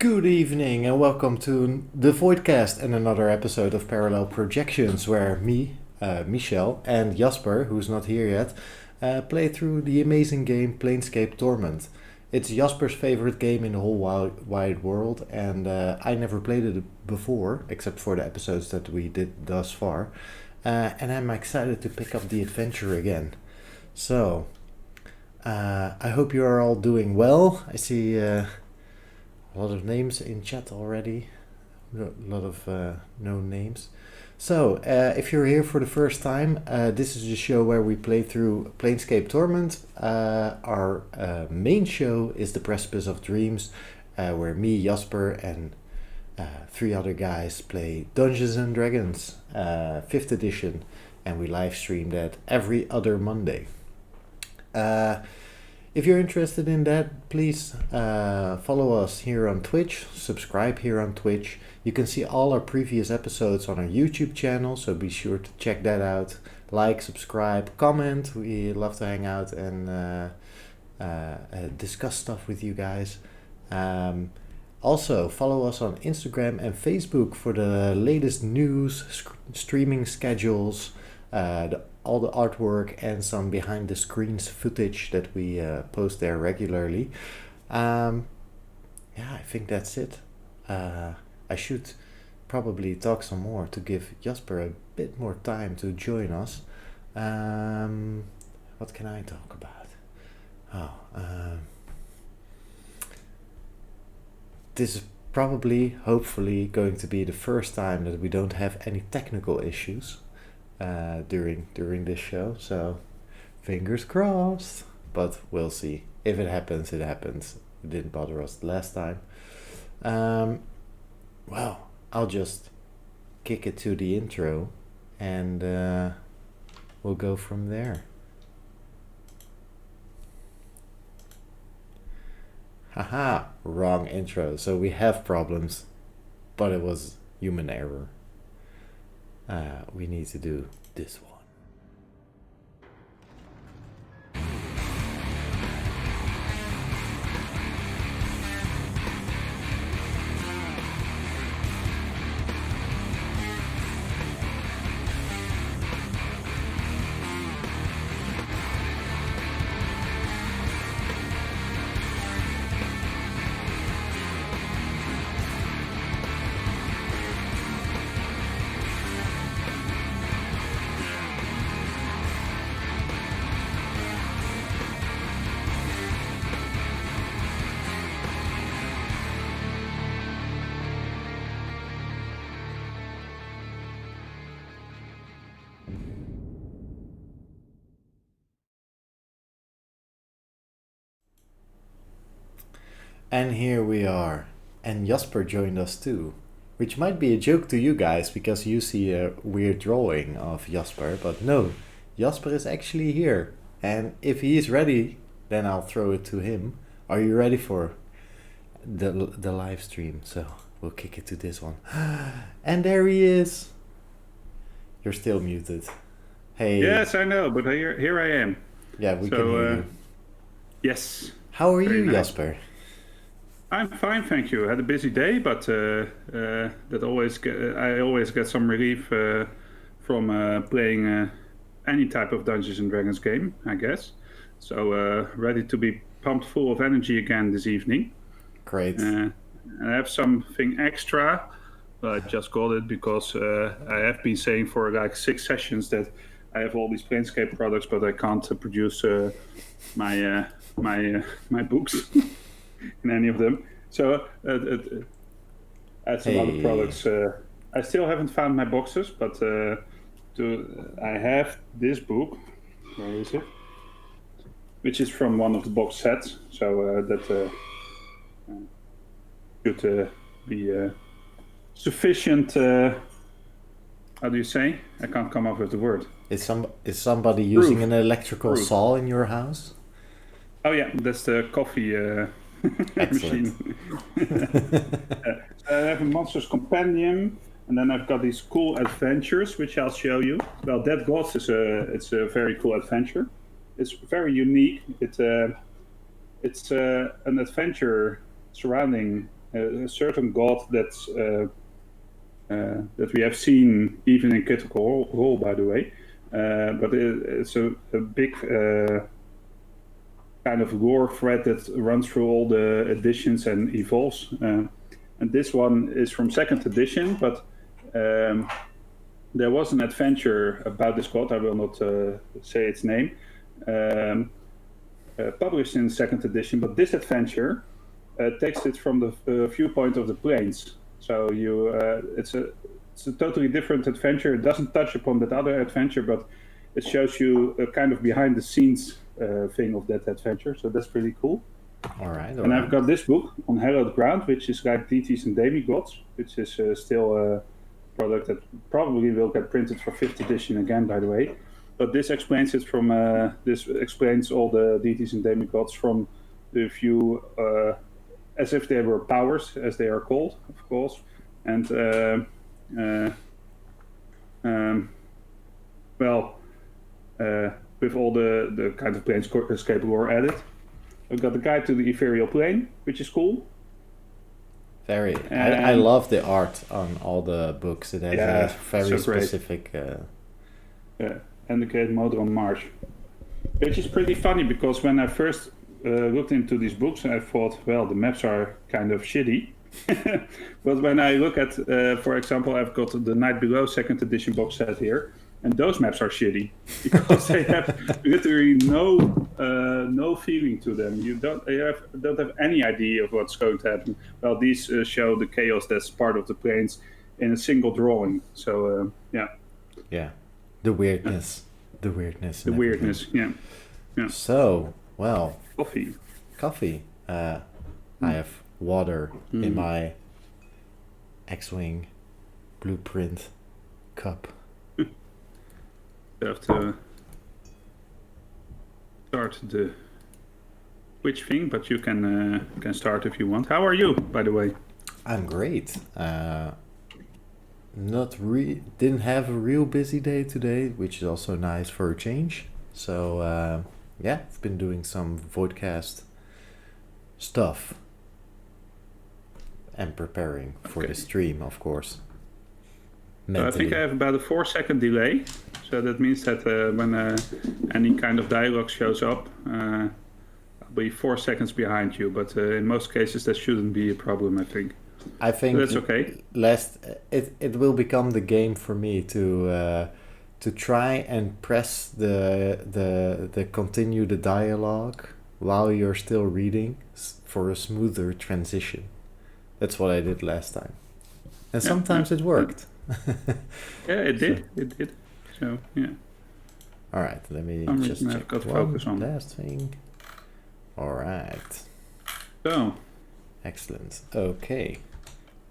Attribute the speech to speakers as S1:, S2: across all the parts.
S1: Good evening and welcome to the Voidcast and another episode of Parallel Projections where me, Michel and Jasper, who's not here yet, play through the amazing game Planescape Torment. It's Jasper's favorite game in the whole wide world and I never played it before except for the episodes that we did thus far. And I'm excited to pick up the adventure again. So, I hope you are all doing well. I see a lot of names in chat already. A lot of known names. So, if you're here for the first time, this is the show where we play through Planescape Torment. Our main show is the Precipice of Dreams, where me, Jasper, and three other guys play Dungeons and Dragons 5th edition, and we live stream that every other Monday. If you're interested in that, please follow us here on Twitch, subscribe here on Twitch. You can see all our previous episodes on our YouTube channel, so be sure to check that out. Like, subscribe, comment. We love to hang out and discuss stuff with you guys. Also, follow us on Instagram and Facebook for the latest news, streaming schedules, all the artwork and some behind the screens footage that we post there regularly. I think that's it. I should probably talk some more to give Jasper a bit more time to join us. What can I talk about? This is probably, hopefully, going to be the first time that we don't have any technical issues during this show, so fingers crossed, but we'll see. If it happens, it happens. It didn't bother us last time. Well, I'll just kick it to the intro and we'll go from there. Haha, wrong intro. So we have problems, but it was human error. We need to do this one. And here we are. And Jasper joined us too. Which might be a joke to you guys because you see a weird drawing of Jasper. But no, Jasper is actually here. And if he is ready, then I'll throw it to him. Are you ready for the live stream? So we'll kick it to this one. And there he is. You're still muted. Hey.
S2: Yes, I know, but here I am.
S1: Yeah, we can hear you.
S2: Yes.
S1: How are you,
S2: nice.
S1: Jasper?
S2: I'm fine, thank you. I had a busy day, but I always get some relief from playing any type of Dungeons and Dragons game, I guess. So ready to be pumped full of energy again this evening.
S1: Great.
S2: And I have something extra. I just got it because I have been saying for like 6 sessions that I have all these Planescape products, but I can't produce my books. In any of them. So add some other products. I still haven't found my boxes, but I have this book. Where is it? Which is from one of the box sets. So that should be sufficient. How do you say? I can't come up with the word.
S1: Is somebody using an electrical saw in your house?
S2: Oh yeah, that's the coffee machine. I have a Monster's Compendium, and then I've got these cool adventures, which I'll show you. Well, Dead Gods is a very cool adventure. It's very unique. It's an adventure surrounding a certain god that's that we have seen even in Critical Role, by the way. But it's a big kind of lore thread that runs through all the editions and evolves. And this one is from 2nd edition, but there was an adventure about this god. I will not say its name. Published in 2nd edition, but this adventure takes it from the viewpoint of the planes. So it's a totally different adventure. It doesn't touch upon that other adventure, but it shows you a kind of behind the scenes thing of that adventure. So that's pretty cool.
S1: All right.
S2: And I've got this book on Hallowed Ground, which is like deities and demigods, which is still a product that probably will get printed for 5th edition again, by the way. But this explains it from this explains all the deities and demigods from the view as if they were powers, as they are called, of course. And with all the kind of Planescape lore added. I've got the guide to the ethereal plane, which is cool.
S1: Very. I love the art on all the books. It has a very specific.
S2: And the Great Modron March, which is pretty funny because when I first looked into these books, I thought, well, the maps are kind of shitty. But when I look at, for example, I've got the Night Below 2nd edition box set here, and those maps are shitty because they have literally no feeling to them. You don't have any idea of what's going to happen. Well, these show the chaos that's part of the planes in a single drawing. So yeah.
S1: The weirdness. The weirdness.
S2: The weirdness. Yeah.
S1: So, well.
S2: Coffee.
S1: I have water in my X-Wing blueprint cup.
S2: You have to start the Twitch thing, but you can start if you want. How are you, by the way?
S1: I'm great. Didn't have a real busy day today, which is also nice for a change. So I've been doing some Voidcast stuff and preparing for the stream, of course.
S2: I think I have about a 4-second delay, so that means that when any kind of dialogue shows up, I'll be 4 seconds behind you. But in most cases, that shouldn't be a problem, I think.
S1: I think
S2: that's okay.
S1: It will become the game for me to try and press the continue the dialogue while you're still reading for a smoother transition. That's what I did last time, and sometimes it worked.
S2: It did. It did. So yeah.
S1: All right, let me just check one last thing. All right.
S2: So.
S1: Excellent. Okay.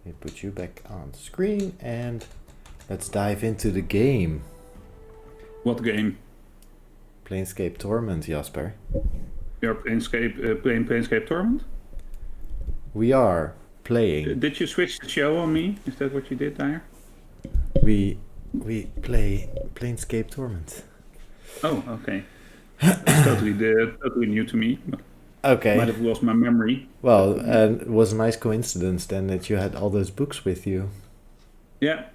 S1: Let me put you back on screen and let's dive into the game.
S2: What game?
S1: Planescape Torment, Jasper.
S2: You're playing Planescape Torment?
S1: We are playing.
S2: Did you switch the show on me? Is that what you did there?
S1: We play Planescape Torment.
S2: Oh, okay. That's totally new to me.
S1: Okay.
S2: Might have lost my memory.
S1: Well, it was a nice coincidence then that you had all those books with you.
S2: Yeah,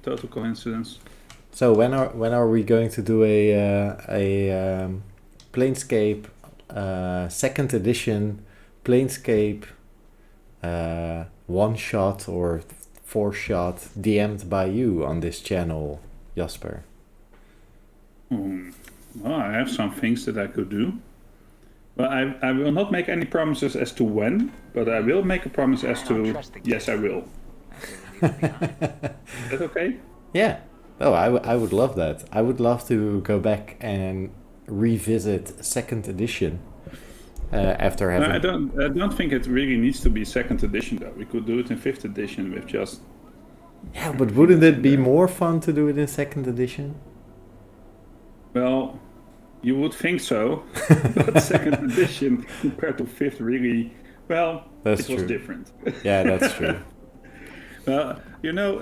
S2: total coincidence.
S1: So when are we going to do a Planescape 2nd edition Planescape one shot or 4-shot DM'd by you on this channel, Jasper?
S2: Well, I have some things that I could do. Well, I will not make any promises as to when, but I will make a promise as to yes, I will. Is that okay?
S1: Yeah. Oh, I would love that. I would love to go back and revisit 2nd edition after having.
S2: I don't think it really needs to be 2nd edition though. We could do it in 5th edition with just.
S1: Yeah, but wouldn't it be more fun to do it in 2nd edition?
S2: Well. You would think so, but 2nd edition compared to 5th really, well, it was different.
S1: Yeah, that's true.
S2: Well, you know,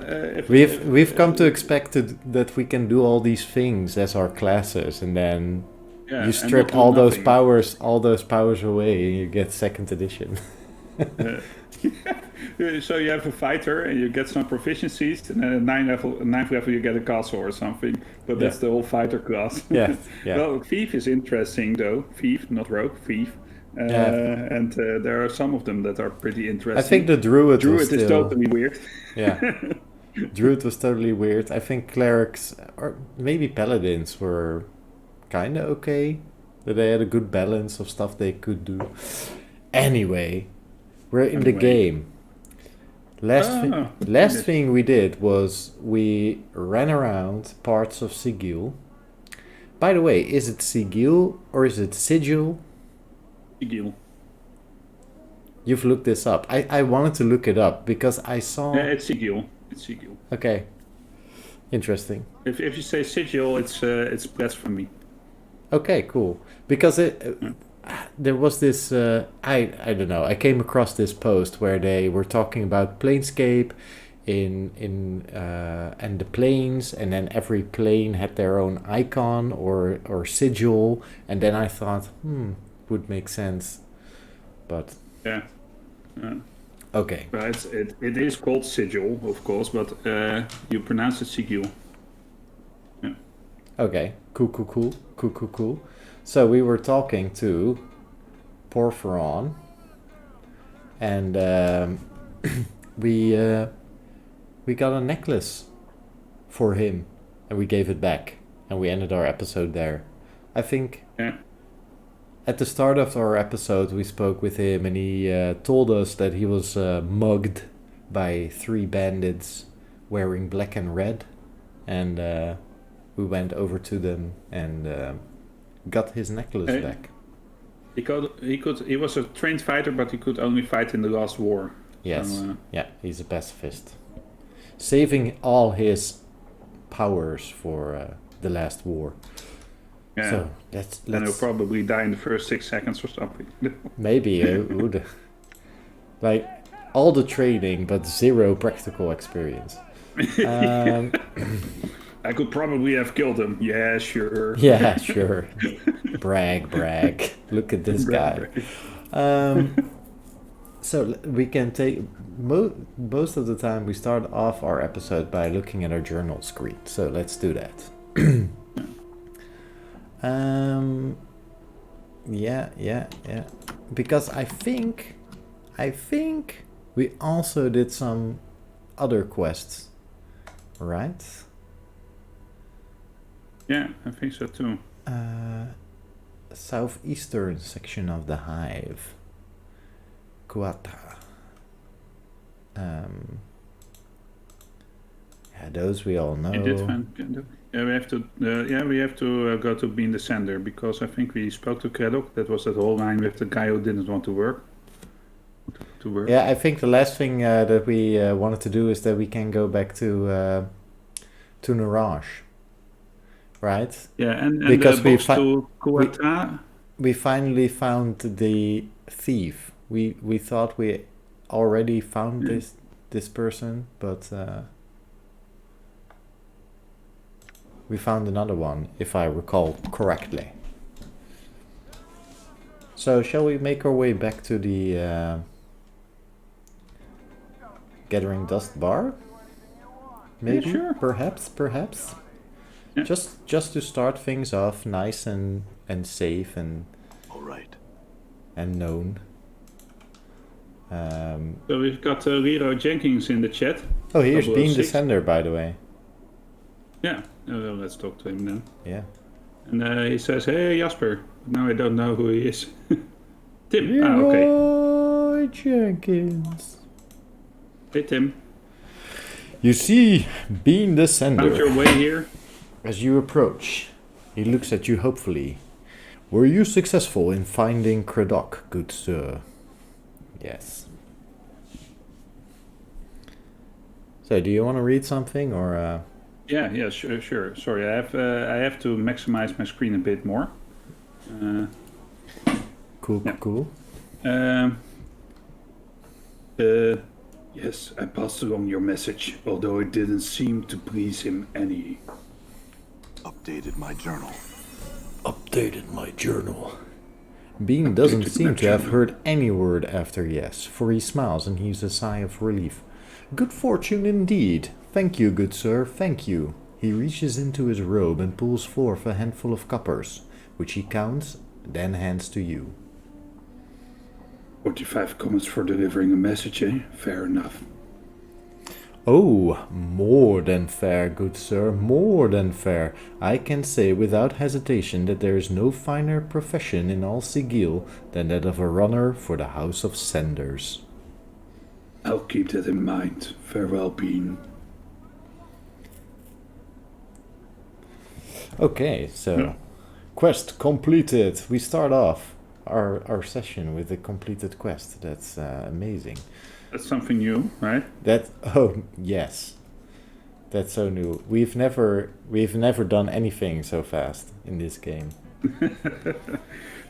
S1: we've come to expect that we can do all these things as our classes, and then you strip all those powers away, and you get 2nd edition.
S2: So you have a fighter and you get some proficiencies, and then at ninth level you get a castle or something. But that's the whole fighter class.
S1: Yeah, yeah.
S2: Well, thief is interesting though. Thief, not rogue, thief.
S1: Yeah.
S2: And there are some of them that are pretty interesting.
S1: I think the druid was
S2: is
S1: still...
S2: totally weird.
S1: Yeah. Druid was totally weird. I think clerics, or maybe paladins, were kind of okay. That they had a good balance of stuff they could do. Anyway, we're in the game. Last thing we did was we ran around parts of Sigil. By the way, is it Sigil or is it Sigil?
S2: Sigil.
S1: You've looked this up. I wanted to look it up because I saw...
S2: Yeah, it's Sigil. It's Sigil.
S1: Okay. Interesting.
S2: If you say Sigil, it's blasphemy.
S1: Okay, cool. Because there was this... I don't know. I came across this post where they were talking about Planescape and the planes, and then every plane had their own icon or sigil, and then I thought, would make sense. But...
S2: Yeah.
S1: Okay.
S2: Right. It is called Sigil, of course, but you pronounce it Sigil. Yeah.
S1: Okay. Cool. So we were talking to Porphyron, and we got a necklace for him, and we gave it back, and we ended our episode there. I think.
S2: Yeah.
S1: At the start of our episode, we spoke with him, and he told us that he was mugged by 3 bandits wearing black and red, and we went over to them and got his necklace back.
S2: He was a trained fighter, but he could only fight in the last war.
S1: Yes,
S2: So,
S1: yeah, he's a pacifist, saving all his powers for the last war.
S2: Yeah.
S1: So let's
S2: and he'll probably die in the first 6 seconds or something.
S1: maybe it would, like, all the training but 0 practical experience.
S2: I could probably have killed him. Yeah, sure.
S1: Yeah, sure. brag. Look at this guy. So we can take most of the time we start off our episode by looking at our journal screen. So let's do that. Yeah. Because I think we also did some other quests, right?
S2: Yeah, I think so too.
S1: Southeastern section of the hive. Quata. Yeah, those we all know.
S2: You did find. Yeah, we have to go to Being the Sender, because I think we spoke to Craddock. That was that whole line with the guy who didn't want to work.
S1: Yeah, I think the last thing that we wanted to do is that we can go back to Narash, right?
S2: Yeah, and
S1: because
S2: the box to Kuata.
S1: We finally found the thief. We thought we already found this person, but we found another one, if I recall correctly. So shall we make our way back to the Gathering Dust Bar? Maybe,
S2: yeah, sure.
S1: Perhaps.
S2: Yeah.
S1: Just to start things off nice and safe and
S3: all right,
S1: and known.
S2: So we've got Riro Jenkins in the chat.
S1: Oh, here's Being the Sender, by the way.
S2: Yeah, let's talk to him then.
S1: Yeah.
S2: And he says, "Hey Jasper." Now I don't know who he is. Tim.
S1: Leroy Jenkins.
S2: Hey Tim.
S1: You see, Being the Sender.
S2: Found your way here.
S1: As you approach, he looks at you hopefully. Were you successful in finding Craddock, good sir? Yes. So, do you want to read something, or?
S2: Yeah, sure. Sorry, I have to maximize my screen a bit more.
S1: Cool.
S2: Yes, I passed along your message, although it didn't seem to please him any.
S3: Updated my journal.
S1: Bean doesn't seem to have heard any word after yes, for he smiles and heaves a sigh of relief. Good fortune indeed. Thank you, good sir, thank you. He reaches into his robe and pulls forth a handful of coppers, which he counts, then hands to you.
S2: 45 comments for delivering a message, eh? Fair enough.
S1: Oh, more than fair, good sir, more than fair. I can say without hesitation that there is no finer profession in all Sigil than that of a runner for the House of Senders.
S2: I'll keep that in mind. Farewell, Bean.
S1: Okay, so quest completed. We start off our session with a completed quest. That's amazing.
S2: That's something new, right?
S1: Yes, that's so new. We've never done anything so fast in this game.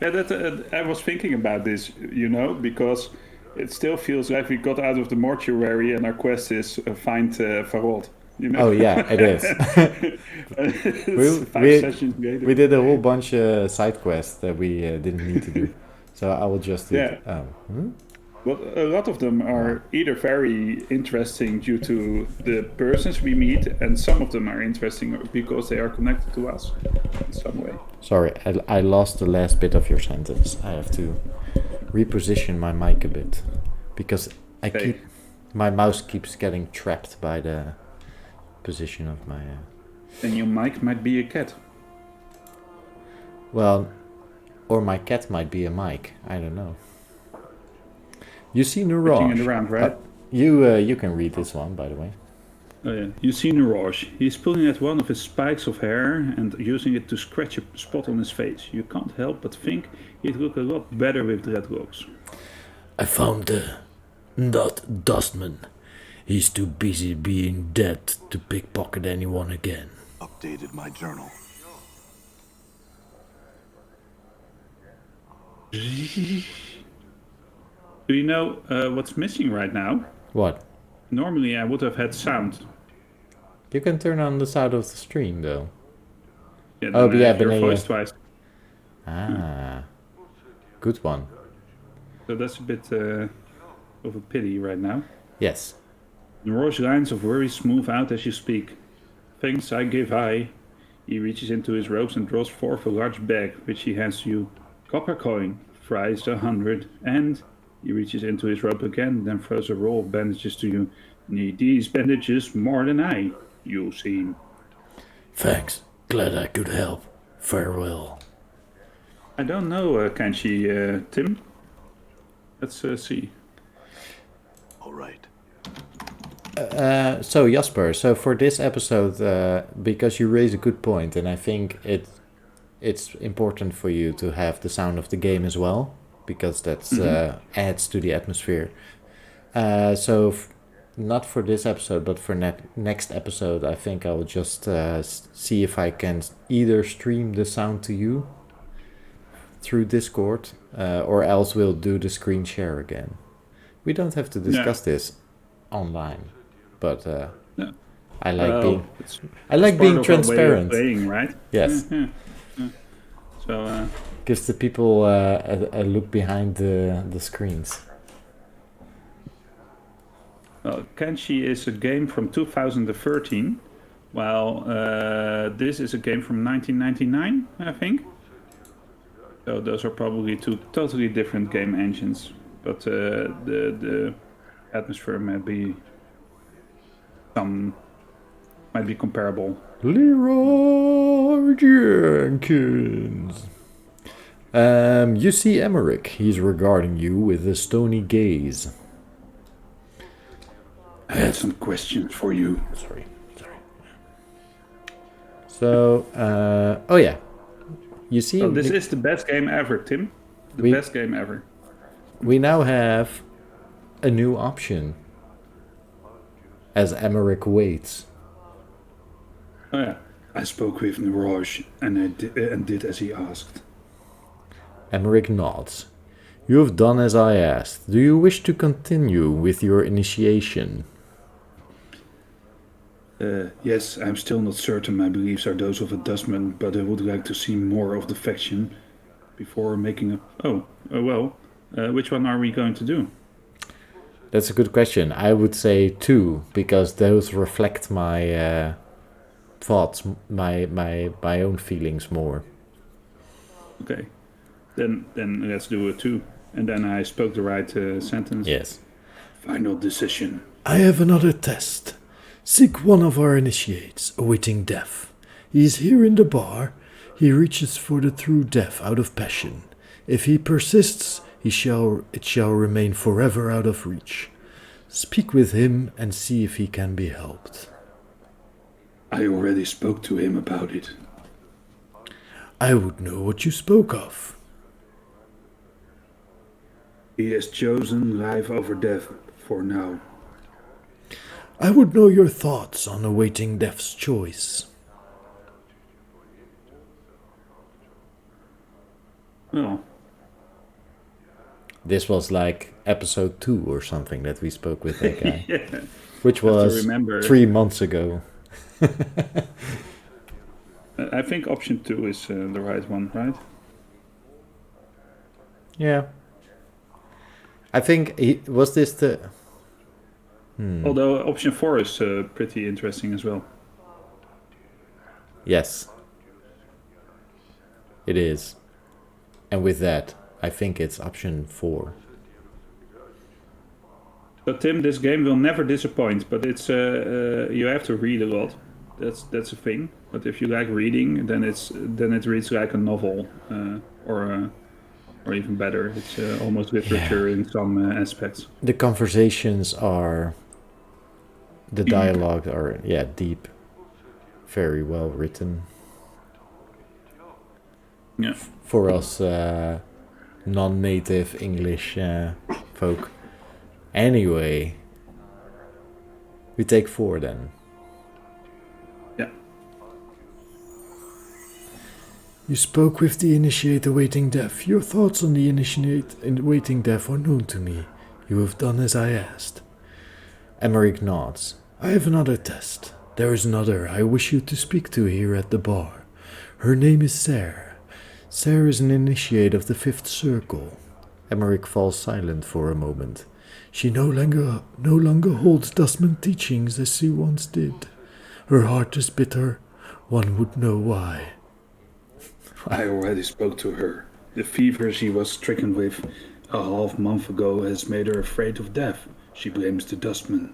S2: Yeah, I was thinking about this, because it still feels like we got out of the mortuary and our quest is find Varrold.
S1: Oh yeah, it is.
S2: Five sessions later.
S1: We did a whole bunch of side quests that we didn't need to do. So I will just do it.
S2: But a lot of them are either very interesting due to the persons we meet, and some of them are interesting because they are connected to us in some way.
S1: Sorry, I lost the last bit of your sentence. I have to reposition my mic a bit because my mouse keeps getting trapped by the position of my...
S2: And your mic might be a cat.
S1: Well, or my cat might be a mic. I don't know. You see Nuraj.
S2: Around, right?
S1: You can read this one, by the way.
S2: Oh yeah. You see Nuraj. He's pulling at one of his spikes of hair and using it to scratch a spot on his face. You can't help but think he'd look a lot better with dreadlocks.
S3: I found that dustman. He's too busy being dead to pickpocket anyone again.
S4: Updated my journal.
S2: Do you know what's missing right now?
S1: What?
S2: Normally I would have had sound.
S1: You can turn on the sound of the stream, though.
S2: Yeah,
S1: oh, yeah,
S2: your voice twice.
S1: Good one.
S2: So that's a bit of a pity right now.
S1: Yes.
S2: The Roy's lines of worry smooth out as you speak. Thanks, I give high. He reaches into his robes and draws forth a large bag, which he hands to you. Copper coin, fries 100, and he reaches into his robe again, then throws a roll of bandages to you. Need these bandages more than I, you seem.
S3: Thanks, glad I could help. Farewell.
S2: I don't know, can she, Tim? Let's see.
S4: All right.
S1: So Jasper, for this episode, because you raise a good point, and I think it's important for you to have the sound of the game as well, because that's adds to the atmosphere. Not for this episode, but for next episode, I think I will just see if I can either stream the sound to you through Discord, or else we'll do the screen share again. We don't have to discuss this online, but I like being transparent.
S2: Playing, right?
S1: Yes.
S2: Yeah. So
S1: gives the people a look behind the screens.
S2: Well, Kenshi is a game from 2013, while this is a game from 1999, I think. So those are probably two totally different game engines, but the atmosphere might be comparable.
S1: Leroy Jenkins. You see Emmerich. He's regarding you with a stony gaze.
S2: I had some questions for you.
S1: Sorry. So, oh yeah. You see...
S2: Oh, this is the best game ever, Tim. Best game ever.
S1: We now have a new option as Emmerich waits.
S2: Oh yeah. I spoke with Niraj and did as he asked.
S1: Emmerich nods. You have done as I asked. Do you wish to continue with your initiation?
S2: Yes, I'm still not certain my beliefs are those of a dustman, but I would like to see more of the faction. before making a... which one are we going to do?
S1: That's a good question. I would say 2, because those reflect my thoughts, my own feelings more.
S2: Okay. Then let's do a 2. And then I spoke the right sentence.
S1: Yes.
S2: Final decision.
S3: I have another test. Seek one of our initiates, awaiting death. He is here in the bar. He reaches for the true death out of passion. If he persists, it shall remain forever out of reach. Speak with him and see if he can be helped.
S2: I already spoke to him about it.
S3: I would know what you spoke of.
S2: He has chosen life over death for now.
S3: I would know your thoughts on awaiting death's choice.
S2: Well,
S1: This was like episode 2 or something that we spoke with that guy.
S2: yeah.
S1: Which was
S2: remember.
S1: 3 months ago.
S2: I think option 2 is the right one, right?
S1: Yeah. I think, was this the...
S2: Although option 4 is pretty interesting as well.
S1: Yes. It is. And with that, I think it's option 4.
S2: So Tim, this game will never disappoint, but it's you have to read a lot. That's a thing. But if you like reading, then it reads like a novel, or even better, it's almost literature in some aspects.
S1: The conversations are... The
S2: Deep.
S1: dialogue are, deep. Very well written.
S2: Yeah.
S1: For us non-native English folk. Anyway, we take 4 then.
S2: Yeah.
S3: You spoke with the initiate awaiting death. Your thoughts on the initiate awaiting death are known to me. You have done as I asked.
S1: Emmerich nods.
S3: I have another test. There is another I wish you to speak to here at the bar. Her name is Sarah.
S1: Sarah is an initiate of the 5th Circle. Emmerich falls silent for a moment.
S3: She no longer holds Dustman teachings as she once did. Her heart is bitter. One would know why.
S2: I already spoke to her. The fever she was stricken with a half month ago has made her afraid of death. She blames the dustman.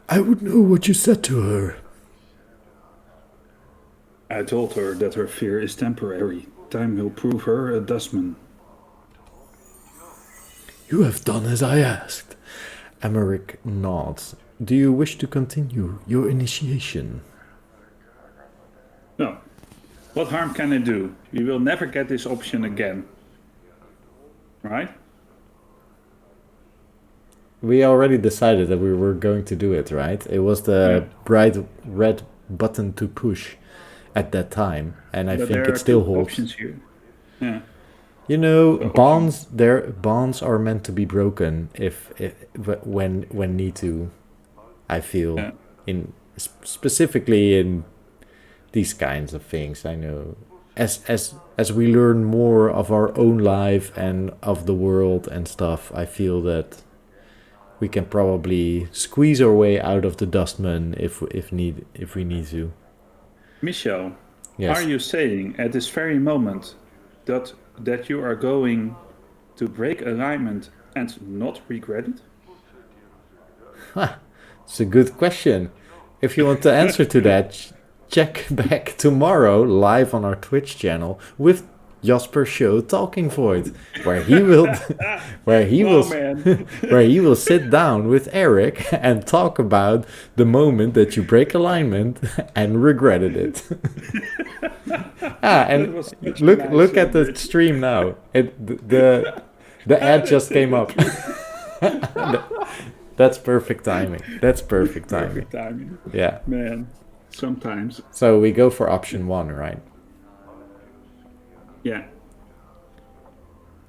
S3: I would know what you said to her.
S2: I told her that her fear is temporary. Time will prove her a dustman.
S3: You have done as I asked.
S1: Emmerich nods. Do you wish to continue your initiation?
S2: No. What harm can it do? We will never get this option again. Right?
S1: We already decided that we were going to do it, right? It was the bright red button to push at that time, and I
S2: But
S1: think
S2: there
S1: it still
S2: are two
S1: holds.
S2: options here. Yeah.
S1: You know, bonds are meant to be broken if when need to. I feel in specifically in these kinds of things. I know as we learn more of our own life and of the world and stuff, I feel that we can probably squeeze our way out of the dustman if we need to.
S2: Michel,
S1: Yes.
S2: are you saying at this very moment that you are going to break alignment and not regret it?
S1: It's a good question. If you want to answer to that, check back tomorrow live on our Twitch channel with Jasper Show Talking Void, where he will where he will where he will sit down with Eric and talk about the moment that you break alignment and regretted it. And look at the stream now. The ad just came up. That's perfect timing. That's perfect timing.
S2: Perfect timing.
S1: Yeah.
S2: Man, sometimes.
S1: So we go for option 1, right?
S2: Yeah.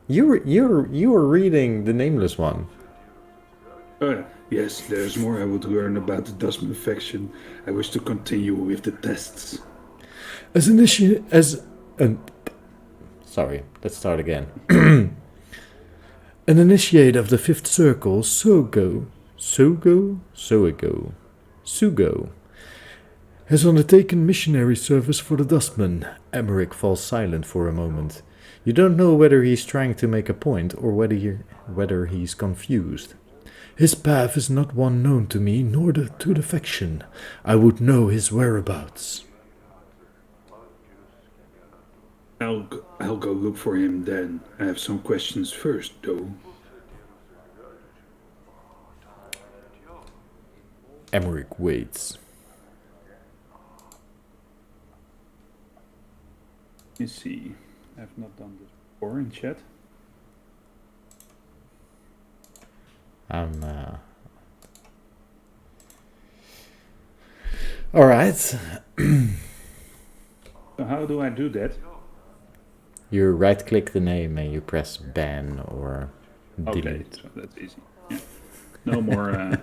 S1: You were reading the Nameless one.
S2: Yes, there's more I would learn about the Dustman faction. I wish to continue with the tests.
S3: As
S1: Sorry, let's start again.
S3: An initiate of the fifth circle, Sugo, has undertaken missionary service for the Dustmen.
S1: Emmerich falls silent for a moment. You don't know whether he's trying to make a point or whether he's confused.
S3: His path is not one known to me, nor to the faction. I would know his whereabouts.
S2: I'll go look for him then. I have some questions first, though.
S1: Emmerich waits.
S2: Let me see. I've not done this before in chat.
S1: All right.
S2: So how do I do that?
S1: You right-click the name and you press ban or delete.
S2: Okay, so that's easy. Yeah. No more.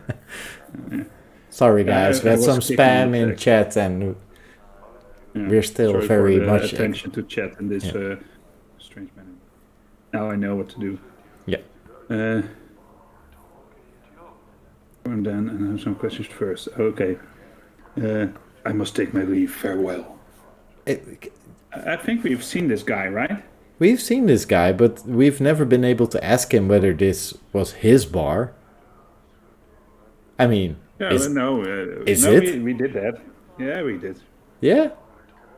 S1: Sorry, guys. We had some
S2: was
S1: spam
S2: kicking
S1: in
S2: the
S1: chat, and we're still
S2: sorry
S1: very
S2: for the
S1: much
S2: attention to chat in this strange manner. Now I know what to do.
S1: Yeah.
S2: And then I have some questions first. Okay. I must take my leave. Farewell. I think we've seen this guy, right?
S1: We've seen this guy, but we've never been able to ask him whether this was his bar. I mean,
S2: Yeah,
S1: is it?
S2: We did that. Yeah, we did.
S1: Yeah?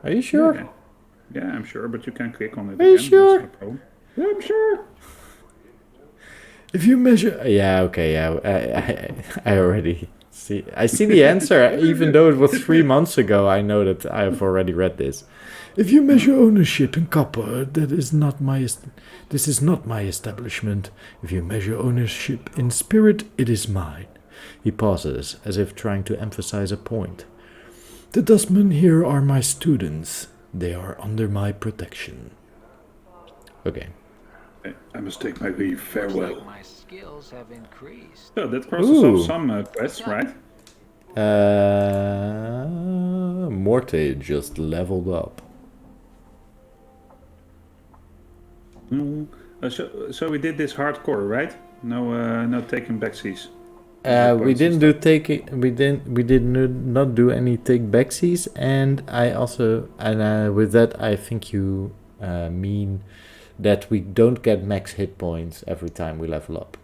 S1: Are you sure?
S2: Yeah, I'm sure, but you can click on it.
S1: Are you
S2: again.
S1: sure?
S2: That's no problem. Yeah, I'm sure.
S3: If you measure...
S1: Yeah, okay, yeah. I already see. I see the answer. Even though it was 3 months ago, I know that I've already read this.
S3: If you measure ownership in copper, this is not my establishment. If you measure ownership in spirit, it is mine.
S1: He pauses, as if trying to emphasize a point.
S3: The dustmen here are my students. They are under my protection.
S1: Okay.
S2: I must take my leave. Farewell.
S5: Like my skills have increased.
S2: So that process of some quests, right?
S1: Morte just leveled up.
S2: So we did this hardcore, right? No taking backsies.
S1: We didn't do not do any take backsies, and with that I think you mean that we don't get max hit points every time we level up.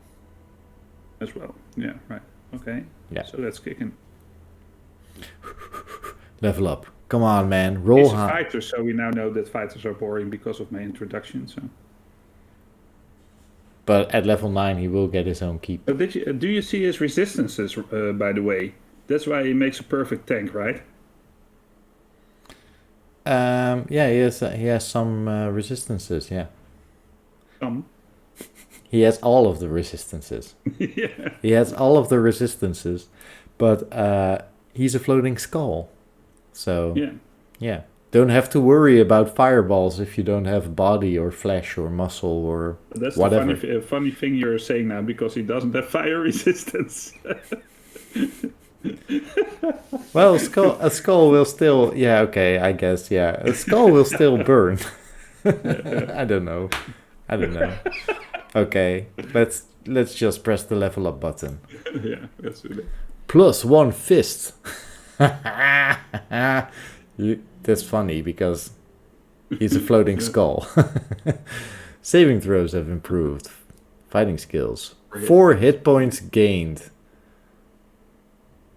S2: As well. Yeah, right. Okay.
S1: Yeah.
S2: So let's kick in.
S1: Level up. Come on, man. Roll
S2: He's a
S1: hard.
S2: fighter, so we now know that fighters are boring because of my introduction. So.
S1: But at level 9 he will get his own keep.
S2: Do you see his resistances, by the way? That's why he makes a perfect tank, right?
S1: Yeah, he has some resistances, yeah. He has all of the resistances.
S2: Yeah.
S1: He has all of the resistances, but he's a floating skull. So, yeah. Don't have to worry about fireballs if you don't have body or flesh or muscle or
S2: That's
S1: whatever.
S2: the funny thing you're saying now, because he doesn't have fire resistance.
S1: Well, a skull will still... Yeah, okay, I guess, yeah. A skull will still burn. I don't know. Okay, let's just press the level up button.
S2: Yeah, let's do that.
S1: Plus 1 fist. That's funny because he's a floating skull. Saving throws have improved. Fighting skills. 4 hit points gained.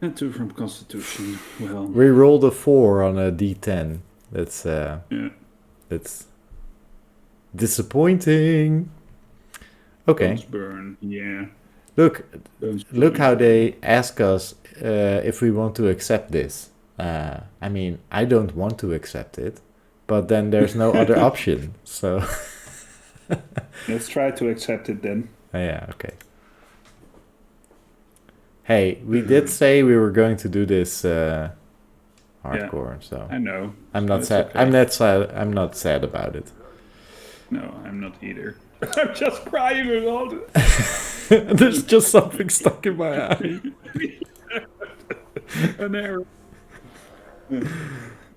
S2: And 2 from Constitution. Well,
S1: We rolled a 4 on a d10. That's disappointing. Okay.
S2: Bones burn. Yeah.
S1: Look how they ask us if we want to accept this. I mean, I don't want to accept it, but then there's no other option. So
S2: Let's try to accept it then.
S1: yeah, okay. Hey, we did say we were going to do this hardcore, so
S2: I know.
S1: I'm not
S2: That's
S1: sad.
S2: okay.
S1: I'm not sad about it.
S2: No, I'm not either. I'm just crying with all the...
S1: There's just something stuck in my eye.
S2: An arrow.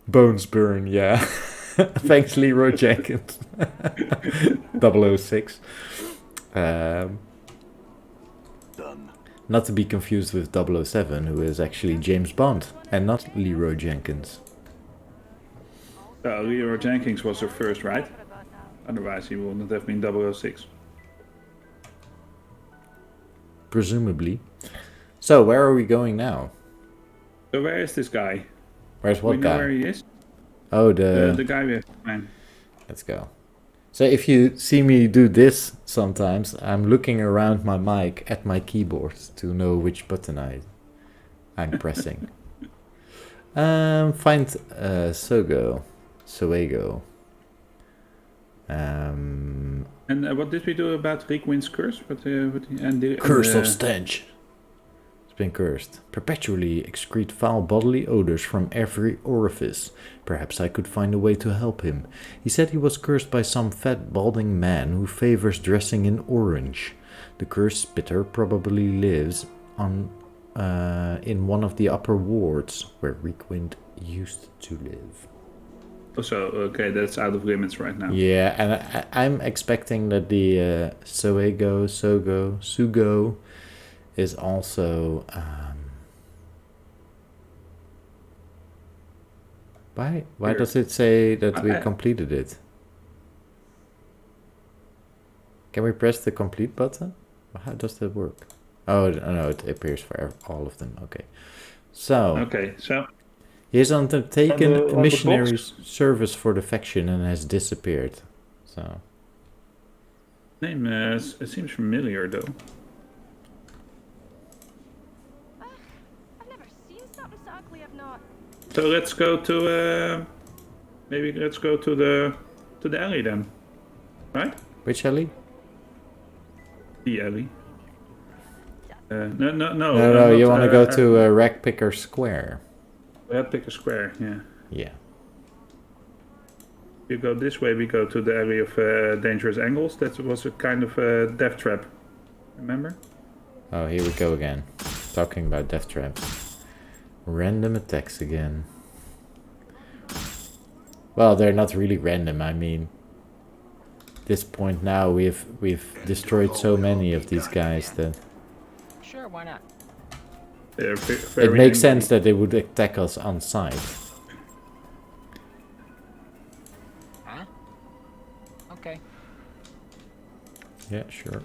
S1: Bones burn, yeah. Thanks, Leroy Jenkins. 006.
S4: Done.
S1: Not to be confused with 007, who is actually James Bond, and not Leroy Jenkins.
S2: Leroy Jenkins was the first, right? Otherwise he wouldn't have been 006.
S1: Presumably. So, where are we going now?
S2: So where is this guy?
S1: Where's what
S2: we know
S1: guy?
S2: where he is?
S1: Oh,
S2: The guy we have to find.
S1: Let's go. So if you see me do this sometimes, I'm looking around my mic at my keyboard to know which button I'm pressing. Find Soego.
S2: And what did we do about Riekwind's curse?
S3: Curse of stench.
S1: It's been cursed. Perpetually excrete foul bodily odors from every orifice. Perhaps I could find a way to help him. He said he was cursed by some fat balding man who favors dressing in orange. The cursed spitter probably lives on in one of the upper wards where Reekwind used to live.
S2: So, okay, that's out of limits right now.
S1: Yeah, and I'm expecting that the Sugo is also... Why does it say that we completed it? Can we press the complete button? How does that work? Oh, no, it appears for all of them. Okay. So...
S2: Okay, so...
S1: He has undertaken
S2: on the
S1: missionary
S2: box?
S1: service for the faction and has disappeared. So...
S2: Name, it seems familiar though.
S6: I've never seen something so ugly. I've not.
S2: So let's go to maybe let's go to the alley then, right?
S1: Which alley?
S2: The alley. No.
S1: No, you want to go to Ragpicker Square.
S2: Ragpicker Square, yeah.
S1: Yeah.
S2: You go this way, we go to the area of dangerous angles. That was a kind of death trap. Remember?
S1: Oh, here we go again. Talking about death traps. Random attacks again. Well, they're not really random. I mean, at this point now we've destroyed so many of these guys that
S5: Sure, why not?
S2: They're
S1: it
S2: very
S1: makes
S2: angry.
S1: sense that they would attack us on sight.
S5: Huh? Okay.
S1: Yeah, sure.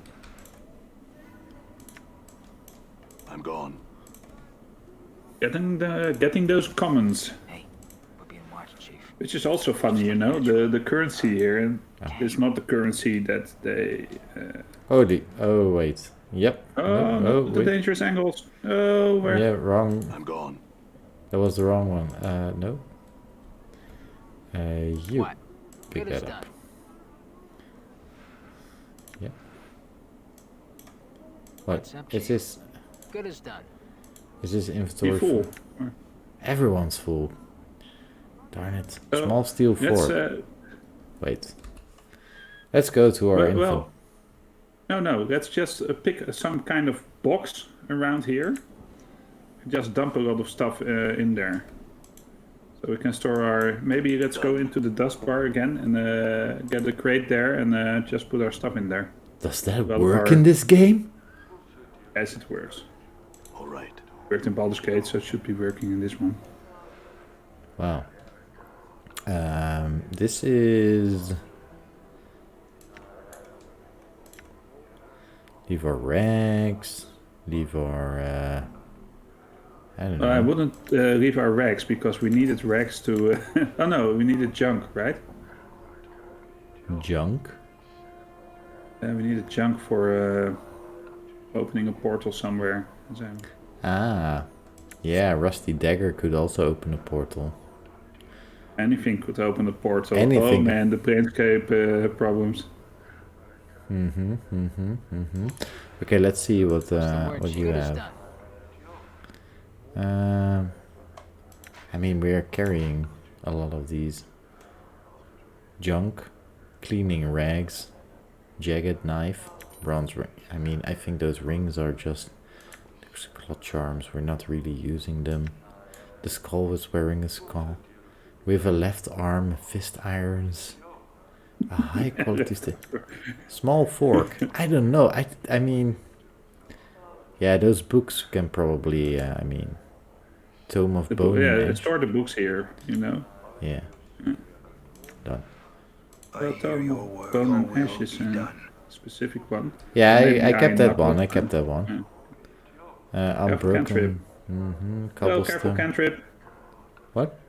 S4: I'm gone.
S2: Getting those commons,
S5: Hey, we're being watched, Chief.
S2: which is also funny, you know. The currency here and is not the currency that they.
S1: Oh wait. Yep.
S2: Oh,
S1: No,
S2: the
S1: wait.
S2: dangerous angles. Oh, where?
S1: Yeah, wrong.
S4: I'm gone.
S1: That was the wrong one. No. You
S5: What?
S1: pick
S5: Good as
S1: that up.
S5: done.
S1: Yeah. What?
S5: What's up,
S1: Is
S5: Chief?
S1: this?
S5: Good as done.
S1: Is this
S2: You
S1: inventory
S2: fool.
S1: full? Everyone's full. Darn it.
S2: So,
S1: Small steel
S2: Let's,
S1: fork. Wait. Let's go to our info.
S2: No. Let's just pick some kind of box around here. Just dump a lot of stuff in there. So we can store our... Maybe let's go into the dust bar again and get the crate there and just put our stuff in there.
S1: Does that
S2: Well,
S1: work
S2: our-
S1: in this game?
S2: As it works.
S4: All right.
S2: Worked in Baldur's Gate, so it should be working in this one.
S1: Wow. This is... Leave our rags. Leave our... I don't know.
S2: I wouldn't leave our rags because we needed rags to... oh no, we needed junk, right?
S1: Junk?
S2: We needed junk for opening a portal somewhere. So,
S1: Ah. Yeah, Rusty Dagger could also open a portal.
S2: anything could open a portal.
S1: Anything.
S2: Oh man, the Planescape problems.
S1: Okay, let's see what
S5: Somewhere
S1: what you
S5: good as
S1: have.
S5: done.
S1: I mean, we're carrying a lot of these. Junk, cleaning rags, jagged knife, bronze ring. I mean, I think those rings are just cloth charms. We're not really using them. The skull was wearing a skull. With a left arm, fist irons, a high quality stick, small fork. I don't know. I mean, yeah, those books can probably. Tome of Bone and Ash.
S2: store the books here, you know.
S1: Yeah. Done.
S2: Well, Tome of Bone and Ash is a specific one.
S1: Yeah,
S2: Maybe
S1: I kept that
S2: Knuckle.
S1: one. I kept that one.
S2: Careful
S1: Unbroken.
S2: cantrip.
S1: Mm-hmm.
S2: Oh, careful
S1: Cobblestone.
S2: cantrip.
S1: What?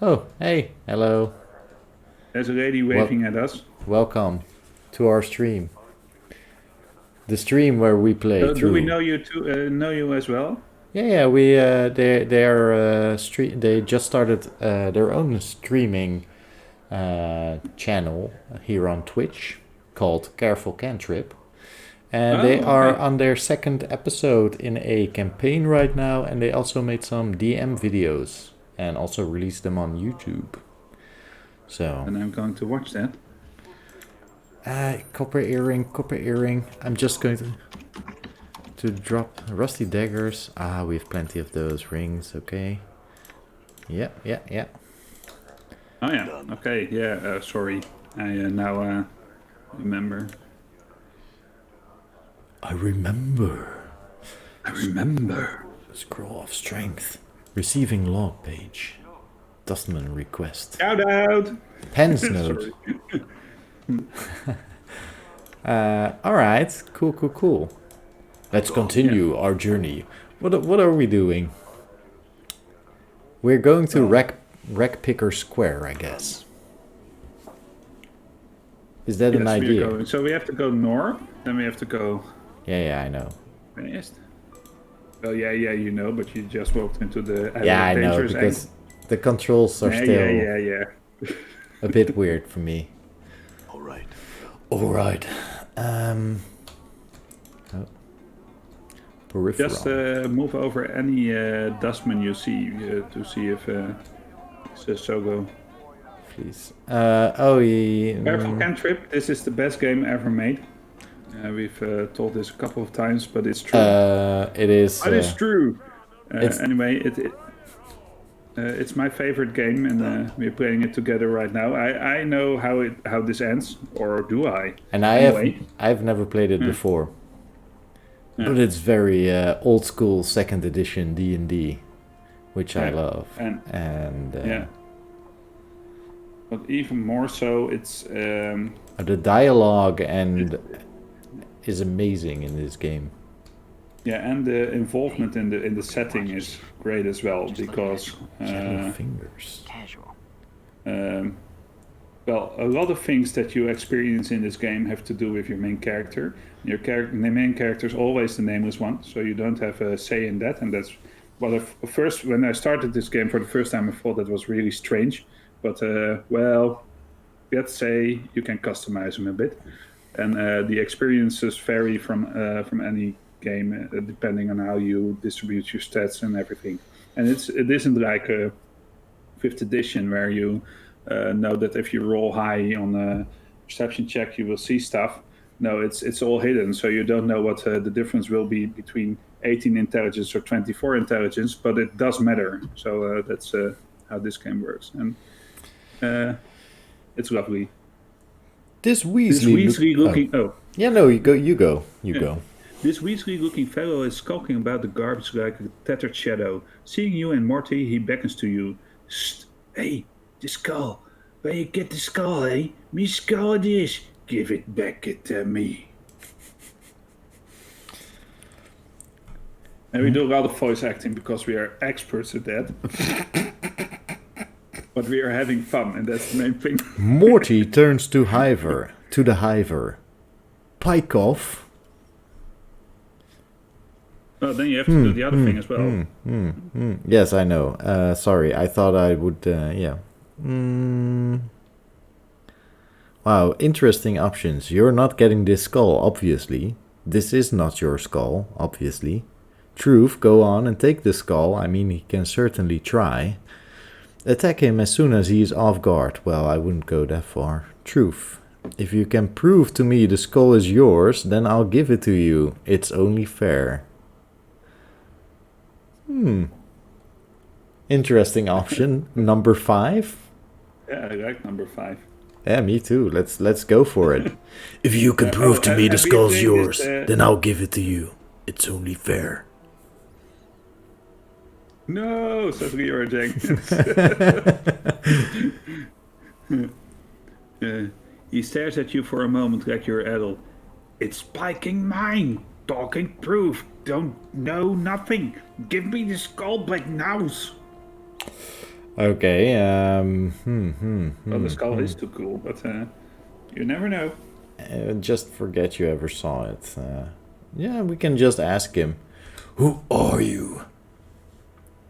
S1: Oh, hey, hello.
S2: There's a lady waving at us.
S1: Welcome to our stream. The stream where we play through.
S2: Do we know you too? Know you as well?
S1: Yeah, we they just started their own streaming channel here on Twitch called Careful Cantrip. And they are on their second episode in a campaign right now, and they also made some DM videos and also released them on YouTube. So
S2: And I'm going to watch that.
S1: copper earring. I'm just going to drop rusty daggers. We have plenty of those rings. Okay. Yeah.
S2: Oh yeah. Okay. Yeah. Sorry. I now remember.
S3: I remember.
S1: Scroll of strength. Receiving log page. Dustman request.
S2: Shout out.
S1: Pens note. All right. Cool. Let's continue our journey. What are we doing? We're going to Ragpicker Square, I guess. Is that an
S2: Yes, we are
S1: idea?
S2: going. So we have to go north, then we have to go
S1: Yeah, I know.
S2: west. Well, yeah, you know, but you just walked into the
S1: Yeah, I know,
S2: dangerous
S1: because the controls are still
S2: yeah.
S1: a bit weird for me.
S4: All right.
S1: Alright. Peripheral.
S2: Just move over any dustman you see to see if it's Sogo.
S1: Please.
S2: Careful cantrip. This is the best game ever made. We've told this a couple of times, but it's true.
S1: It is.
S2: But it's true.
S1: it's-
S2: Anyway, it's my favorite game, and we're playing it together right now. I know how this ends, or do I?
S1: And
S2: Anyway.
S1: I've never played it before. But it's very old school second edition D&D, which I love. And
S2: Yeah. But even more so, it's
S1: the dialogue is amazing in this game.
S2: and the involvement in the setting is great as well, because
S1: Shadow fingers.
S5: Casual.
S2: well, a lot of things that you experience in this game have to do with your main character. The main character is always the nameless one, so you don't have a say in that. And that's when I started this game for the first time, I thought that was really strange. But let's say you can customize them a bit, and the experiences vary from any game depending on how you distribute your stats and everything. And it isn't like a 5th edition where you know that if you roll high on a perception check, you will see stuff. No, it's all hidden, so you don't know what the difference will be between 18 intelligence or 24 intelligence, but it does matter. So that's how this game works, and it's lovely.
S1: This
S2: This
S1: Weasley.
S2: Weasley looking.
S1: Yeah, no, you go.
S2: This Weasley-looking fellow is skulking about the garbage like a tattered shadow. Seeing you and Morty, he beckons to you. Shh! Hey, the skull. Where you get the skull, eh? Me skull it is. Give it back to me. And we do a lot of voice acting because we are experts at that. But we are having fun, and that's the main thing.
S1: Morty turns to the hiver. Pike off.
S2: Well, then you have to do the other thing as well.
S1: Yes, I know. Sorry, I thought I would. Yeah. Wow, interesting options. You're not getting this skull, obviously. This is not your skull, obviously. Truth, go on and take the skull. I mean, he can certainly try. Attack him as soon as he is off guard. Well, I wouldn't go that far. Truth, if you can prove to me the skull is yours, then I'll give it to you. It's only fair. Interesting option. Number 5.
S2: Yeah, I like number 5.
S1: Yeah, me too. Let's go for it.
S3: If you can prove to me the skull's
S2: everything
S3: yours,
S2: is,
S3: then I'll give it to you. It's only fair.
S2: No, says Leora Jenkins. He stares at you for a moment like you're adult. It's spiking mine. Talking proof. Don't know nothing. Give me the skull back now.
S1: Okay.
S2: Well, the skull is too cool, but you never know.
S1: Just forget you ever saw it. Yeah, we can just ask him.
S3: Who are you?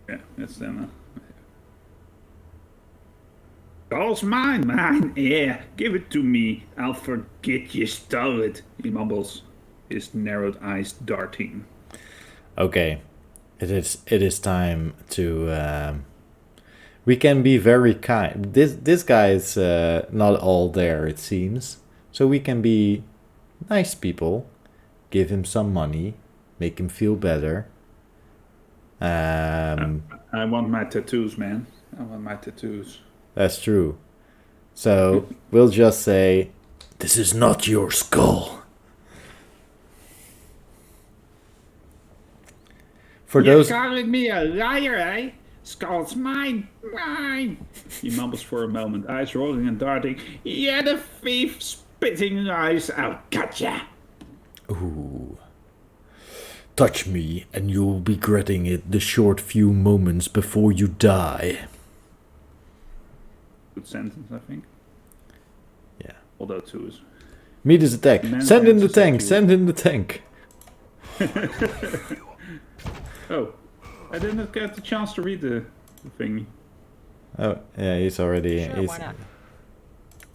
S2: Yeah, that's then. Skull's mine. Yeah, give it to me. I'll forget you stole it. He mumbles, his narrowed eyes darting.
S1: Okay, it is time to. We can be very kind. This guy is not all there, it seems. So we can be nice people, give him some money, make him feel better.
S2: I want my tattoos, man. I want my tattoos.
S1: That's true. So we'll just say,
S3: This is not your skull.
S1: for those.
S2: calling me a liar, eh? Skull's mine. He mumbles for a moment, eyes rolling and darting. Yeah, the thief, spitting eyes out. Gotcha.
S3: Ooh. Touch me, and you'll be regretting it the short few moments before you die.
S2: Good sentence, I think.
S1: Yeah.
S2: Although 2 is.
S1: Meet his attack.
S2: Man
S1: Send in the
S2: answers at
S1: tank.
S2: you.
S1: Send in the tank.
S2: Oh, I didn't get the chance to read the thing.
S1: Oh, yeah, he's already.
S5: Sure,
S1: he's,
S5: why not?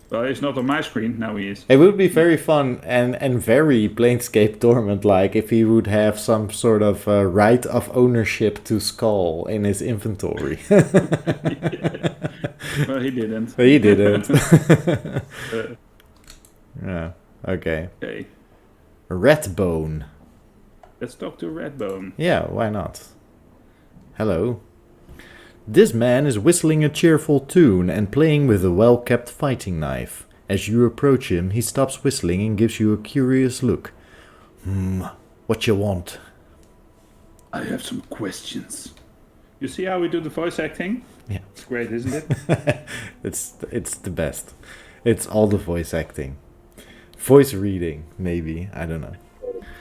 S2: Well, he's not on my screen. Now he is.
S1: It would be very fun and very Planescape Torment like if he would have some sort of right of ownership to Skull in his inventory.
S2: Well, he didn't.
S1: But he didn't. Yeah, okay.
S2: Okay,
S1: Ratbone.
S2: let's talk to Redbone.
S1: Yeah, why not? Hello. This man is whistling a cheerful tune and playing with a well-kept fighting knife. As you approach him, he stops whistling and gives you a curious look. What you want?
S2: I have some questions. You see how we do the voice acting?
S1: Yeah.
S2: It's great, isn't it?
S1: It's the best. It's all the voice acting. Voice reading, maybe. I don't know.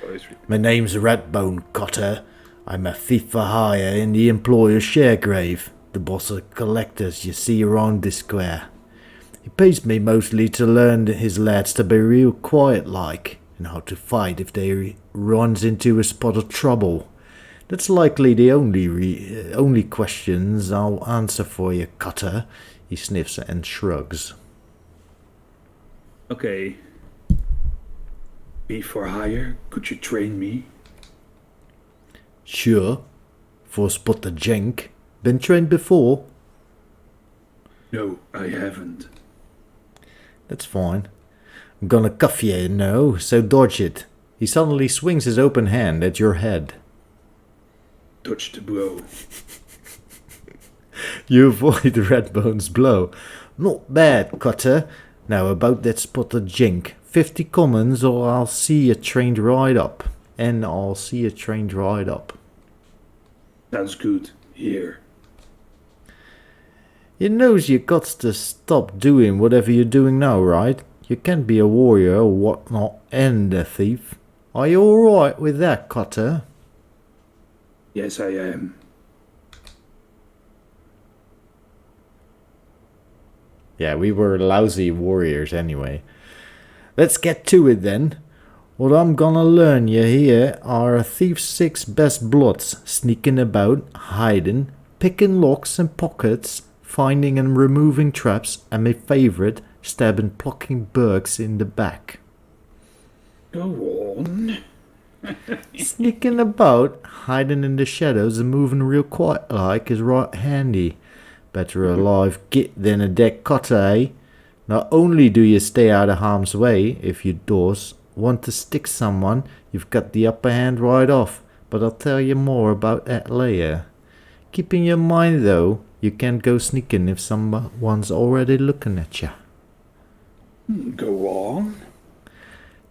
S2: Voice re-
S3: My name's Ratbone, Cotter. I'm a thief for hire in the employer's share grave, the boss of collectors you see around this square. He pays me mostly to learn his lads to be real quiet like, and how to fight if they runs into a spot of trouble. That's likely the only questions I'll answer for you, Cotter. He sniffs and shrugs.
S2: Okay. Be for hire? Could you train me?
S3: Sure. For spot the jank. Been trained before?
S2: No, I haven't.
S3: That's fine. I'm gonna cuff you now, so dodge it.
S1: He suddenly swings his open hand at your head.
S2: Touch the blow.
S1: You avoid Redbone's blow.
S3: Not bad, Cutter. Now about that spot of jink. 50 commons or I'll see you trained right up.
S1: And I'll see you trained right up.
S2: Sounds good. Here.
S3: You knows you got to stop doing whatever you're doing now, right? You can't be a warrior or whatnot and a thief. Are you alright with that, Cutter?
S2: Yes, I am.
S1: Yeah, we were lousy warriors anyway.
S3: Let's get to it then. What I'm gonna learn you here are a thief's 6 best bloods, sneaking about, hiding, picking locks and pockets, finding and removing traps, and my favourite, stabbing plucking burgs in the back.
S2: Go on.
S3: Sneaking about, hiding in the shadows and moving real quiet like is right handy. Better a live git than a dead cutter, eh? Not only do you stay out of harm's way, if you doors want to stick someone, you've got the upper hand right off, but I'll tell you more about that later. Keep in your mind though, you can't go sneaking if someone's already looking at you.
S2: Go on.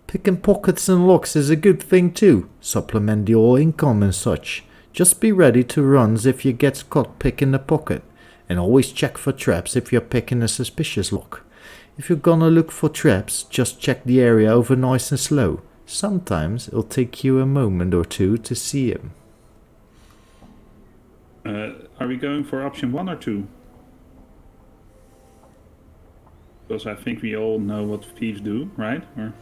S3: Picking pockets and locks is a good thing too. Supplement your income and such. Just be ready to runs if you get caught picking a pocket. And always check for traps if you're picking a suspicious lock. If you're gonna look for traps, just check the area over nice and slow. Sometimes it'll take you a moment or two to see him.
S2: Are we going for option 1 or 2? Because I think we all know what thieves do, right? Or...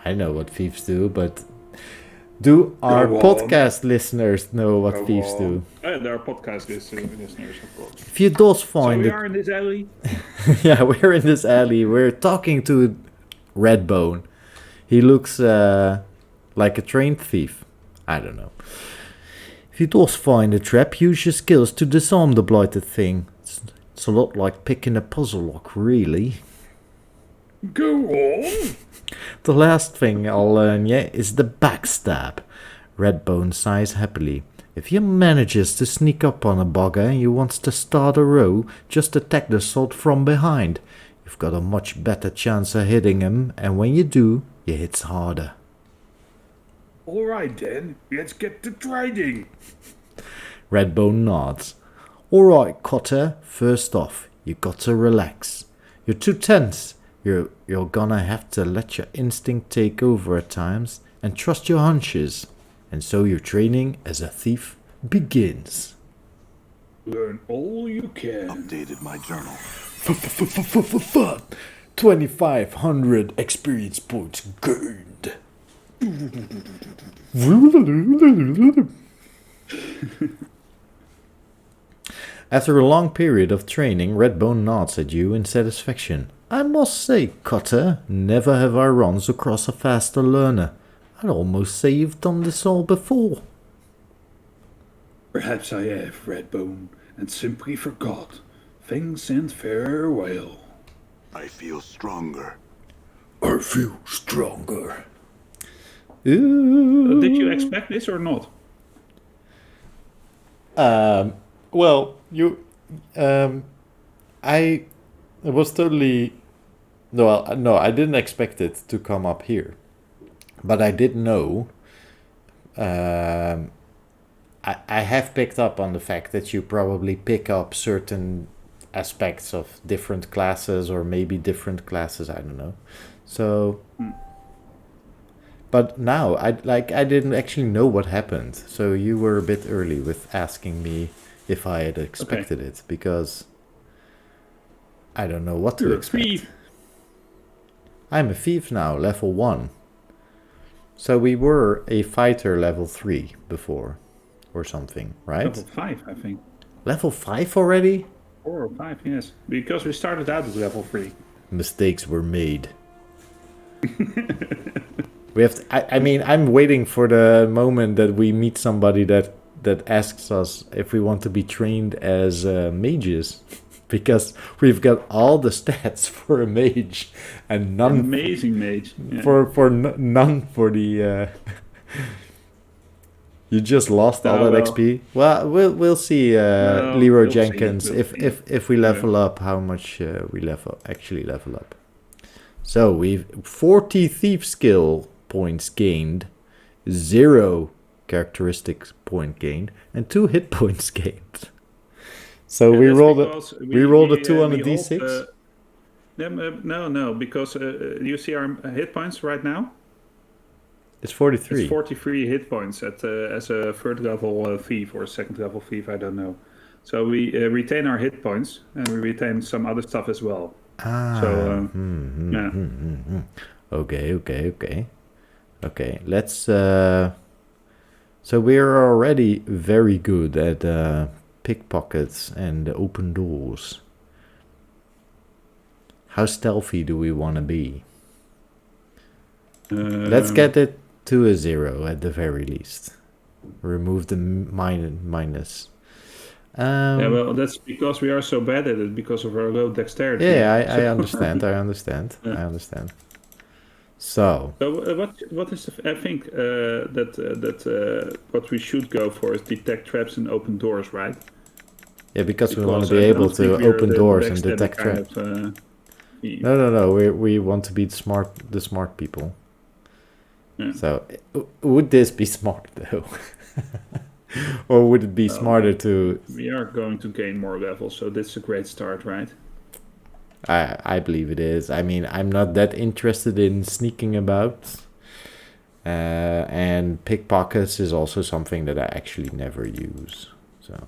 S3: I know what thieves do, but do our podcast listeners know what thieves do?
S2: There are podcast listeners, of course.
S3: If you does find
S2: so we are in this alley?
S3: Yeah, we're in this alley. We're talking to Redbone. He looks like a trained thief. I don't know. If you does find a trap, use your skills to disarm the blighted thing. It's a lot like picking a puzzle lock, really.
S2: Go on!
S3: The last thing I'll learn is the backstab. Redbone sighs happily. If you manages to sneak up on a bugger and you wants to start a row, just attack the salt from behind. You've got a much better chance of hitting him, and when you do, you hits harder.
S2: Alright then, let's get to trading.
S3: Redbone nods. Alright, Cotter, first off, you got to relax. You're too tense. You're gonna have to let your instinct take over at times and trust your hunches. And so your training as a thief begins.
S2: Learn all you can.
S4: Updated my journal.
S3: 2,500 experience points gained. After a long period of training, Redbone nods at you in satisfaction. I must say, Cotter, never have I runs across a faster learner. I'd almost say you've done this all before.
S2: Perhaps I have, Redbone, and simply forgot. Thanks and farewell.
S4: I feel stronger.
S3: I feel stronger.
S2: Did you expect this or not?
S1: Well, I was totally... No, I didn't expect it to come up here. But I did know... I have picked up on the fact that you probably pick up certain aspects of different classes, or maybe different classes, I don't know. So... But now, I didn't actually know what happened. So you were a bit early with asking me if I had expected it, because I don't know what to expect.
S2: Thief.
S1: I'm a thief now, level 1. So we were a fighter level 3 before, or something, right?
S2: Level 5, I think.
S1: Level 5 already?
S2: 4 or 5, yes. Because we started out with level 3.
S1: Mistakes were made. We have to, I mean, I'm waiting for the moment that we meet somebody that asks us if we want to be trained as mages, because we've got all the stats for a mage and none.
S2: Amazing mage. Yeah.
S1: None for the. You just lost all that XP. Well, we'll see, Leroy Jenkins, if we level up, how much we actually level up. So we've 40 thief skill points gained, 0 characteristics point gained, and 2 hit points gained. So we rolled a 2 on a d6.
S2: No, because you see our hit points right now.
S1: It's 43.
S2: It's 43 hit points as a third level thief or second level thief. I don't know. So we retain our hit points and we retain some other stuff as well. Yeah.
S1: Okay. Let's. So we're already very good at pickpockets and open doors. How stealthy do we want to be? Let's get it to a 0 at the very least. Remove the minus.
S2: Yeah, well, that's because we are so bad at it because of our low dexterity.
S1: Yeah, I understand. I understand. So,
S2: what is I think that what we should go for is detect traps and open doors, right?
S1: yeah, because we want to
S2: Because
S1: be
S2: I
S1: able
S2: don't think
S1: to
S2: we are
S1: open
S2: the
S1: doors and
S2: backstabbing
S1: detect
S2: kind
S1: traps.
S2: of, team.
S1: No. We want to be the smart people.
S2: Yeah.
S1: So, would this be smart though, or would it be smarter to?
S2: We are going to gain more levels, so that's a great start, right?
S1: I believe it is. I mean, I'm not that interested in sneaking about, and pickpockets is also something that I actually never use. So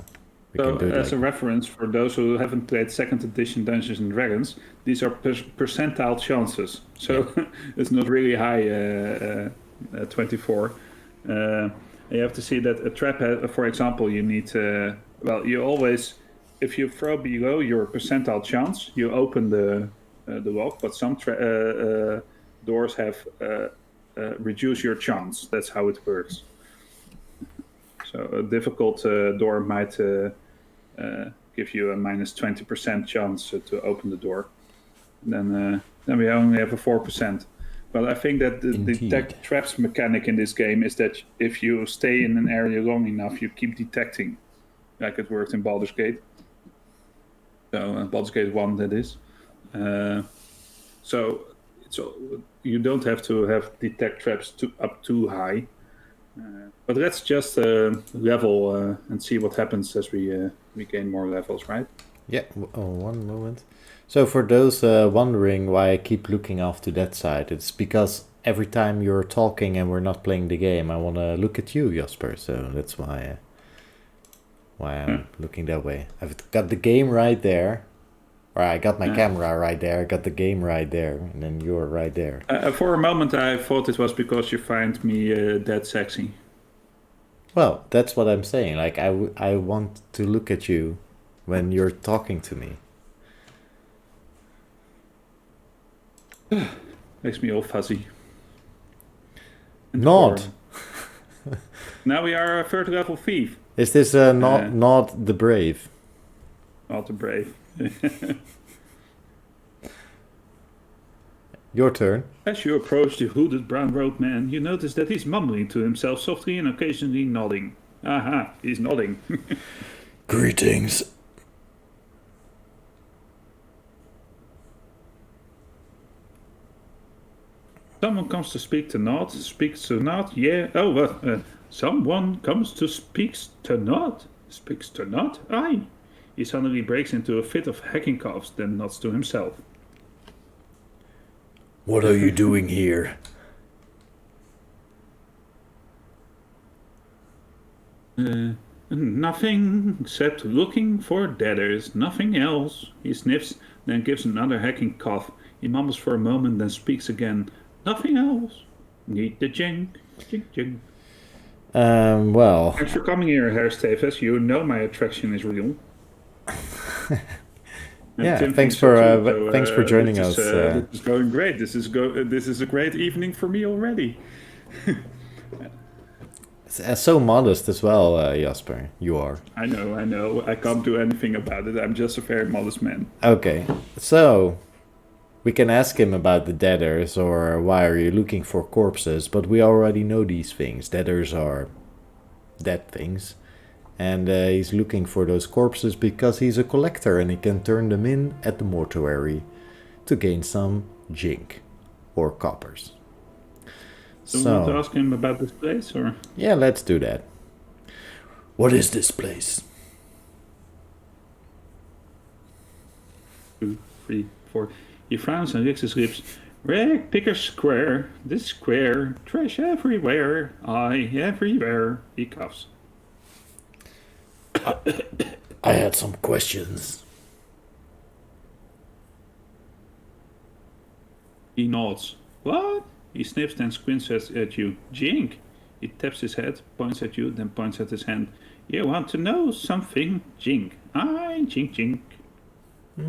S1: we
S2: So,
S1: can do it
S2: as a
S1: like
S2: reference for those who haven't played second edition Dungeons and Dragons, these are percentile chances. So it's not really high. 24. You have to see that a trap, for example, you need. You always, if you throw below your percentile chance, you open the lock. But some doors have reduce your chance. That's how it works. So a difficult door might give you a minus 20% chance to open the door. Then we only have a 4%. But I think that the detect traps mechanic in this game is that if you stay in an area long enough, you keep detecting, like it worked in Baldur's Gate. So Baldur's Gate 1, that is. So you don't have to have detect traps up too high. But let's just level and see what happens as we gain more levels, right?
S1: Yeah, one moment. So for those wondering why I keep looking off to that side, it's because every time you're talking and we're not playing the game, I want to look at you, Jasper. So that's why I'm looking that way. I've got the game right there, or I got my camera right there, I got the game right there, and then you're right there.
S2: For a moment, I thought it was because you find me that sexy.
S1: Well, that's what I'm saying. Like I want to look at you when you're talking to me.
S2: Makes me all fuzzy.
S1: Not.
S2: Now we are a third level thief.
S1: Is this not the brave?
S2: Not the brave.
S1: Your turn.
S2: As you approach the hooded brown-robed man, you notice that he's mumbling to himself softly and occasionally nodding. Aha, he's nodding.
S3: Greetings.
S2: Someone comes to speak to Nod, speaks to Nod, yeah. Someone comes to speaks to Nod, aye. He suddenly breaks into a fit of hacking coughs, then nods to himself.
S3: What are you doing here?
S2: Nothing except looking for debtors, nothing else. He sniffs, then gives another hacking cough. He mumbles for a moment, then speaks again. Nothing else. Need the jink, jink, jink.
S1: Well.
S2: Thanks for coming here, Herr Stevens. You know my attraction is real.
S1: Yeah,
S2: Tim
S1: thanks
S2: thinks so
S1: for
S2: too,
S1: thanks for joining us.
S2: This is going great. This is a great evening for me already.
S1: So modest as well, Jasper. You are.
S2: I know. I can't do anything about it. I'm just a very modest man.
S1: Okay, so we can ask him about the debtors or why are you looking for corpses, but we already know these things. Debtors are dead things. And he's looking for those corpses because he's a collector and he can turn them in at the mortuary to gain some jink or coppers.
S2: So we want to ask him about this place, or?
S1: Yeah, let's do that.
S3: What is this place?
S2: 2, 3, 4. He frowns and licks his lips. Ragpicker Square. This square. Trash everywhere. Aye, everywhere. He coughs.
S3: I had some questions.
S2: He nods. What? He sniffs and squints at you. Jink. He taps his head, points at you, then points at his hand. You want to know something? Jink. Aye, jink, jink. Are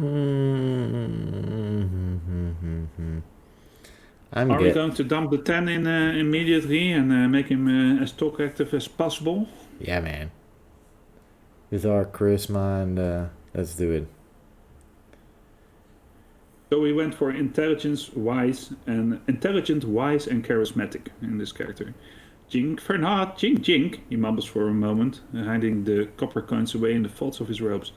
S2: we going to dump the 10 in immediately and make him as talk active as possible?
S1: Yeah, man. With our charisma and let's do it.
S2: So we went for intelligent, wise, and charismatic in this character. Jink for not, jink, jink, he mumbles for a moment, hiding the copper coins away in the folds of his robes.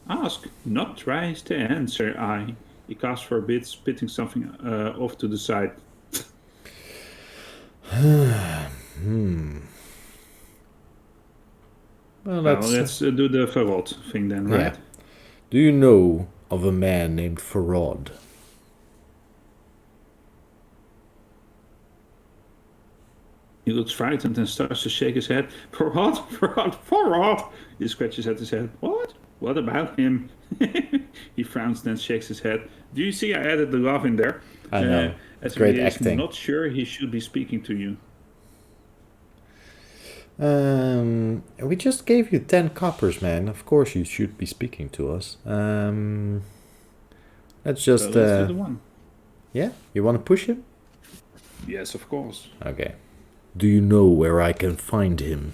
S2: Ask, not tries to answer, I. He casts for a bit, spitting something off to the side.
S3: Well,
S2: Let's do the Verrot thing then, right?
S3: Yeah. Do you know of a man named Farad?
S2: He looks frightened and starts to shake his head. Farad! He scratches at his head. What? What about him? He frowns, then shakes his head. Do you see I added the love in there?
S3: I know.
S2: As
S3: Great
S2: he is
S3: acting.
S2: not sure he should be speaking to you.
S3: We just gave you 10 coppers, man. Of course you should be speaking to us. Let's just...
S2: So let's do the one.
S3: Yeah? You want to push him?
S2: Yes, of course.
S3: Okay. Do you know where I can find him?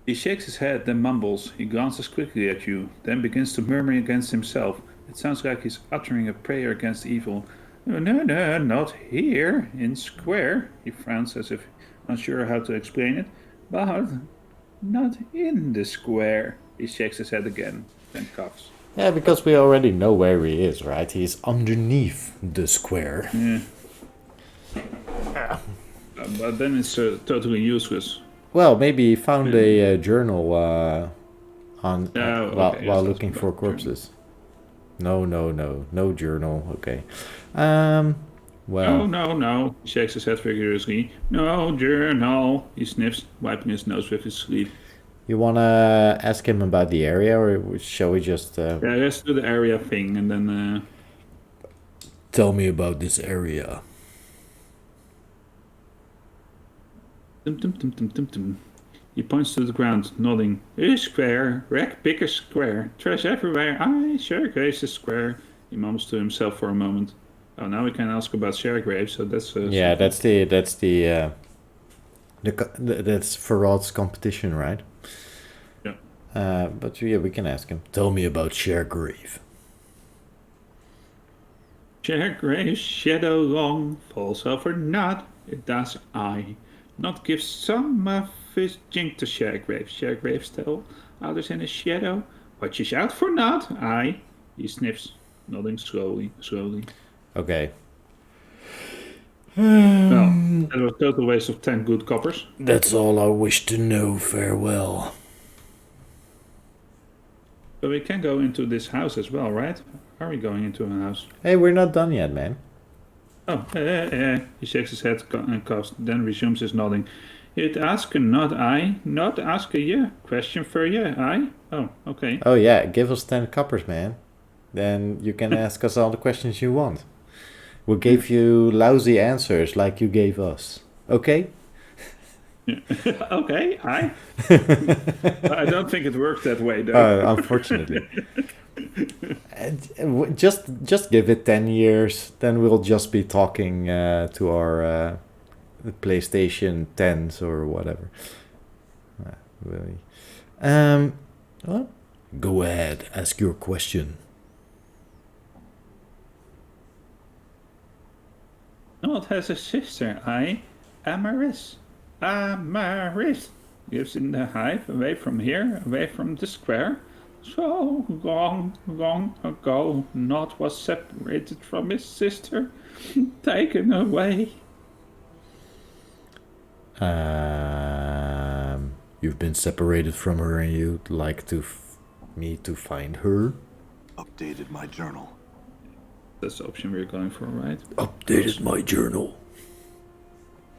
S2: He shakes his head, then mumbles. He glances quickly at you, then begins to murmur against himself. It sounds like he's uttering a prayer against evil. No, not here, in square. He frowns as if unsure how to explain it. But not in the square. He shakes his head again, then coughs.
S3: Yeah, because we already know where he is, right? He's underneath the square.
S2: Yeah. But then it's totally useless.
S3: Well, maybe he found a journal while
S2: Yes,
S3: looking for corpses. No journal. Okay. Well.
S2: No. He shakes his head vigorously. No journal. He sniffs, wiping his nose with his sleeve.
S3: You wanna ask him about the area, or shall we just?
S2: Yeah, let's do the area thing, and then.
S3: Tell me about this area.
S2: He points to the ground, nodding. A square, Ragpicker square, trash everywhere. Share graves is square. He mumbles to himself for a moment. Oh, now we can ask about share graves. So that's.
S3: Yeah, that's Farrad's competition, right?
S2: Yeah.
S3: But yeah, we can ask him. Tell me about share grave.
S2: Share grave, shadow long, falls over not. It does I. Not give some of his jink to share graves tell others in his shadow. Watches out for not, I. He sniffs, nodding slowly.
S3: Okay.
S2: Well, that was a total waste of 10 good coppers.
S3: That's all I wish to know. Farewell.
S2: So we can go into this house as well, right? Are we going into a house?
S3: Hey, we're not done yet, man.
S2: Oh, he shakes his head and coughs, then resumes his nodding. It ask not I, not ask a ye. Question for ye, I? Oh, okay.
S3: Oh yeah, give us 10 coppers, man. Then you can ask us all the questions you want. We'll give you lousy answers like you gave us. Okay?
S2: Okay, I don't think it works that way, though.
S3: Unfortunately. Just give it 10 years, then we'll just be talking to our PlayStation 10s or whatever. Really. Well, go ahead, ask your question.
S2: Not has a sister, I. Amaris. Lives in the hive, away from here, away from the square. So long ago, Nod was separated from his sister, taken away.
S3: You've been separated from her and you'd like me to find her?
S4: Updated my journal.
S2: That's the option we're going for, right?
S3: Updated my journal.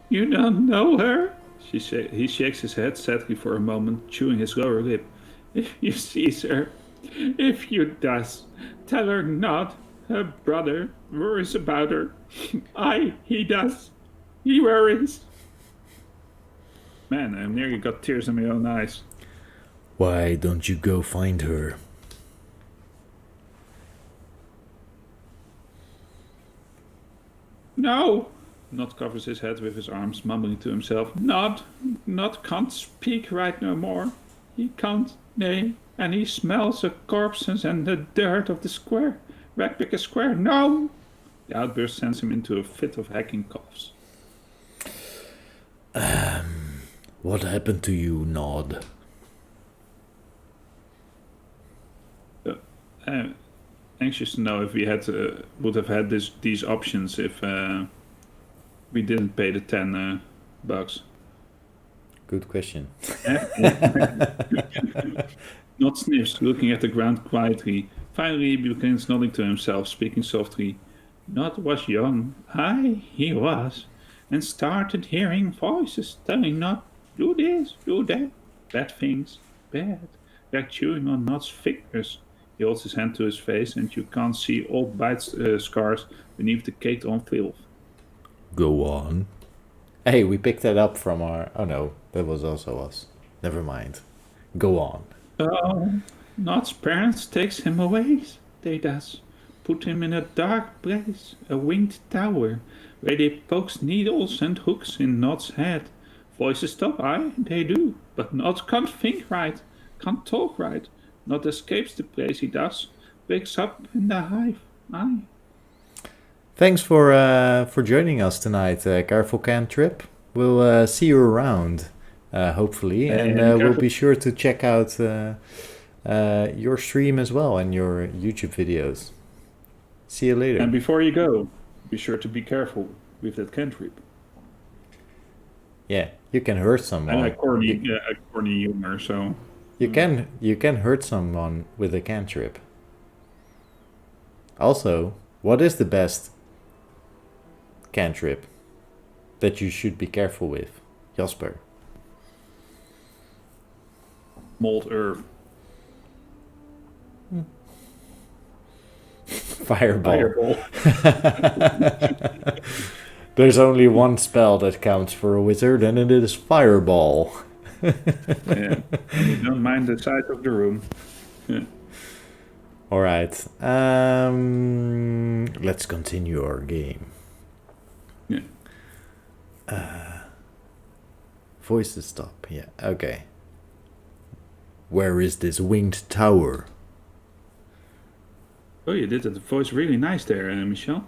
S2: You don't know her? He shakes his head sadly for a moment, chewing his lower lip. If you sees her, if you does, tell her not. Her brother worries about her. He does. He worries. Man, I nearly got tears in my own eyes.
S3: Why don't you go find her?
S2: No! Nod covers his head with his arms, mumbling to himself. Nod can't speak right no more. He can't, nay, and he smells the corpses and the dirt of the square. Ragpicker Square, no! The outburst sends him into a fit of hacking coughs.
S3: What happened to you, Nod?
S2: Anxious to know if we would have had these options if we didn't pay the $10.
S1: Good question.
S2: Nod sniffs, looking at the ground quietly. Finally, he begins nodding to himself, speaking softly. Nod was young. Aye, he was. And started hearing voices telling Nod, do this, do that. Bad things. Bad. They're chewing on Nod's fingers. He holds his hand to his face, and you can't see old bite scars beneath the caked-on filth.
S3: Go on.
S1: Hey, we picked that up from our... Oh no, that was also us. Never mind. Go on.
S2: Oh, Nod's parents takes him away, they does. Put him in a dark place, a winged tower, where they pokes needles and hooks in Nod's head. Voices stop, aye, they do, but Nod can't think right, can't talk right. Nod escapes the place he does, wakes up in the hive, aye.
S1: Thanks for joining us tonight, Careful Cantrip. We'll see you around, hopefully, and we'll be sure to check out your stream as well and your YouTube videos. See you later.
S2: And before you go, be sure to be careful with that cantrip.
S1: Yeah, you can hurt someone.
S2: I like corny humor, so...
S1: You can hurt someone with a cantrip. Also, what is the best cantrip that you should be careful with, Jasper?
S2: Mold Earth.
S1: Fireball. There's only one spell that counts for a wizard, and it is Fireball.
S2: Yeah. You don't mind the size of the room. Yeah.
S1: All right. Let's continue our game.
S2: Yeah.
S1: Voices stop. Yeah. Okay. Where is this winged tower?
S2: Oh, you did that voice really nice there, Michel.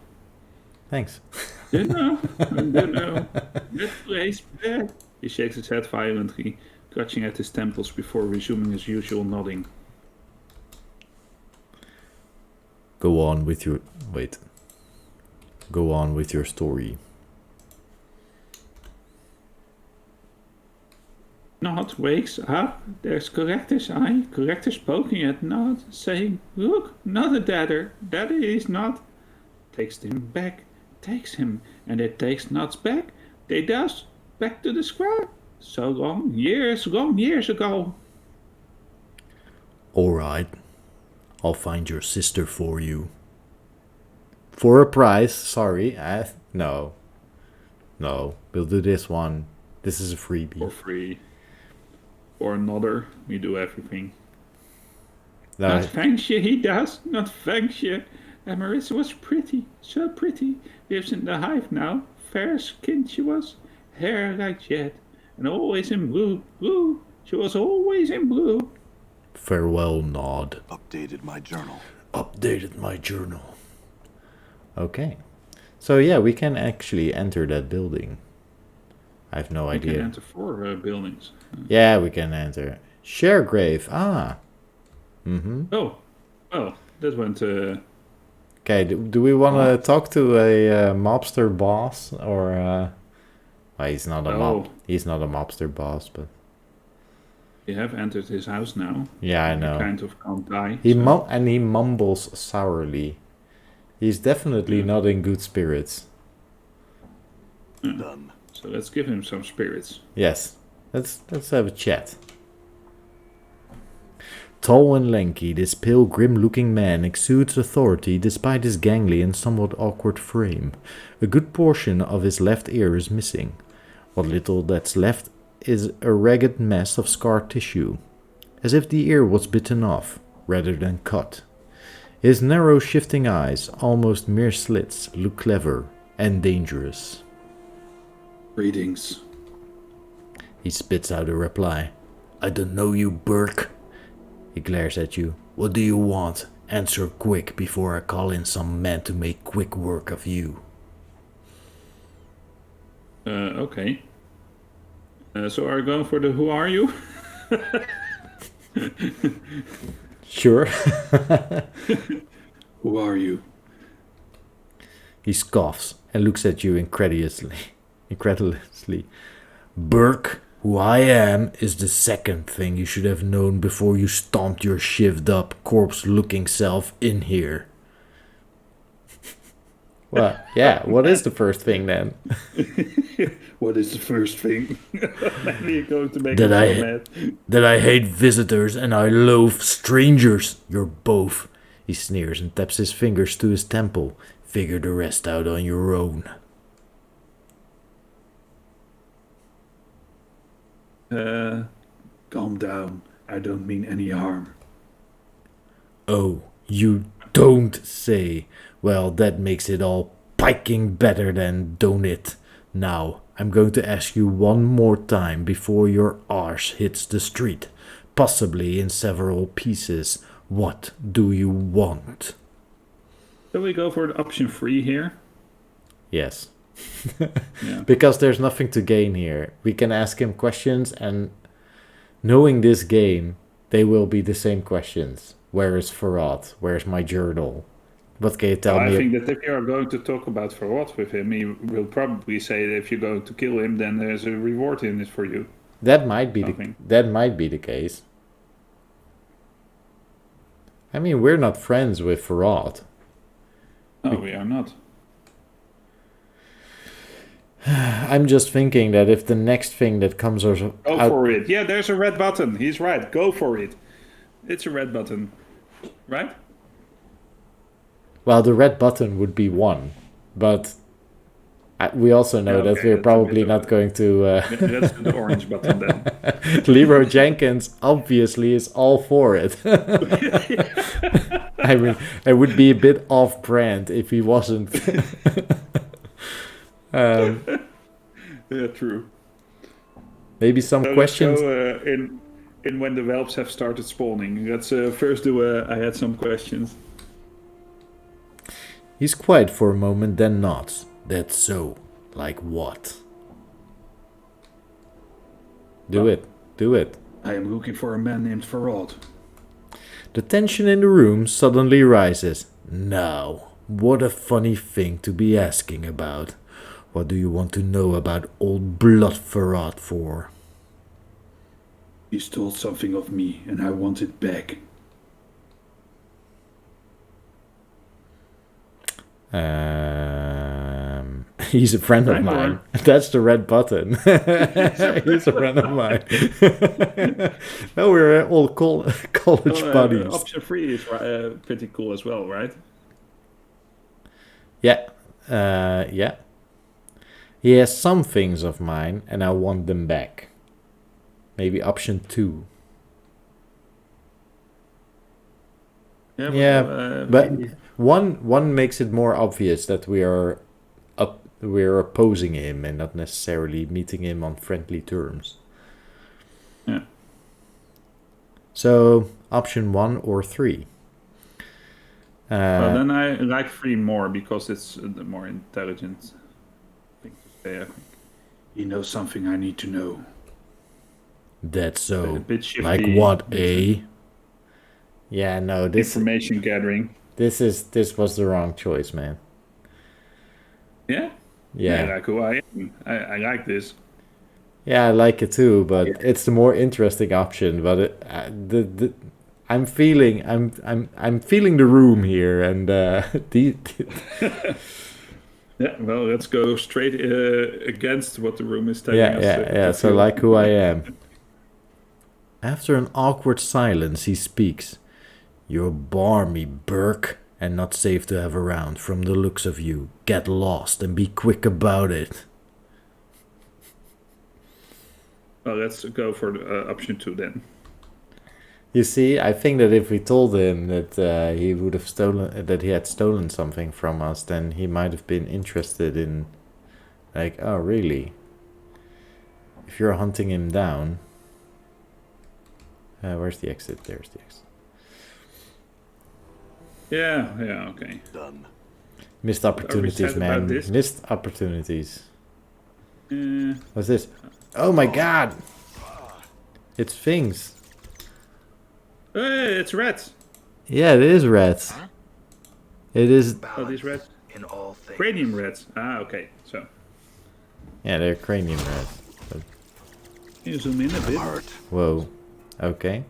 S1: Thanks.
S2: You know. That place bad. He shakes his head violently, clutching at his temples before resuming his usual nodding.
S1: Go on with your... Wait. Go on with your story.
S2: Nod wakes up. There's collector's eye. Collector's poking at Nod, saying, look, not a dadder. Dadder is not. Takes him back. Takes him. And it takes Nod's back. They does. Back to the square. So long years ago.
S3: Alright. I'll find your sister for you.
S1: For a price. Sorry. No. No. We'll do this one. This is a freebie.
S2: For free. For another. We do everything.
S1: No.
S2: Not thanks you, he does. Not thanks you. And Marissa was pretty. So pretty. Lives in the hive now. Fair skinned she was. Hair like jet. And always in blue. Blue. She was always in blue.
S3: Farewell, Nod.
S4: Updated my journal.
S3: Updated my journal.
S1: Okay. So yeah, we can actually enter that building. I have no idea.
S2: We can enter 4 buildings.
S1: Yeah, we can enter. Sharegrave. Ah. Mm-hmm.
S2: Oh, that went...
S1: Okay, do we want to talk to a mobster boss? Or... well, he's not a He's not a mobster boss, but...
S2: We have entered his house now.
S1: Yeah, I know.
S2: He kind of can't die.
S1: He mumbles sourly. He's definitely not in good spirits.
S4: Done.
S2: So let's give him some spirits.
S1: Yes. Let's have a chat. Tall and lanky, this pale, grim-looking man exudes authority despite his gangly and somewhat awkward frame. A good portion of his left ear is missing. What little that's left is a ragged mess of scar tissue, as if the ear was bitten off, rather than cut. His narrow, shifting eyes, almost mere slits, look clever and dangerous.
S2: Greetings.
S3: He spits out a reply. I don't know you, Burke. He glares at you. What do you want? Answer quick before I call in some men to make quick work of you.
S2: Okay. So are you going for the who are you?
S3: Sure.
S2: Who are you?
S3: He scoffs and looks at you incredulously. Burke, who I am, is the second thing you should have known before you stomped your shivved up, corpse-looking self in here. Well, yeah, what is the first thing then?
S2: What is the first thing? Maybe you're going to make
S3: That
S2: me so mad.
S3: That I hate visitors and I loathe strangers. You're both. He sneers and taps his fingers to his temple. Figure the rest out on your own.
S2: Calm down. I don't mean any harm.
S3: Oh, you don't say. Well, that makes it all piking better then, don't it? Now, I'm going to ask you one more time before your arse hits the street, possibly in several pieces. What do you want?
S2: Shall we go for the option 3 here?
S3: Yes.
S2: Yeah.
S3: Because there's nothing to gain here. We can ask him questions, and knowing this game, they will be the same questions. Where is Farad? Where's my journal? What can you tell me?
S2: I think that if you are going to talk about Farad with him, he will probably say that if you're going to kill him, then there's a reward in it for you.
S3: That might be the case. I mean, we're not friends with Farad.
S2: No, we are not.
S3: I'm just thinking that if the next thing that comes out...
S2: Go for it. Yeah, there's a red button. He's right. Go for it. It's a red button. Right?
S3: Well, the red button would be 1, but we also know that we're probably not going to...
S2: That's the orange button then.
S3: Leroy Jenkins obviously is all for it. I mean, it would be a bit off-brand if he wasn't.
S2: Yeah, true.
S3: Maybe some questions...
S2: Let's go, in when the whelps have started spawning. Let's first do I had some questions.
S3: He's quiet for a moment, then nods. That's so. Like what? Do it.
S2: I am looking for a man named Farad.
S3: The tension in the room suddenly rises. Now, what a funny thing to be asking about. What do you want to know about old Blood Farad for?
S2: He stole something of me, and I want it back.
S3: He's a friend of mine. That's the red button. He's a friend of mine. No, we're all college buddies.
S2: Option 3 is pretty cool as well, right?
S3: Yeah. Yeah. He has some things of mine, and I want them back. Maybe option 2.
S2: Yeah,
S3: but one makes it more obvious that we're opposing him and not necessarily meeting him on friendly terms.
S2: Yeah.
S3: So option 1 or 3.
S2: Well, then I like 3 more because it's the more intelligent thing to say. I think he knows something I need to know.
S3: That's so.
S2: A bit shifty,
S3: like what, eh? Yeah, no. This
S2: information gathering.
S3: This was the wrong choice, man.
S2: Yeah.
S3: Yeah.
S2: Like who I am. I like this.
S3: Yeah, I like it too, but it's the more interesting option. But I'm feeling the room here, and
S2: Yeah, well, let's go straight against what the room is telling us.
S3: Yeah. So like who I am. After an awkward silence, he speaks. You're barmy, Burke, and not safe to have around from the looks of you. Get lost and be quick about it.
S2: Well, let's go for option 2 then.
S3: You see, I think that if we told him that he would have that he had stolen something from us, then he might have been interested in, like, oh really? If you're hunting him down,
S1: Where's the exit? There's the exit.
S2: Yeah, okay.
S4: Done.
S1: Missed opportunities,
S2: sad
S1: man.
S2: about this?
S1: Missed opportunities.
S2: Uh,
S1: What's this? Oh my god! It's things.
S2: Hey, it's rats.
S1: Yeah, it is rats.
S5: Huh?
S1: It is.
S2: Oh, these rats.
S7: In all things.
S2: Cranium rats. Ah, okay. So,
S1: Yeah, they're cranium rats. But,
S2: can you zoom in a
S4: I'm
S2: bit?
S4: hurt.
S1: whoa. Okay.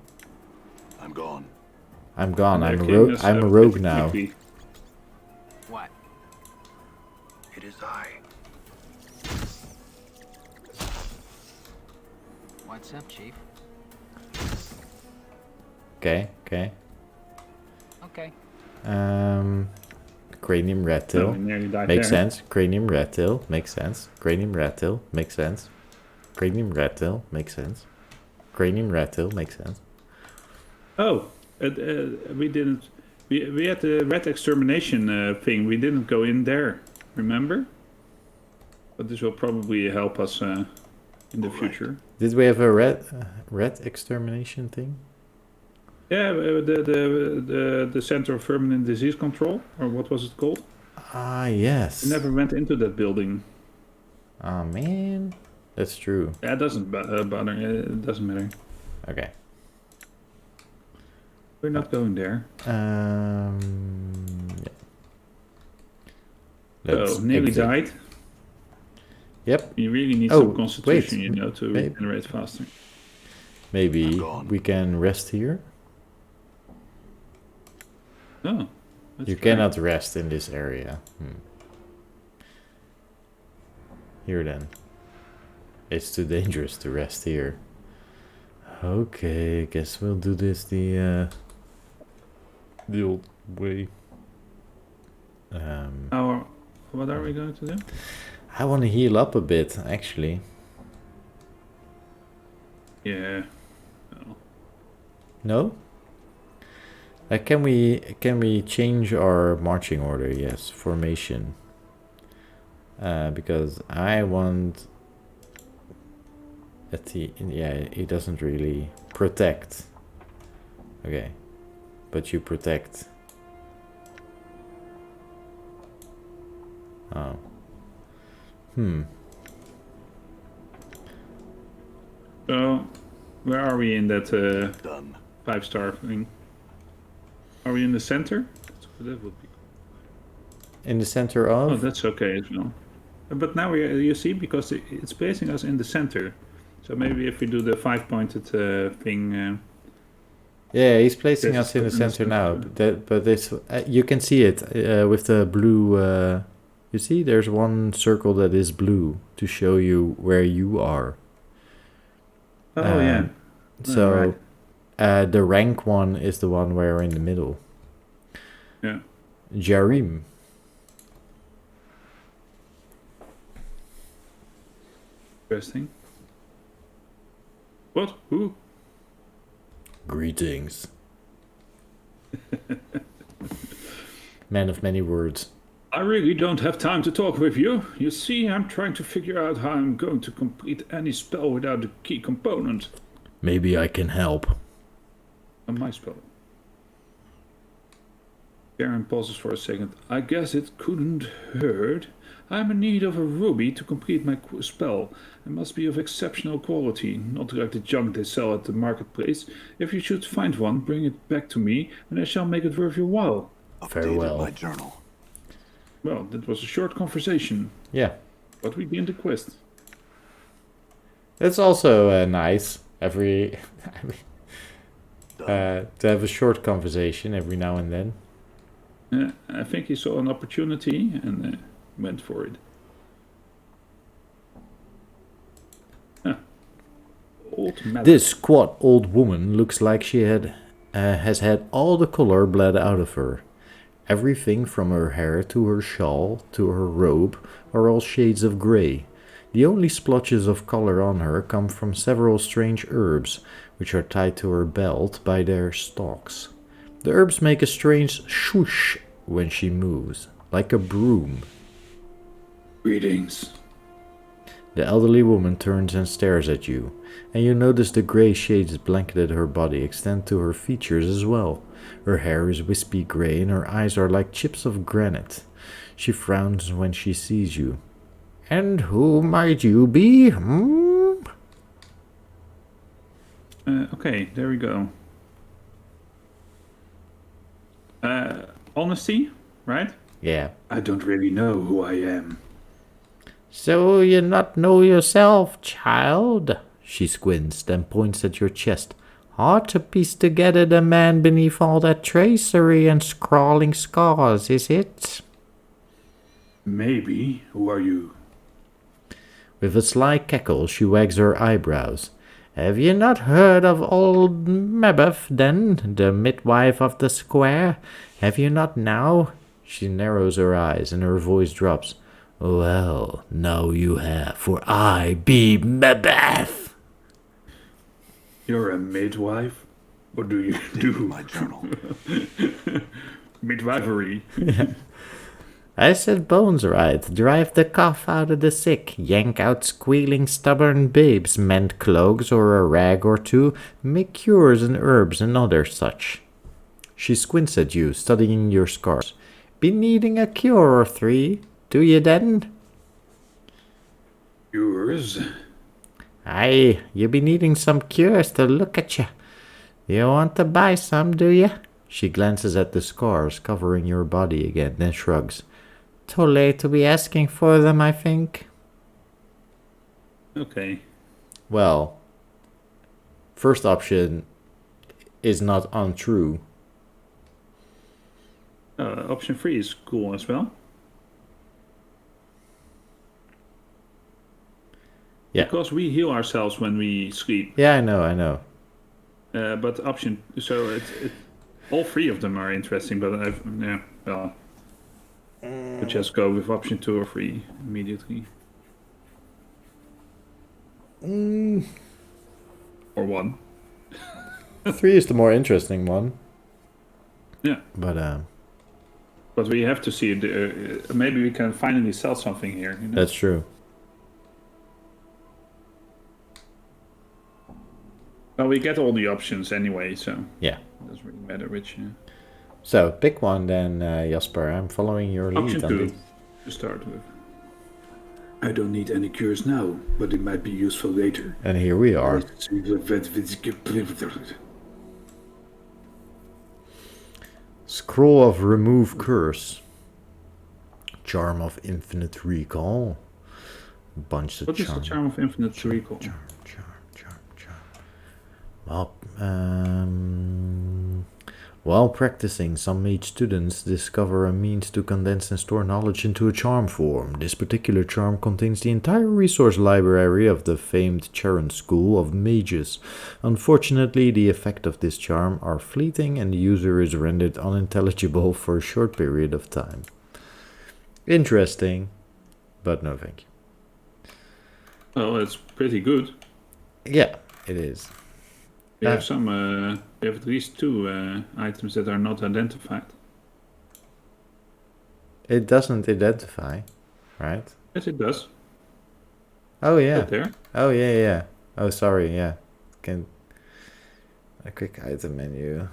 S4: I'm gone.
S1: I'm gone.
S2: They're
S1: I'm a
S2: killing
S1: rogue.
S2: us,
S1: I'm a
S2: pretty
S1: rogue now.
S2: quickly.
S5: What?
S7: It is I.
S5: What's up, Chief?
S1: Okay. Okay.
S5: Okay.
S1: Cranium rat
S2: Oh,
S1: tail.
S2: I nearly died
S1: Makes
S2: there.
S1: sense. Cranium rat tail. Makes sense. Cranium rat tail. Makes sense. Cranium rat tail. Makes sense. Cranium rat tail. Makes sense.
S2: Oh, we didn't. We had the rat extermination thing. We didn't go in there. Remember? But this will probably help us in the future.
S1: Did we have a rat extermination thing?
S2: Yeah, the Center of Permanent Disease Control, or what was it called?
S1: Ah, yes.
S2: We never went into that building.
S1: Oh man, that's true.
S2: Yeah, it doesn't bother. It doesn't matter.
S1: Okay.
S2: We're not going there.
S1: Yeah.
S2: So, nearly
S1: exit.
S2: died.
S1: Yep.
S2: You really need
S1: Oh,
S2: some constitution,
S1: wait.
S2: you know, to
S1: Maybe.
S2: regenerate faster.
S1: Maybe
S4: I'm gone.
S1: we can rest here.
S2: Oh. that's
S1: You
S2: fair.
S1: cannot rest in this area. Here then. It's too dangerous to rest here. Okay, guess we'll do this the old way.
S2: What are we going to do?
S1: I want to heal up a bit, actually.
S2: Yeah. Oh.
S1: No? Can we change our marching order? Yes, formation. Because I want it doesn't really protect. Okay, but you protect. Oh.
S2: So, where are we in that
S4: Done.
S2: 5-star thing? Are we in the center? That would be.
S1: In the center
S2: Oh,
S1: of.
S2: that's okay as well. But now you see, because it's placing us in the center. So maybe if we do the 5-pointed thing.
S1: Yeah, he's placing
S2: Yes,
S1: us in the
S2: it's in the
S1: center now.
S2: center.
S1: But it's you can see it with the blue. You see, there's one circle that is blue to show you where you are.
S2: Oh yeah.
S1: So,
S2: right.
S1: the rank one is the one where we're in the middle.
S2: Yeah.
S1: Jarim.
S2: Interesting. What? Who?
S1: Greetings. Man of many words.
S2: I really don't have time to talk with you. You see, I'm trying to figure out how I'm going to complete any spell without a key component.
S3: Maybe I can help.
S2: My spell. Karen pauses for a second. I guess it couldn't hurt. I'm in need of a ruby to complete my spell. It must be of exceptional quality, not like the junk they sell at the marketplace. If you should find one, bring it back to me, and I shall make it worth your while.
S1: Farewell.
S4: Updated my journal.
S2: Well, that was a short conversation,
S1: Yeah,
S2: but we begin the quest.
S1: it's also nice to have a short conversation every now and then.
S2: I think he saw an opportunity and went for it. Old Mallet.
S1: This squat old woman looks like she has had all the color bled out of her. Everything from her hair to her shawl to her robe are all shades of grey. The only splotches of color on her come from several strange herbs, which are tied to her belt by their stalks. The herbs make a strange swoosh when she moves, like a broom.
S2: Greetings.
S1: The elderly woman turns and stares at you, and you notice the grey shades blanketed her body extend to her features as well. Her hair is wispy grey and her eyes are like chips of granite. She frowns when she sees you. And who might you be?
S2: Okay, there we go. Honesty, right?
S1: Yeah.
S2: I don't really know who I am.
S1: So you not know yourself, child? She squints, then points at your chest. Hard to piece together the man beneath all that tracery and scrawling scars, is it?
S2: Maybe. Who are you?
S1: With a sly cackle, she wags her eyebrows. Have you not heard of old Mabeth, then, the midwife of the square? Have you not now? She narrows her eyes, and her voice drops. Well, now you have, for I be Mabeth.
S2: You're a midwife? What do you do?
S4: My journal.
S2: Midwifery.
S1: I said bones right, drive the cough out of the sick, yank out squealing stubborn babes, mend cloaks or a rag or two, make cures and herbs and other such. She squints at you, studying your scars. Be needing a cure or three, do you then?
S2: Cures?
S1: Aye, you be needing some cures to look at you. You want to buy some, do you? She glances at the scars covering your body again, then shrugs. Too late to be asking for them, I think.
S2: Okay.
S1: Well, first option is not untrue.
S2: Option 3 is cool as well.
S1: Yeah.
S2: Because we heal ourselves when we sleep.
S1: Yeah, I know.
S2: But option... So all three of them are interesting, but we'll just go with option 2 or 3 immediately. Or 1.
S1: 3 is the more interesting one.
S2: Yeah.
S1: But
S2: we have to see maybe we can finally sell something here. You know?
S1: That's true.
S2: Well, we get all the options anyway, so
S1: Yeah.
S2: it doesn't really matter which.
S1: So pick one then, Jasper. I'm following your lead.
S2: Option 2 to start with. I don't need any cures now, but it might be useful later.
S1: And here we are. Scroll of Remove Curse. Charm of Infinite Recall. Bunch of
S2: What is the charm of infinite recall?
S1: Charm. While practicing, some mage students discover a means to condense and store knowledge into a charm form. This particular charm contains the entire resource library of the famed Charon School of Mages. Unfortunately, the effect of this charm are fleeting and the user is rendered unintelligible for a short period of time. Interesting, but no thank you.
S2: Well, it's pretty good.
S1: Yeah, it is.
S2: We have we have at least 2 items that are not identified.
S1: It doesn't identify, right?
S2: Yes, it does.
S1: Oh yeah.
S2: Right there.
S1: Oh yeah. Oh sorry, yeah. Can a quick item menu.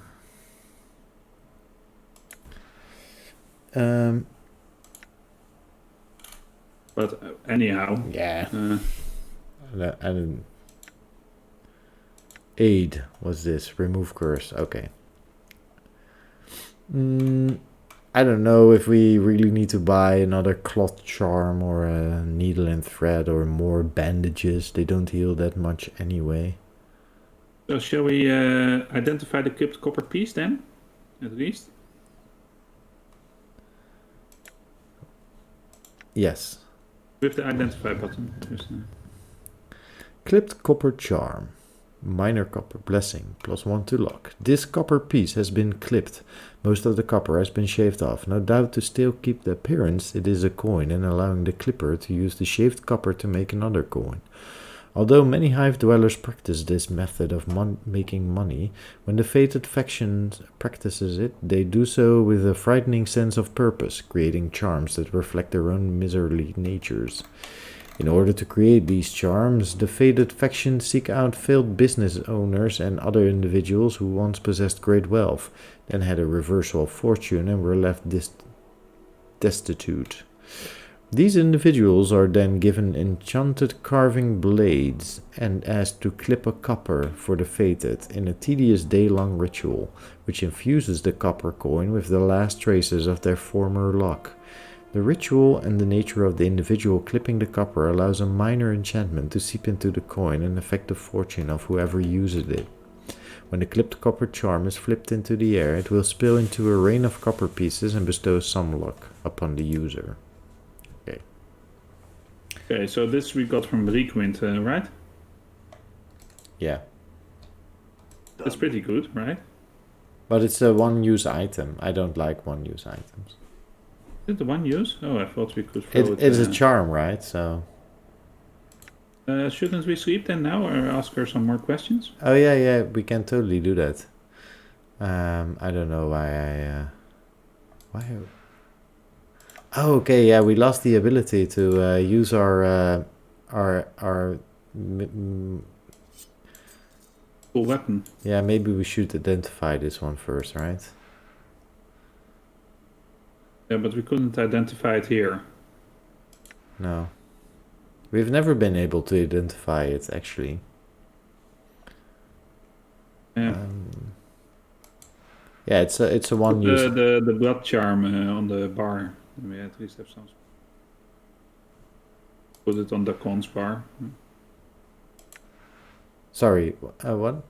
S2: But anyhow.
S1: Yeah. I didn't. Aid was this. Remove curse. Okay. I don't know if we really need to buy another cloth charm or a needle and thread or more bandages. They don't heal that much anyway.
S2: So shall we identify the clipped copper piece then? At least?
S1: Yes.
S2: With the identify button.
S1: Clipped copper charm. Minor copper blessing, +1 to luck. This copper piece has been clipped. Most of the copper has been shaved off. No doubt to still keep the appearance, it is a coin and allowing the clipper to use the shaved copper to make another coin. Although many hive dwellers practice this method of making money, when the fated faction practices it, they do so with a frightening sense of purpose, creating charms that reflect their own miserly natures. In order to create these charms, the fated faction seek out failed business owners and other individuals who once possessed great wealth, then had a reversal of fortune and were left destitute. These individuals are then given enchanted carving blades and asked to clip a copper for the fated in a tedious day-long ritual, which infuses the copper coin with the last traces of their former luck. The ritual and the nature of the individual clipping the copper allows a minor enchantment to seep into the coin and affect the fortune of whoever uses it. When the clipped copper charm is flipped into the air, it will spill into a rain of copper pieces and bestow some luck upon the user.
S2: Okay, so this we got from Reekwind, right?
S1: Yeah.
S2: That's pretty good, right?
S1: But it's a one-use item. I don't like one-use items.
S2: Is it the one use? Oh, I thought we could throw it.
S1: It's a charm, right? So.
S2: Shouldn't we sleep then now or ask her some more questions?
S1: Oh yeah, we can totally do that. I don't know why why. Oh, okay, yeah, we lost the ability to use our
S2: Full weapon.
S1: Yeah, maybe we should identify this one first, right?
S2: Yeah, but we couldn't identify it here.
S1: No. We've never been able to identify it, actually.
S2: Yeah.
S1: Yeah, it's a one use.
S2: The blood charm on the bar. We at least have some. Put it on the cons bar.
S1: Sorry, what?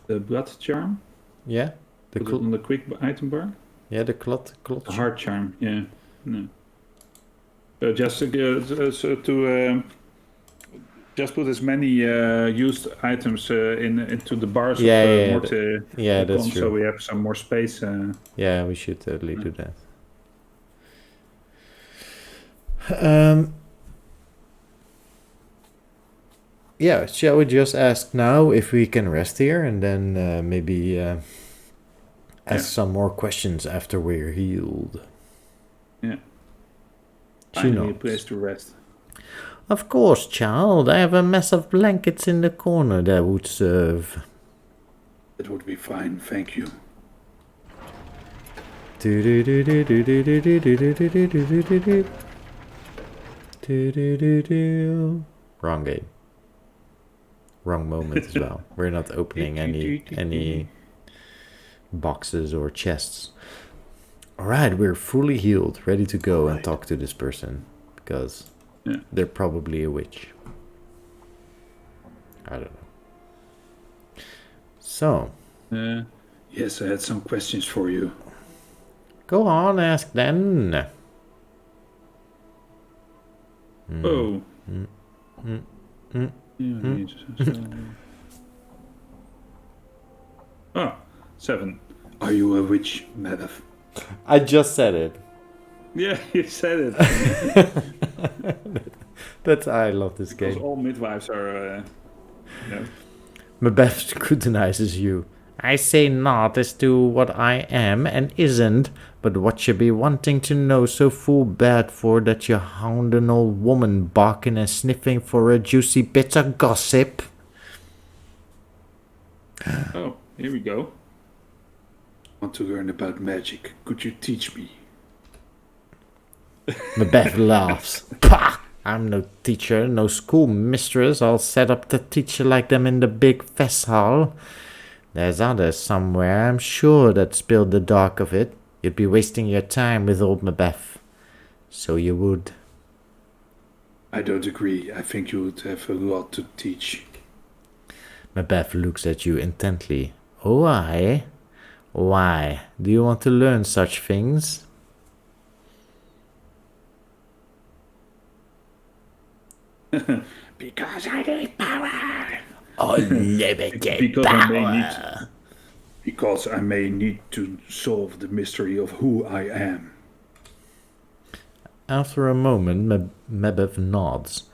S2: The blood charm.
S1: Yeah.
S2: Put it on the quick item bar.
S1: Yeah, the clot.
S2: The heart charm. Yeah. No. Just to just put as many used items into the bars.
S1: That's true.
S2: So we have some more space.
S1: Yeah, we should totally do that. Yeah, shall we just ask now if we can rest here and then maybe ask some more questions after we're healed?
S2: Yeah.
S1: She
S2: Finally a place to rest.
S1: Of course, child. I have a mess of blankets in the corner that would serve.
S2: It would be fine, thank you.
S1: Wrong game. Wrong moment as well. We're not opening any boxes or chests. Alright, we're fully healed, ready to go and talk to this person. Because they're probably a witch. I don't know. So.
S2: Yes, I had some questions for you.
S1: Go on, ask then.
S2: Oh. Oh, 7. Are you a witch, Madam?
S1: I just said it.
S2: Yeah, you said it.
S1: That's I love this game.
S2: Because all midwives are.
S1: Macbeth scrutinizes you. I say not as to what I am and isn't, but what you be wanting to know so full bad for that you hound an old woman barking and sniffing for a juicy bit of gossip.
S2: Oh, here we go. Want to learn about magic? Could you teach me?
S1: Macbeth laughs. Pah! I'm no teacher, no school mistress. I'll set up to teach you like them in the big fest hall. There's others somewhere, I'm sure, that spilled the dark of it. You'd be wasting your time with old Macbeth. So you would.
S2: I don't agree. I think you would have a lot to teach.
S1: Macbeth looks at you intently. Oh, I? Why? Do you want to learn such things?
S2: Because I need power.
S1: Unlimited power.
S2: Because I may need to solve the mystery of who I am.
S1: After a moment, Macbeth nods.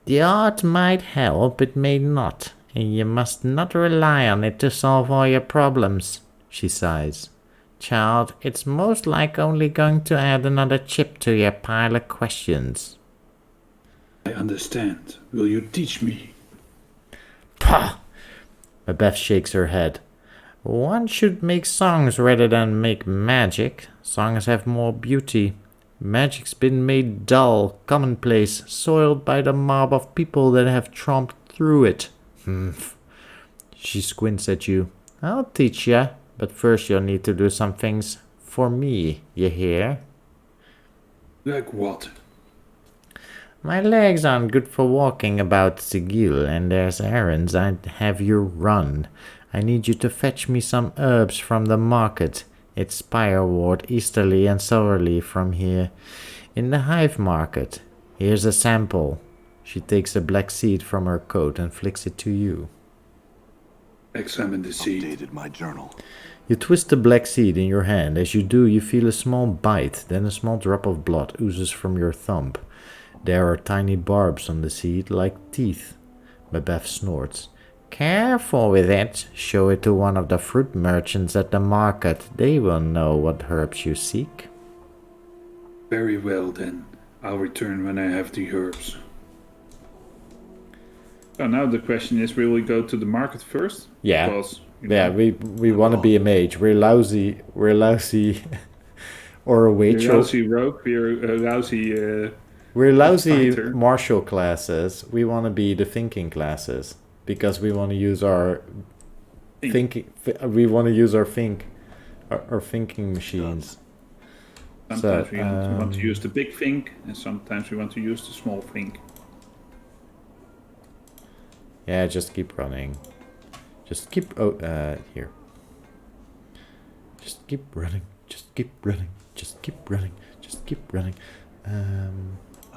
S1: The art might help, it may not, and you must not rely on it to solve all your problems, she sighs. Child, it's most like only going to add another chip to your pile of questions.
S2: I understand. Will you teach me?
S3: Pah! Macbeth shakes her head. One should make songs rather than make magic. Songs have more beauty. Magic's been made dull, commonplace, soiled by the mob of people that have tromped through it. She squints at you. I'll teach ya, but first you'll need to do some things for me, you hear?
S2: Like what?
S3: My legs aren't good for walking about Sigil, and there's errands I'd have you run. I need you to fetch me some herbs from the market. It's Spireward, easterly and southerly from here. In the hive market. Here's a sample. She takes a black seed from her coat and flicks it to you.
S2: Examine the seed.
S4: Updated my journal.
S3: You twist the black seed in your hand. As you do, you feel a small bite. Then a small drop of blood oozes from your thumb. There are tiny barbs on the seed, like teeth. Macbeth snorts. Careful with it. Show it to one of the fruit merchants at the market. They will know what herbs you seek.
S2: Very well then. I'll return when I have the herbs. So now the question is, will we go to the market first?
S3: Yeah.
S2: Because,
S3: Yeah, we want to be a mage. We're lousy or a witch.
S2: We're lousy rogue, we're lousy...
S3: We're lousy
S2: fighter.
S3: martial classes. We want to be the thinking classes. Because we want to use our thinking thinking machines.
S2: Sometimes we want to use the big think, and sometimes we want to use the small think.
S3: Yeah, just keep running. Just keep here. Just keep running. Just keep running. Just keep running. Just keep running.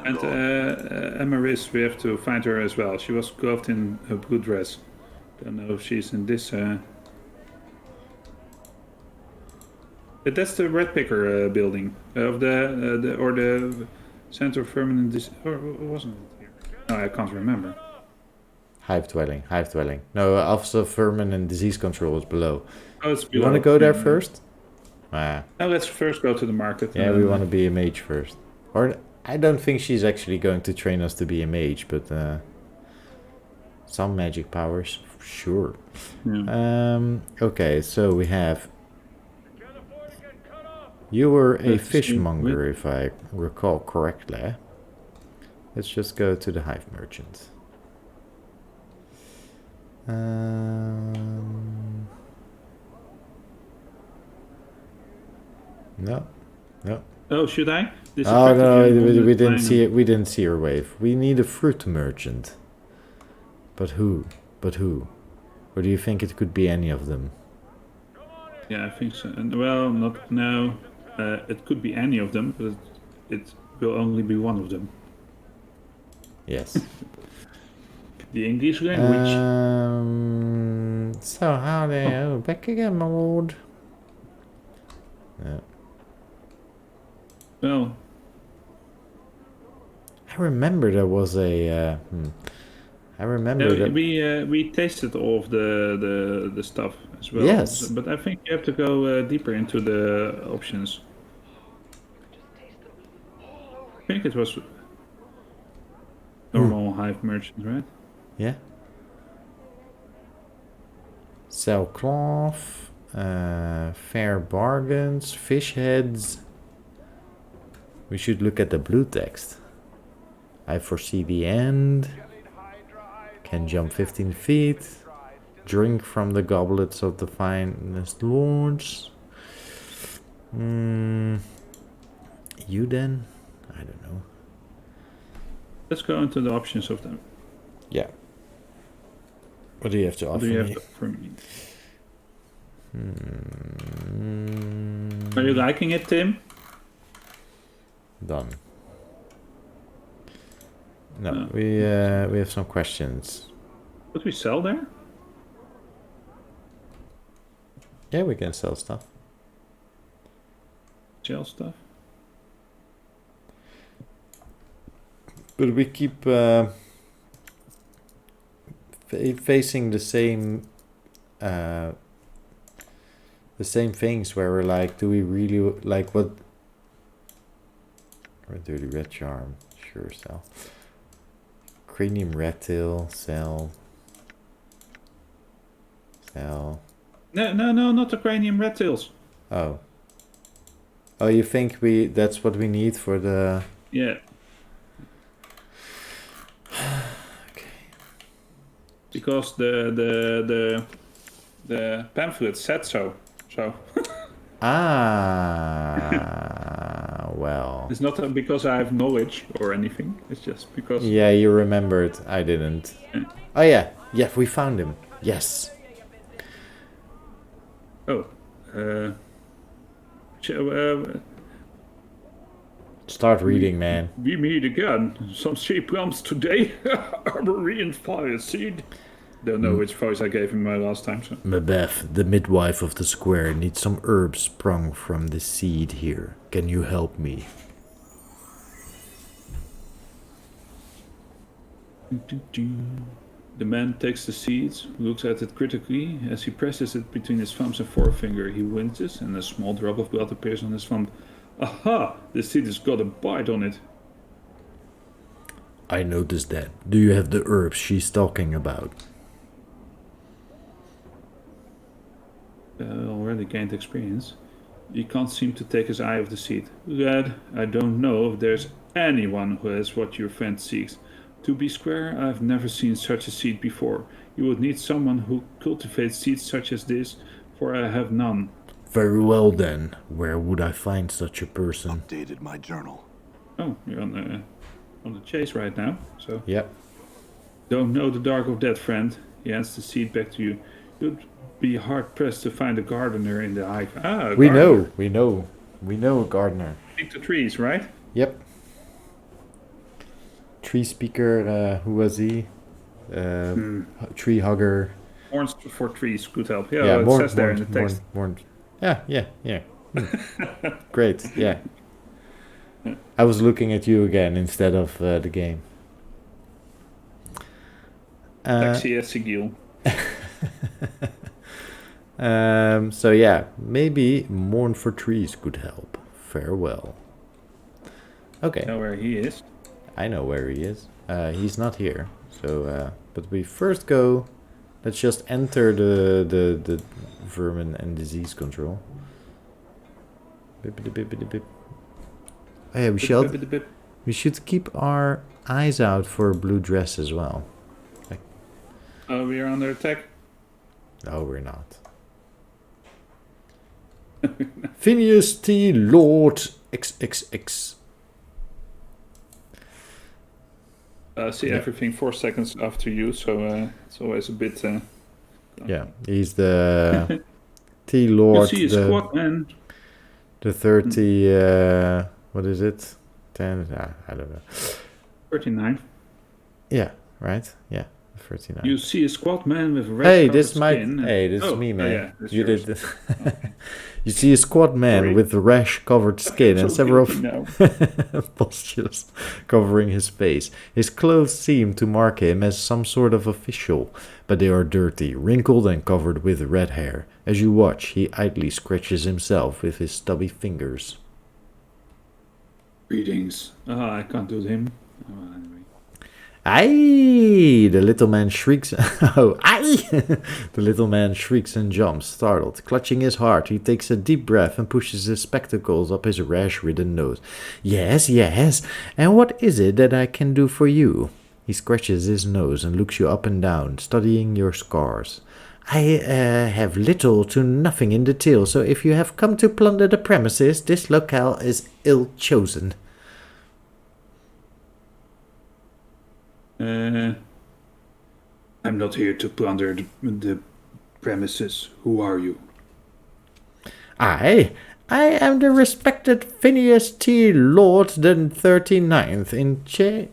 S2: And Amaris, we have to find her as well. She was clothed in a blue dress. Don't know if she's in this. That's the Ragpicker building of the Center of Permanent or wasn't it here? No, I can't remember.
S3: Hive dwelling. No, Office of Vermin and Disease Control is below.
S2: Oh, it's below.
S3: You want to go there first?
S2: Now let's first go to the market.
S3: Yeah, we want to be a mage first. Or I don't think she's actually going to train us to be a mage, but some magic powers, sure.
S2: Yeah.
S3: Okay, so we have. You were a fishmonger, if I recall correctly. Let's just go to the hive merchant. No.
S2: Oh, should I?
S3: Oh no, we didn't see it. We didn't see her wave. We need a fruit merchant. But who? Or do you think it could be any of them?
S2: Yeah, I think so. And, well, not now. It could be any of them, but it will only be one of them.
S3: Yes.
S2: The English language.
S3: So how they? Oh, back again, my lord. Yeah.
S2: Well,
S3: I remember there was a. I remember that
S2: we tasted all of the stuff as well.
S3: Yes.
S2: But I think you have to go deeper into the options. I think it was normal hive merchant, right?
S3: Yeah. Sell cloth, fair bargains, fish heads. We should look at the blue text. I foresee the end. Can jump 15 feet. Drink from the goblets of the finest lords. You then? I don't know.
S2: Let's go into the options of them.
S3: Yeah. What do you have to offer me?
S2: Are you liking it, Tim?
S3: Done. No, we have some questions.
S2: Could we sell there?
S3: Yeah, we can sell stuff.
S2: Sell stuff?
S3: But we keep facing the same things where we're like, do we really like what? Or dirty red charm, sure sell.
S1: Cranium rat tail, sell. Sell.
S2: No, not the cranium rat tails.
S1: Oh. Oh, you think that's what we need for the...
S2: Yeah.
S1: Okay.
S2: Because the pamphlet said so. So.
S1: Well.
S2: It's not because I have knowledge or anything. It's just because.
S1: Yeah, you remembered. I didn't.
S2: Yeah.
S1: Oh yeah, we found him. Yes.
S2: Oh.
S1: Start reading, man.
S2: We meet again. Some sheep prompts today. Armory and fire seed. Don't know which voice I gave him last time. So.
S3: Macbeth, the midwife of the square, needs some herbs sprung from the seed here. Can you help me?
S2: The man takes the seeds, looks at it critically. As he presses it between his thumbs and forefinger, he winces, and a small drop of blood appears on his thumb. Aha! The seed has got a bite on it.
S3: I noticed that. Do you have the herbs she's talking about?
S2: Already gained experience. He can't seem to take his eye off the seed. Lad, I don't know if there's anyone who has what your friend seeks. To be square, I've never seen such a seed before. You would need someone who cultivates seeds such as this, for I have none.
S3: Very well then. Where would I find such a person?
S4: Updated my journal.
S2: Oh, you're on the chase right now, so...
S1: Yep.
S2: Don't know the dark of that, friend. He hands the seed back to you. You'd be hard-pressed to find a gardener in the hive. Ah,
S1: We
S2: gardener.
S1: know a gardener.
S2: Speak to trees, right?
S1: Yep. Tree speaker, who was he? Tree hugger.
S2: Horns for trees could help. Yeah,
S1: Yeah,
S2: it says there in the text.
S1: Yeah. Great, yeah. I was looking at you again instead of the game.
S2: Taxi at Sigil.
S1: So yeah, maybe Mourn for Trees could help. Farewell. Okay.
S2: Know where he is.
S1: I know where he is. He's not here. So, but we first go. Let's just enter the vermin and disease control. Bippity-bippity-bip. Oh yeah, we should keep our eyes out for a blue dress as well.
S2: Oh, we are under attack.
S1: No, we're not.
S3: Phineas T. Lord XXX.
S2: See everything 4 seconds after you, so it's always a bit...
S1: Yeah, he's the T Lord.
S2: You see a squad, man.
S1: The 30, what is it? 10, I don't know.
S2: 39.
S1: Yeah, right? Yeah, 39.
S2: You see a squad man with red
S1: Hey,
S2: covered
S1: this might.
S2: skin.
S1: Hey, this is me, man.
S2: yeah, that's
S1: You
S2: yours.
S1: did this. You see a squat man
S2: Sorry.
S1: with rash-covered skin and
S2: So
S1: several
S2: guilty now.
S1: pustules covering his face. His clothes seem to mark him as some sort of official, but they are dirty, wrinkled, and covered with red hair. As you watch, he idly scratches himself with his stubby fingers.
S2: Greetings. I can't do him. Anyway.
S1: Aye! The little man shrieks. Oh, aye! The little man shrieks and jumps, startled. Clutching his heart, he takes a deep breath and pushes his spectacles up his rash-ridden nose. Yes, and what is it that I can do for you? He scratches his nose and looks you up and down, studying your scars. I have little to nothing in detail, so if you have come to plunder the premises, this locale is ill-chosen.
S2: I'm not here to plunder the premises. Who are you?
S1: I am the respected Phineas T. Lord the 39th,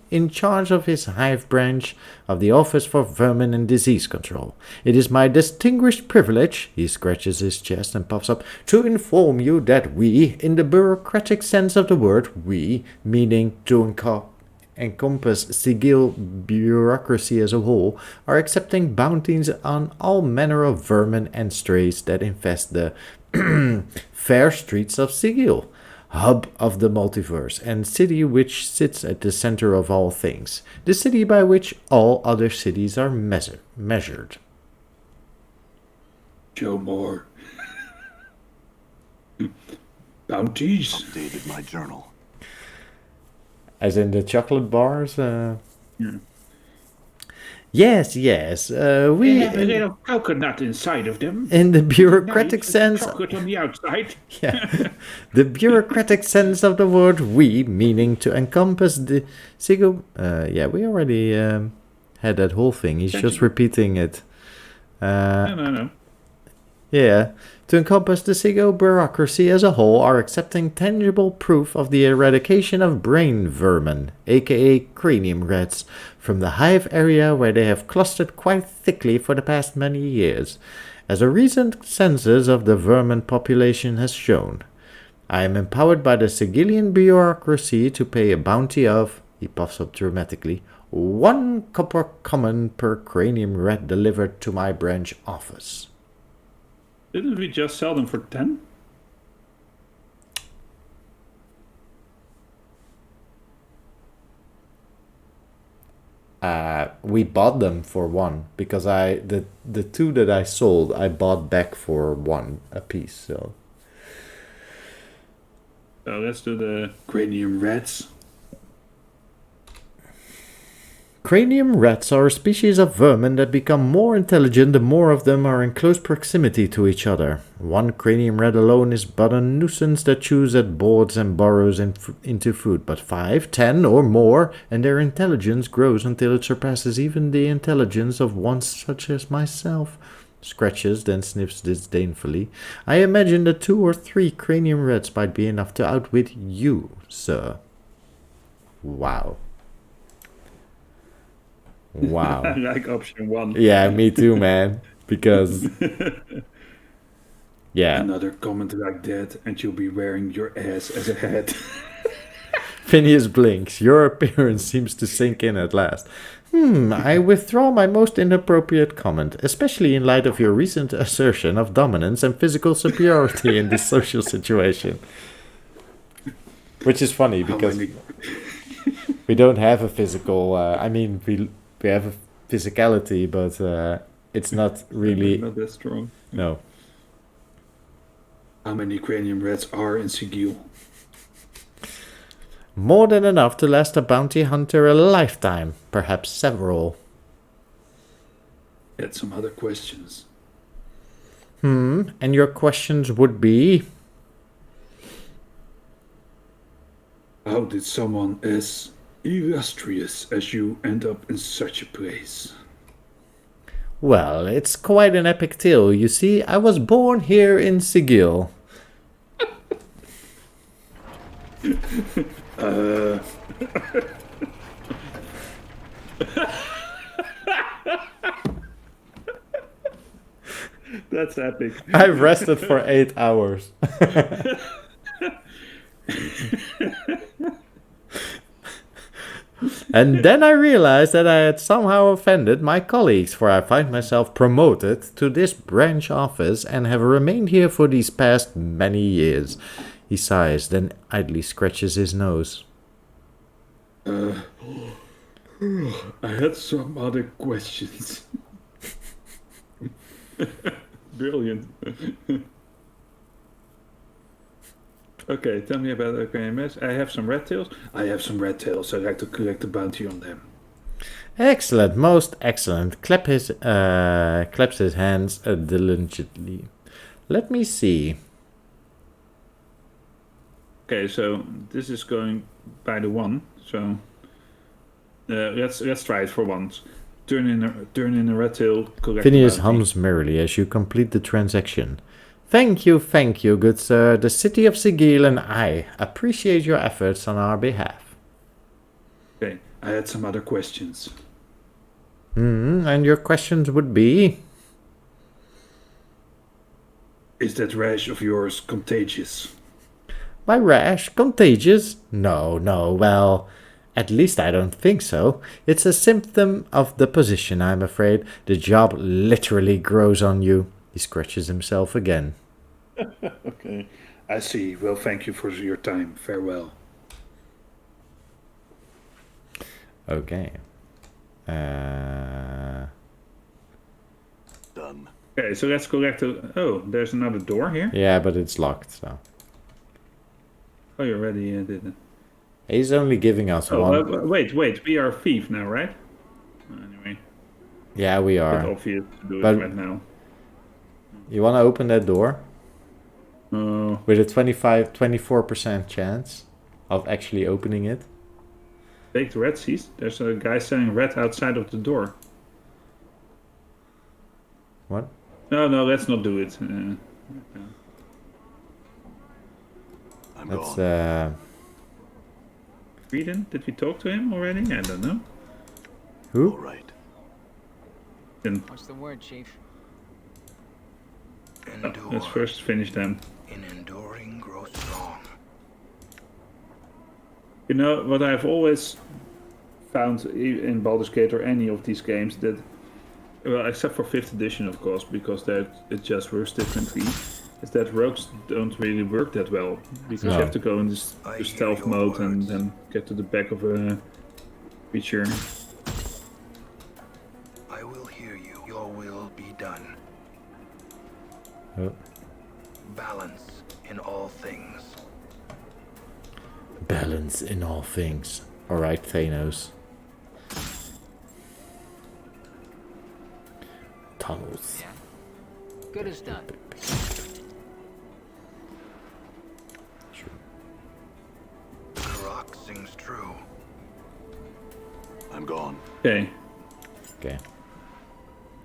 S1: in charge of his hive branch of the Office for Vermin and Disease Control. It is my distinguished privilege, he scratches his chest and puffs up, to inform you that we, in the bureaucratic sense of the word, we, meaning to encompass Sigil bureaucracy as a whole, are accepting bounties on all manner of vermin and strays that infest the fair streets of Sigil. hub of the multiverse, and city which sits at the center of all things, the city by which all other cities are measured.
S2: Joe Moore. Bounties.
S4: Updated my journal.
S1: As in the chocolate bars?
S2: Yeah.
S1: Yes.
S8: They
S1: We,
S8: have a little coconut inside of them.
S1: in the bureaucratic
S8: Nice,
S1: sense,
S8: chocolate on the outside.
S1: yeah, the bureaucratic sense of the word "we," meaning to encompass the Sigil. We already had that whole thing. He's just repeating it.
S2: No.
S1: Yeah, to encompass the Sigil bureaucracy as a whole are accepting tangible proof of the eradication of brain vermin, aka cranium rats, from the hive area where they have clustered quite thickly for the past many years, as a recent census of the vermin population has shown. I am empowered by the Sigilian bureaucracy to pay a bounty of, he puffs up dramatically, 1 copper common per cranium rat delivered to my branch office.
S2: Didn't we just sell them for 10?
S1: We bought them for 1 because the 2 that I sold I bought back for 1 a piece. So
S2: let's do the cranium rats.
S1: cranium rats are a species of vermin that become more intelligent the more of them are in close proximity to each other. 1 cranium rat alone is but a nuisance that chews at boards and burrows into food, but 5, 10 or more, and their intelligence grows until it surpasses even the intelligence of one such as myself. Scratches, then sniffs disdainfully. I imagine that 2 or 3 cranium rats might be enough to outwit you, sir. Wow. Wow.
S2: I like option 1.
S1: Yeah, me too, man. Because, yeah.
S2: Another comment like that, and you'll be wearing your ass as a hat.
S1: Phineas blinks. Your appearance seems to sink in at last. I withdraw my most inappropriate comment, especially in light of your recent assertion of dominance and physical superiority in this social situation. Which is funny, because we don't have a physical... we have a physicality, but it's not really...
S2: Not that strong.
S1: No.
S2: How many cranium rats are in Sigil?
S1: More than enough to last a bounty hunter a lifetime, perhaps several.
S2: Had some other questions.
S1: And your questions would be?
S2: How did someone as illustrious as you end up in such a place?
S1: Well, it's quite an epic tale. You see, I was born here in Sigil.
S2: That's epic.
S1: I rested for 8 hours. And then I realized that I had somehow offended my colleagues, for I find myself promoted to this branch office and have remained here for these past many years. He sighs, then idly scratches his nose.
S2: I had some other questions. Brilliant. Okay, tell me about OKMS. I have some red tails. I'd like to collect the bounty on them.
S1: Excellent, most excellent. Claps his hands diligently. Let me see.
S2: Okay, so this is going by the 1. So let's try it for once. Turn in a red tail. Collect
S1: Phineas
S2: the bounty.
S1: hums merrily as you complete the transaction. Thank you, good sir. The city of Sigil and I appreciate your efforts on our behalf.
S2: Okay, I had some other questions.
S1: And your questions would be?
S2: Is that rash of yours contagious?
S1: My rash? Contagious? No, well, at least I don't think so. It's a symptom of the position, I'm afraid. The job literally grows on you. He scratches himself again.
S2: Okay. I see. Well, thank you for your time. Farewell.
S1: Okay.
S4: Done.
S2: Okay, so let's collect the... Oh, there's another door here?
S1: Yeah, but it's locked, so.
S2: Oh, you already did it.
S1: He's only giving us
S2: Oh,
S1: one.
S2: wait. We are a thief now, right? Anyway,
S1: Yeah, we
S2: it's
S1: are.
S2: obvious to do
S1: But-
S2: it right now.
S1: You want to open that door?
S2: Oh,
S1: With a 24% chance of actually opening it.
S2: baked red seeds? There's a guy selling red outside of the door.
S1: What?
S2: No, let's not do it.
S4: I'm
S1: That's,
S4: gone.
S2: Frieden, did we talk to him already? I don't know.
S4: All
S1: Who?
S4: right.
S5: What's the word, Chief?
S7: Endure.
S2: Let's first finish them.
S7: In enduring, grow strong.
S2: You know, what I've always found in Baldur's Gate or any of these games that, well, except for 5th edition, of course, because that it just works differently, is that rogues don't really work that well. Because
S1: No.
S2: you have to go in this
S7: I hear
S2: stealth
S7: your
S2: mode and
S7: words.
S2: then get to the back of a creature.
S7: I will hear you. Your will be done.
S1: Oh.
S7: Balance in all things.
S1: Balance in all things. Alright, Thanos. Tunnels.
S5: Yeah. Good as done.
S7: Karak sings true.
S4: I'm gone.
S2: Okay,
S1: Okay.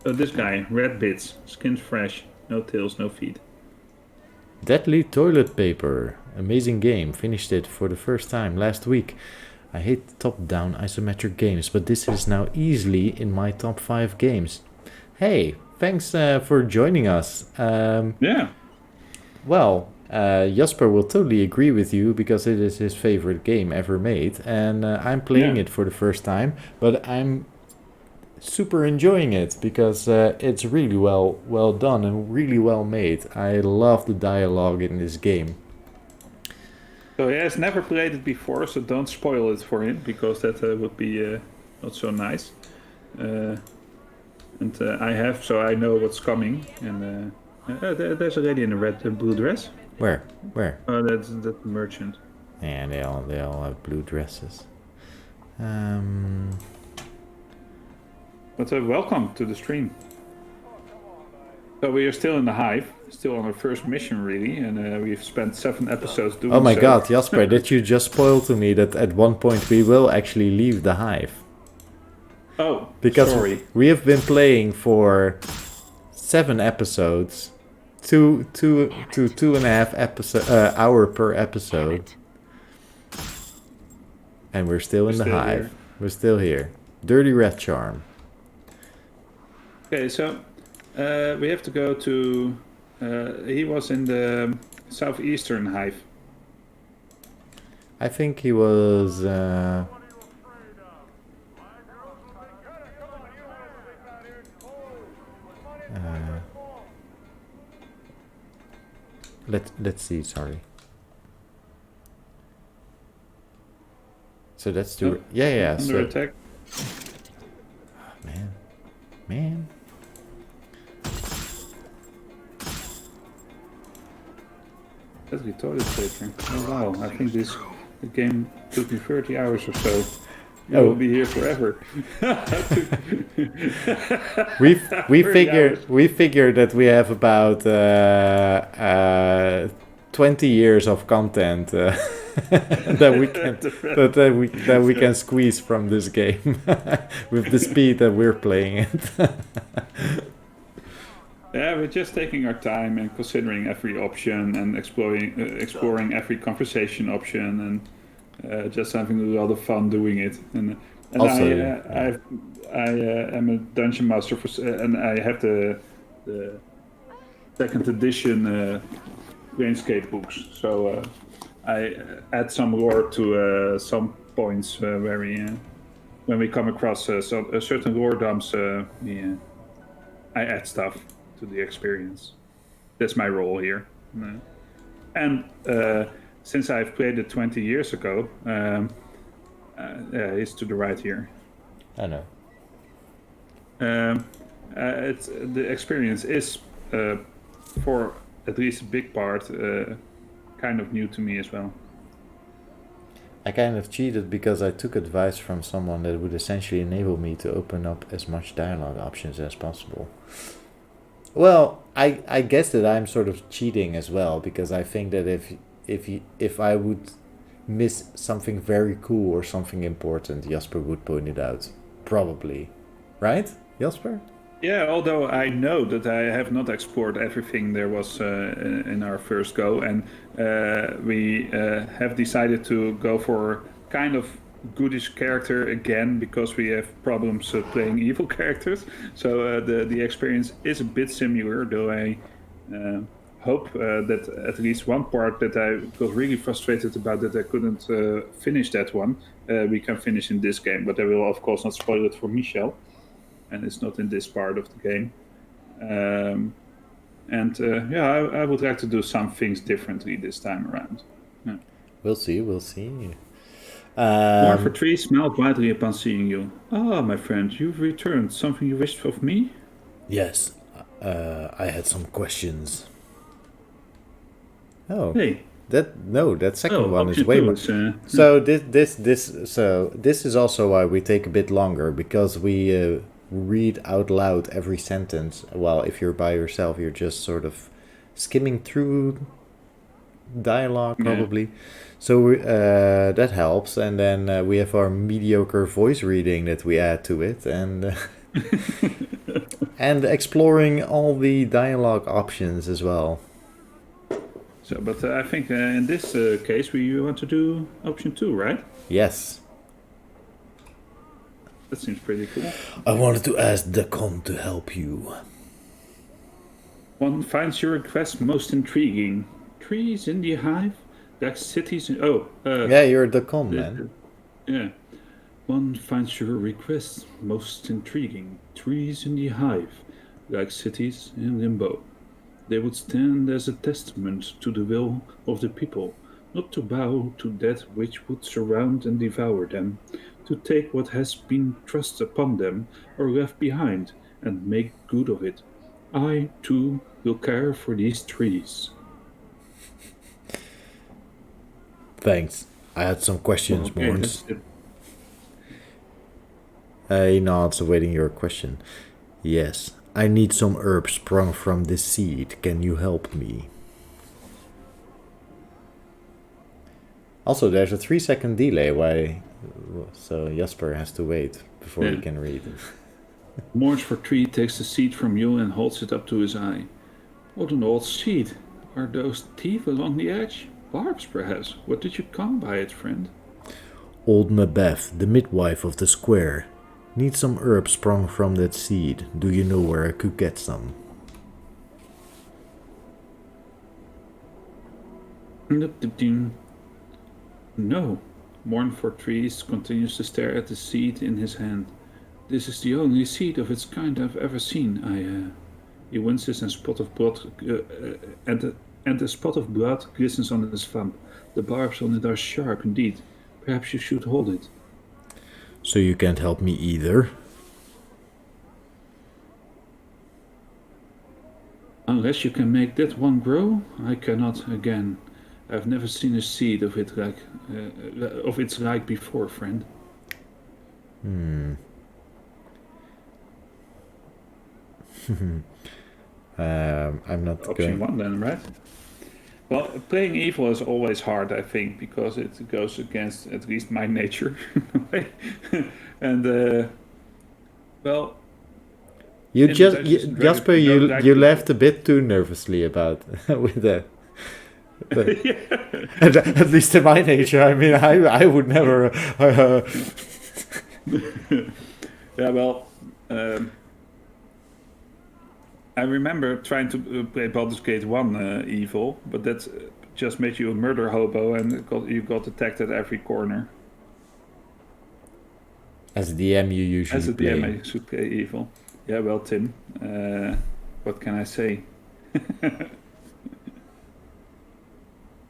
S2: so this guy, red bits, skin's fresh, no tails, no feet.
S1: Deadly Toilet Paper. Amazing game. Finished it for the first time last week. I hate top-down isometric games, but this is now easily in my top 5 games. Hey, thanks for joining us.
S2: Yeah.
S1: Well, Jasper will totally agree with you because it is his favorite game ever made, and I'm playing
S2: Yeah.
S1: it for the first time, but I'm super enjoying it because it's really well done and really well made. I love the dialogue in this game.
S2: So he has never played it before, so don't spoil it for him, because that would be not so nice. And I have, so I know what's coming. And there's a lady in a red and blue dress.
S1: Where?
S2: Oh, that's the merchant.
S1: Yeah, they all have blue dresses.
S2: But welcome to the stream. So we are still in the hive, still on our first mission really, and we've spent 7 episodes doing
S1: Oh my
S2: so.
S1: god, Jasper, did you just spoil to me that at one point we will actually leave the hive?
S2: Oh,
S1: Because
S2: sorry.
S1: we have been playing for 7 episodes, two and a half hour per episode, and we're still in the
S2: still
S1: hive.
S2: here.
S1: We're still here. Dirty Red Charm.
S2: Okay, so we have to go to... he was in the southeastern hive.
S1: I think he was. Let's see. Sorry. So that's the
S2: Oh,
S1: yeah.
S2: Under
S1: So
S2: attack.
S1: man.
S2: Deadly toilet paper. Oh wow, I think the game took me 30 hours or so. You
S1: Oh.
S2: will be here forever.
S1: we
S2: 30
S1: figured that we have about 20 years of content that we can squeeze from this game with the speed that we're playing it.
S2: Yeah, we're just taking our time and considering every option and exploring every conversation option and just having a lot of fun doing it. And
S1: Also,
S2: I am a dungeon master and I have the 2nd edition Planescape books, so I add some lore to some points when we come across certain lore dumps. I add stuff to the experience. That's my role here. No. And since I've played it 20 years ago, it's to the right here.
S1: I know.
S2: It's the experience is for at least a big part kind of new to me as well.
S1: I kind of cheated because I took advice from someone that would essentially enable me to open up as much dialogue options as possible. Well, I guess that I'm sort of cheating as well, because I think that if I would miss something very cool or something important, Jasper would point it out. Probably. Right, Jasper?
S2: Yeah, although I know that I have not explored everything there was in our first go, and we have decided to go for kind of goodish character again because we have problems playing evil characters. So the experience is a bit similar, though I hope that at least one part that I got really frustrated about that I couldn't finish that one, we can finish in this game. But I will of course not spoil it for Michel. And it's not in this part of the game. I would like to do some things differently this time around. Yeah.
S1: We'll see.
S2: More for 3 smiled widely upon seeing you. Ah, my friend, you've returned. Something you wished of me?
S3: Yes, I had some questions.
S1: Oh,
S2: Hey.
S1: That second one is way more.
S2: So
S1: this is also why we take a bit longer, because we read out loud every sentence. While if you're by yourself, you're just sort of skimming through dialogue probably. So that helps, and then we have our mediocre voice reading that we add to it, and and exploring all the dialogue options as well.
S2: So, but I think in this case we want to do option 2, right?
S1: Yes.
S2: That seems pretty cool.
S3: I wanted to ask Decon to help you.
S2: One finds your request most intriguing. Trees in the hive, like cities in...
S1: yeah, you're the con, man.
S2: Yeah. One finds your request most intriguing. Trees in the hive, like cities in limbo. They would stand as a testament to the will of the people, not to bow to that which would surround and devour them, to take what has been thrust upon them or left behind and make good of it. I, too, will care for these trees.
S3: Thanks. I had some questions,
S2: Okay,
S3: Morns.
S2: that's it.
S1: He nods, awaiting your question.
S3: Yes, I need some herbs sprung from this seed. Can you help me?
S1: Also, there's a 3-second delay, so Jasper has to wait before he can read.
S2: Morge for 3 takes the seed from you and holds it up to his eye. What an old seed. Are those teeth along the edge? Barbs, perhaps. What did you come by it, friend?
S3: Old Macbeth, the midwife of the square. Need some herbs sprung from that seed. Do you know where I could get some?
S2: No. Morn for Trees continues to stare at the seed in his hand. This is the only seed of its kind I've ever seen. He winces and spot of blood, and a spot of blood glistens on his thumb. The barbs on it are sharp indeed. Perhaps you should hold it.
S3: So you can't help me either?
S2: Unless you can make that one grow, I cannot again. I've never seen a seed of it of its like before, friend.
S1: I'm not
S2: Option
S1: going...
S2: 1 then, right? Well, playing evil is always hard, I think, because it goes against at least my nature. And, well...
S1: Jasper, you laughed a bit too nervously about with that. At least in my nature, I mean, I would never...
S2: Yeah, well... I remember trying to play Baldur's Gate 1 evil, but that just made you a murder hobo and you got attacked at every corner.
S1: As a DM, you usually
S2: As a
S1: play.
S2: DM, I should play evil. Yeah, well, Tim, what can I say?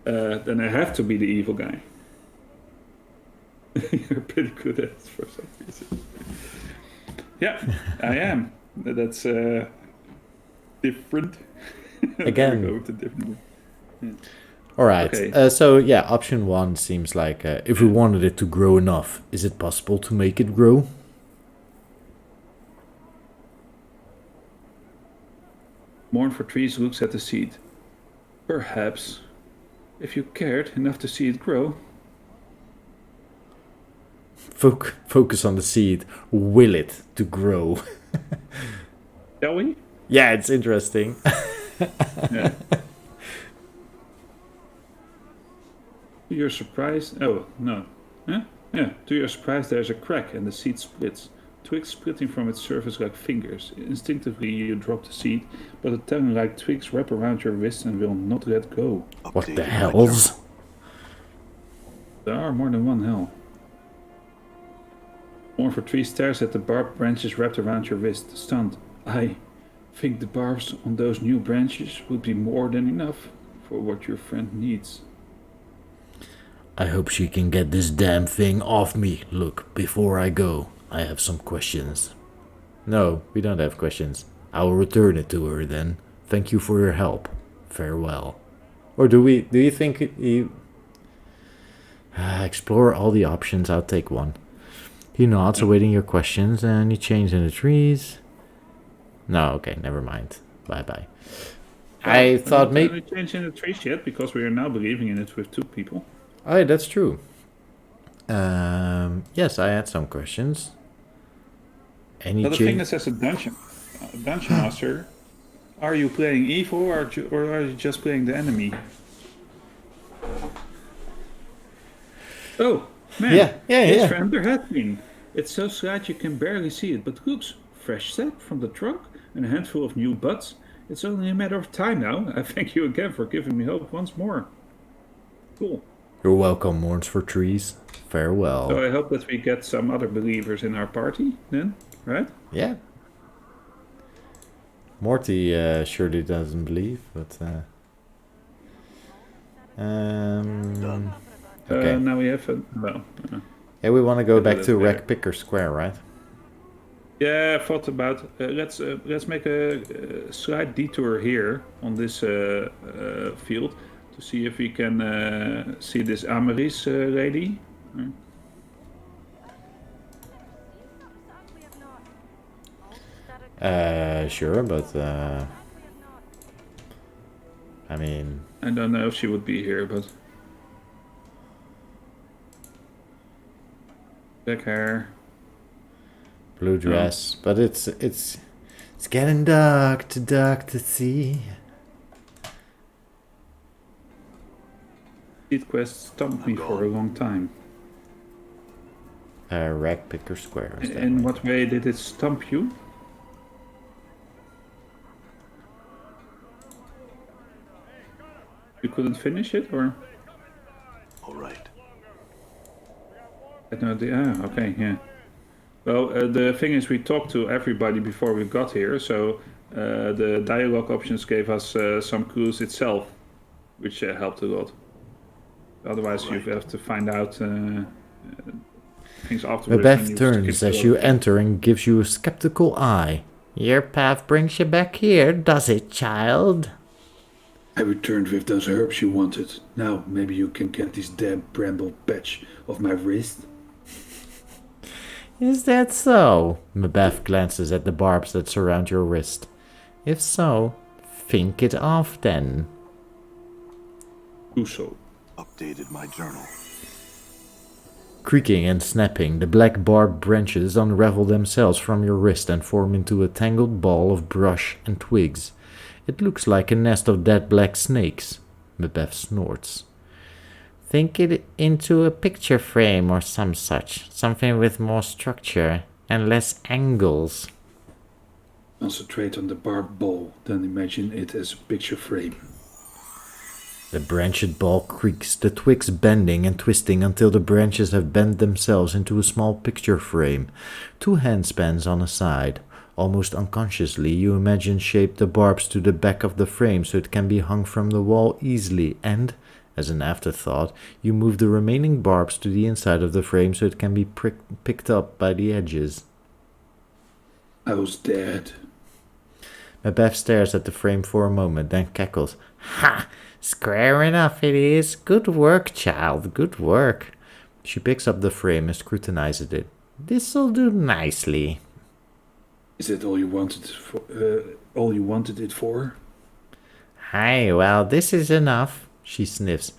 S2: then I have to be the evil guy. You're pretty good at it for some reason. Yeah, I am. That's different.
S1: Again.
S2: Go with the different.
S1: All right.
S2: Okay.
S1: So yeah, option 1 seems like if we wanted it to grow enough, is it possible to make it grow?
S2: Mourn for Trees looks at the seed. Perhaps, if you cared enough to see it grow.
S1: Focus on the seed. Will it to grow?
S2: Shall we?
S1: Yeah, it's interesting.
S2: Yeah. To your surprise... Oh, no. Huh? Yeah, to your surprise there's a crack and the seed splits. Twigs splitting from its surface like fingers. Instinctively you drop the seed, but the tongue-like twigs wrap around your wrist and will not let go.
S1: What the
S4: Updated my
S1: hells?
S4: journal.
S2: There are more than one hell. Mourn for Tree stares at the barbed branches wrapped around your wrist, stunned. I think the barbs on those new branches would be more than enough for what your friend needs.
S3: I hope she can get this damn thing off me. Look, before I go, I have some questions.
S1: No, we don't have questions.
S3: I will return it to her then. Thank you for your help. Farewell.
S1: Or do you think you... Explore all the options, I'll take one. He nods, awaiting your questions, and you change in the trees. No, okay, never mind. Bye-bye. I thought maybe...
S2: We change in the trees yet, because we are now believing in it with 2 people.
S1: Oh, yeah, that's true. Yes, I had some questions. Any
S2: But the thing that says a dungeon master, are you playing evil or are you just playing the enemy? Oh, man.
S1: Yeah.
S2: It's from there has been. It's so slight you can barely see it, but looks fresh sap from the trunk and a handful of new buds. It's only a matter of time now. I thank you again for giving me hope once more. Cool.
S1: You're welcome, Mourns for Trees. Farewell.
S2: So I hope that we get some other believers in our party then, right?
S1: Yeah. Morty surely doesn't believe, but... okay.
S2: Now we have
S1: Yeah, we want to go back to
S2: there.
S1: Ragpicker Square, right?
S2: Yeah, I thought about let's make a slight detour here on this field to see if we can see this Amaris lady.
S1: Sure, but I mean,
S2: I don't know if she would be here, but black hair,
S1: blue dress, but it's getting dark to see.
S2: Seed quest stumped me for a long time.
S1: Ragpicker Square. Is that
S2: In
S1: right?
S2: what way did it stump you? You couldn't finish it, or?
S4: All right.
S2: I had no idea. Ah, okay, yeah. Well, the thing is, we talked to everybody before we got here, so the dialogue options gave us some clues itself, which helped a lot. Otherwise, you have to find out things afterwards.
S1: Macbeth turns as you enter and gives you a skeptical eye. Your path brings you back here, does it, child?
S2: I returned with those herbs you wanted. Now, maybe you can get this damn bramble patch off my wrist.
S1: Is that so? Macbeth glances at the barbs that surround your wrist. If so, think it off then.
S2: Do so.
S4: Updated my journal.
S1: Creaking and snapping, the black barbed branches unravel themselves from your wrist and form into a tangled ball of brush and twigs. It looks like a nest of dead black snakes. Macbeth snorts. Think it into a picture frame or some such. Something with more structure and less angles.
S2: Concentrate on the barbed ball, then imagine it as a picture frame.
S1: The branched ball creaks, the twigs bending and twisting until the branches have bent themselves into a small picture frame. 2 handspans on a side. Almost unconsciously, you imagine shape the barbs to the back of the frame so it can be hung from the wall easily and, As an afterthought, you move the remaining barbs to the inside of the frame so it can be picked up by the edges.
S2: I was dead.
S1: Macbeth stares at the frame for a moment, then cackles. Ha! Square enough it is. Good work, child, good work. She picks up the frame and scrutinizes it. This'll do nicely.
S2: Is that all you wanted it for?
S1: Aye, well, this is enough, she sniffs.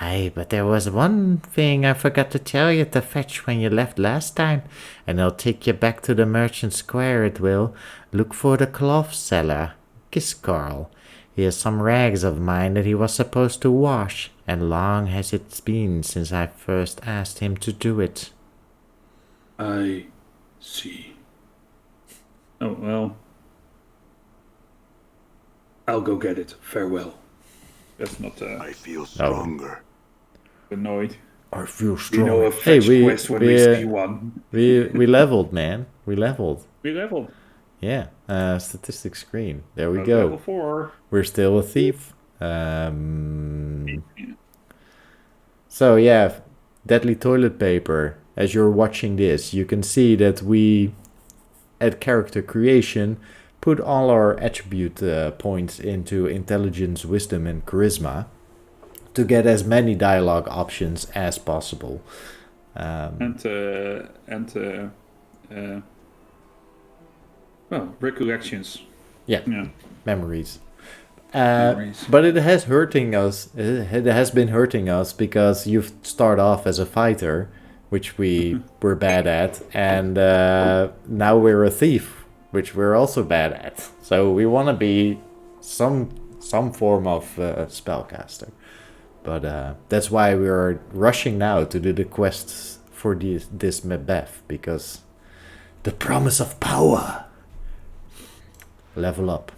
S1: Aye, but there was one thing I forgot to tell you to fetch when you left last time, and I'll take you back to the Merchant Square, it will. Look for the cloth seller, Giscarl. He has some rags of mine that he was supposed to wash, and long has it been since I first asked him to do it.
S2: I see. Oh, well. I'll go get it. Farewell. That's not,
S4: I feel stronger.
S2: Annoyed.
S3: I feel
S2: You
S3: strong.
S2: know a fetch quest when we see one.
S1: We leveled, man. We leveled.
S2: We leveled.
S1: Yeah, statistics screen. There we
S2: Level
S1: go.
S2: 4.
S1: We're still a thief. So yeah, deadly toilet paper. As you're watching this, you can see that we, at character creation, put all our attribute points into intelligence, wisdom, and charisma to get as many dialogue options as possible.
S2: Recollections.
S1: Yeah.
S2: Yeah.
S1: Memories.
S2: Memories.
S1: But it has hurting us. It has been hurting us because you start off as a fighter, which we were bad at, and now we're a thief, which we're also bad at. So we want to be some form of spellcaster. But that's why we are rushing now to do the quests for this Macbeth, because the promise of power. Level up.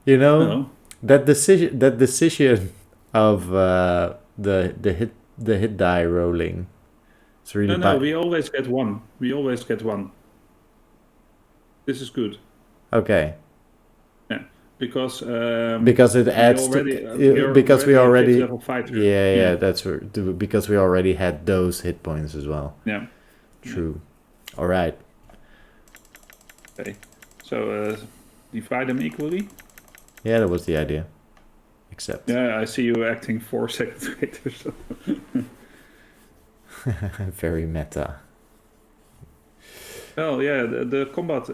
S1: You know, that decision of the hit die rolling. It's really
S2: No, we always get one. This is good.
S1: Okay.
S2: Yeah, because
S1: it adds because we already
S2: level fighter.
S1: Yeah, that's because we already had those hit points as well.
S2: Yeah.
S1: True. All right.
S2: Okay. So divide them equally.
S1: Yeah, that was the idea. Except.
S2: Yeah, I see you acting 4 seconds later. So.
S1: Very meta.
S2: Well, yeah, the combat.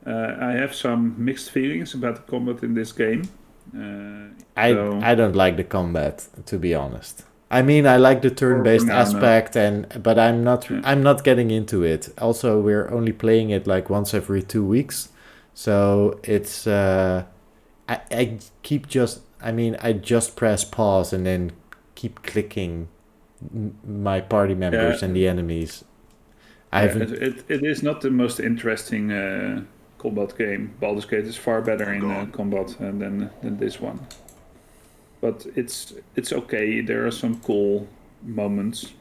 S2: I have some mixed feelings about the combat in this game.
S1: I don't like the combat, to be honest. I mean, I like the turn-based aspect, but I'm not getting into it. Also, we're only playing it like once every 2 weeks, so it's I just press pause and then keep clicking my party members and the enemies.
S2: It is not the most interesting combat game. Baldur's Gate is far better in combat than this one. But it's okay. There are some cool moments.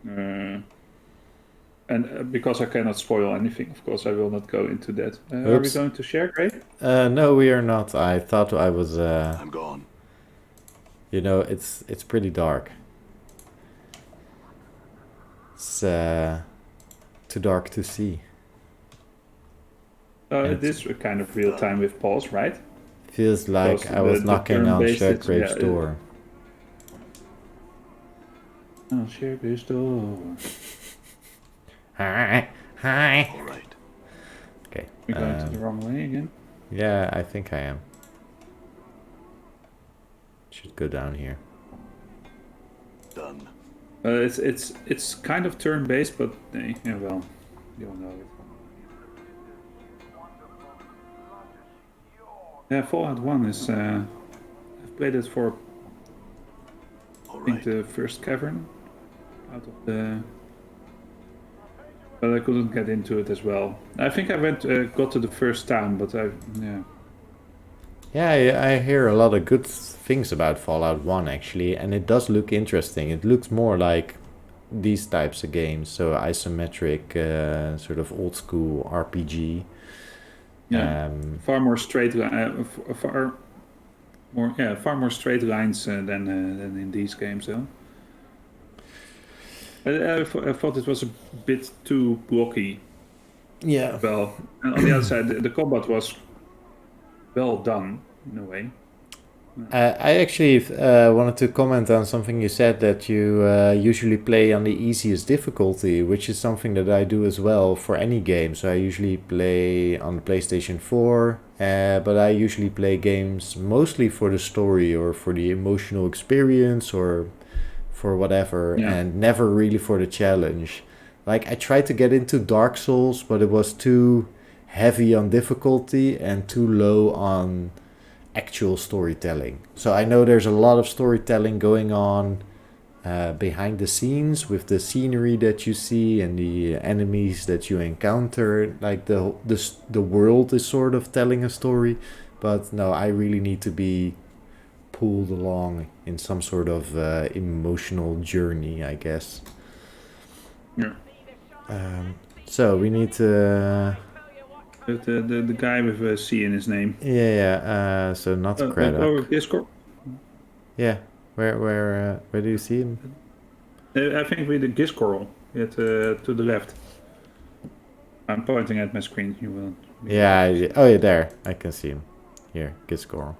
S2: And because I cannot spoil anything, of course, I will not go into that. Are we going to share, Gray?
S1: No, we are not. I thought I was...
S4: I'm gone.
S1: You know, it's pretty dark. It's too dark to see.
S2: It is a kind of real time with pause, right?
S1: Feels like
S2: Because
S1: I was knocking on
S2: turn-based,
S1: Shergrave's door.
S2: Oh, Shergrave's door.
S1: Hi.
S4: All right.
S1: Okay.
S2: We're going to the wrong way again.
S1: Yeah, I think I am. Should go down here.
S4: Done.
S2: It's kind of turn-based, but yeah, well, you don't know it. Yeah, Fallout 1 is. I've played it for. I think the first cavern out of the. But I couldn't get into it as well. I think I got to the first town, but yeah.
S1: Yeah, I hear a lot of good things about Fallout 1 actually, and it does look interesting. It looks more like these types of games, so isometric, sort of old school RPG.
S2: Yeah, far more straight, far more straight lines than in these games, though. I thought it was a bit too blocky.
S1: Yeah.
S2: Well, and on the other side, the combat was well done in a way.
S1: I actually wanted to comment on something you said, that you usually play on the easiest difficulty, which is something that I do as well for any game. So I usually play on the PlayStation 4, but I usually play games mostly for the story or for the emotional experience or for whatever, and never really for the challenge. Like, I tried to get into Dark Souls, but it was too heavy on difficulty and too low on actual storytelling. So I know there's a lot of storytelling going on behind the scenes with the scenery that you see and the enemies that you encounter. Like the world is sort of telling a story, but no, I really need to be pulled along in some sort of emotional journey, I guess.
S2: Yeah.
S1: So we need to.
S2: The guy with a C in his name.
S1: Yeah. So not Craddock.
S2: Discord.
S1: Yeah. Where do you see him?
S2: I think with the Giscorl to the left. I'm pointing at my screen. You will.
S1: Yeah. Oh, yeah. There. I can see him. Here, Giscorl.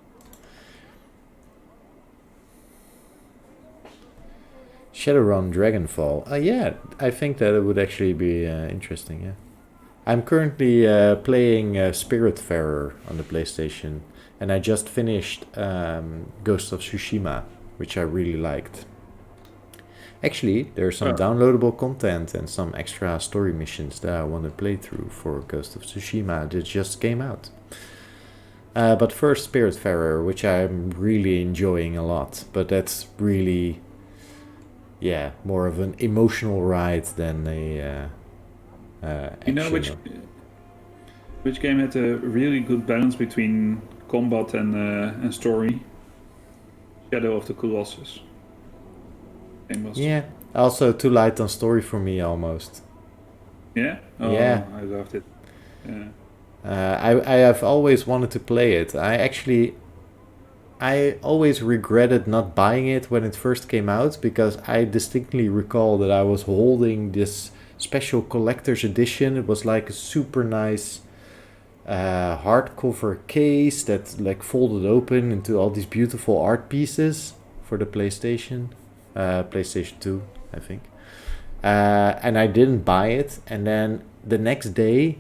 S1: Shadowrun Dragonfall. Yeah. I think that it would actually be interesting. Yeah. I'm currently playing Spiritfarer on the PlayStation, and I just finished Ghost of Tsushima, which I really liked. Actually, there's some downloadable content and some extra story missions that I want to play through for Ghost of Tsushima that just came out. But first, Spiritfarer, which I'm really enjoying a lot, but that's really, more of an emotional ride than a...
S2: you know which game had a really good balance between combat and story? Shadow of the Colossus.
S1: Yeah, also too light on story for me almost.
S2: Yeah? Oh,
S1: yeah.
S2: I loved it. Yeah.
S1: I have always wanted to play it. I always regretted not buying it when it first came out, because I distinctly recall that I was holding this special collector's edition. It was like a super nice hardcover case that like folded open into all these beautiful art pieces for the PlayStation 2, I think. And I didn't buy it, and then the next day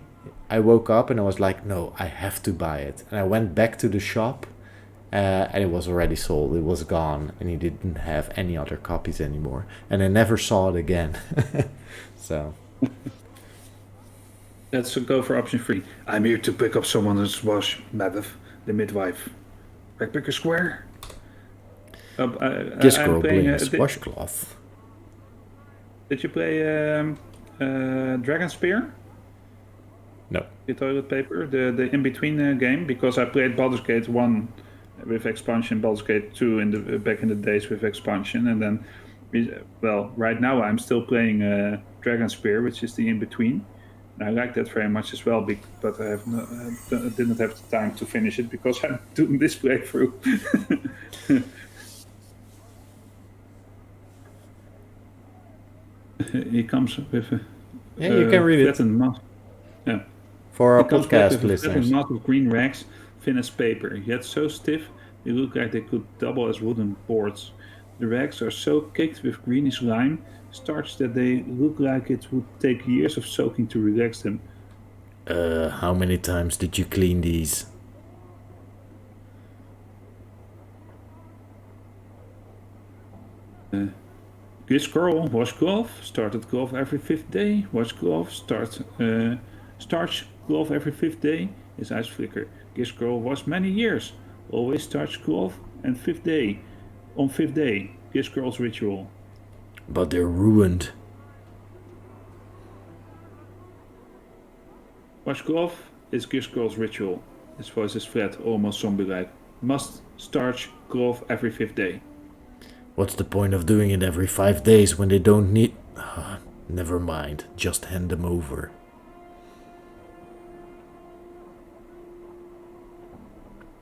S1: I woke up and I was like, no, I have to buy it. And I went back to the shop and it was already sold. It was gone, and he didn't have any other copies anymore, and I never saw it again. So
S2: let's go for option 3. I'm here to pick up someone who's was Maviv, the midwife. Ragpicker Square.
S1: Giscorl brings washcloth.
S2: Did you play Dragon Spear?
S1: No.
S2: The toilet paper, the in-between game, because I played Baldur's Gate 1 with expansion, Baldur's Gate 2 back in the days with expansion, and then, right now I'm still playing Dragon Spear, which is the in-between. And I like that very much as well, but I didn't have the time to finish it because I'm doing this playthrough. He comes with a
S1: you can read it.
S2: Mask. Yeah.
S1: For our podcast listeners.
S2: A mask of green rags, thin as paper, yet so stiff they look like they could double as wooden boards. The rags are so caked with greenish lime starch that they look like it would take years of soaking to relax them.
S1: How many times did you clean these?
S2: Giscorl, washcloth, started cloth every 5th day. Washcloth, starch cloth every 5th day. His eyes flicker. Giscorl was many years. Always starch cloth and 5th day. On 5th day, Giscorl's ritual.
S1: But they're ruined.
S2: Washcloth is Giscorl's ritual. His voice is flat, almost zombie-like. Must starch cloth every 5th day.
S1: What's the point of doing it every 5 days when they don't need...
S3: Never mind, just hand them over.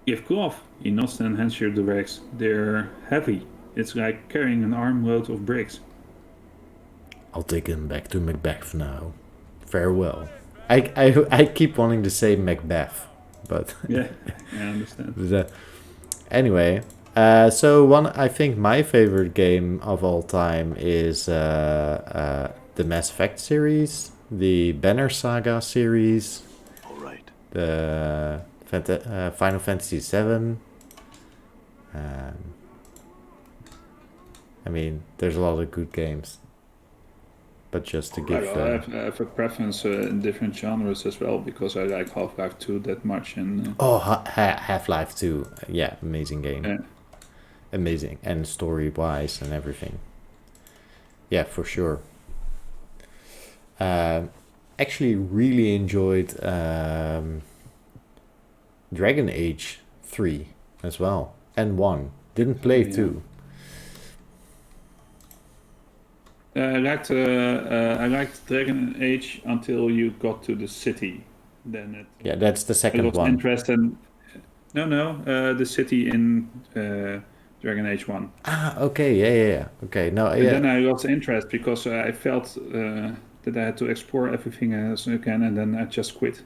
S2: Give cloth. He nods and hands you the bricks. They're heavy. It's like carrying an armload of bricks.
S3: I'll take them back to Macbeth now. Farewell. I keep wanting to say Macbeth, but
S2: Yeah, I understand.
S3: Anyway, so I think my favorite game of all time is the Mass Effect series, the Banner Saga series,
S4: All right.
S3: the Final Fantasy VII. I mean, there's a lot of good games. But just to give...
S2: I have a preference in different genres as well, because I like Half-Life 2 that much. And
S3: Half-Life 2. Yeah, amazing game.
S2: Yeah.
S3: Amazing. And story-wise and everything. Yeah, for sure. Actually really enjoyed Dragon Age 3 as well. And 1. Didn't play 2.
S2: I liked Dragon Age until you got to the city. Then
S3: that's the second
S2: lost
S3: one.
S2: interest in. The city in Dragon Age 1.
S3: Okay, yeah. Okay, no,
S2: And
S3: yeah.
S2: then I lost interest because I felt that I had to explore everything else again, and then I just quit.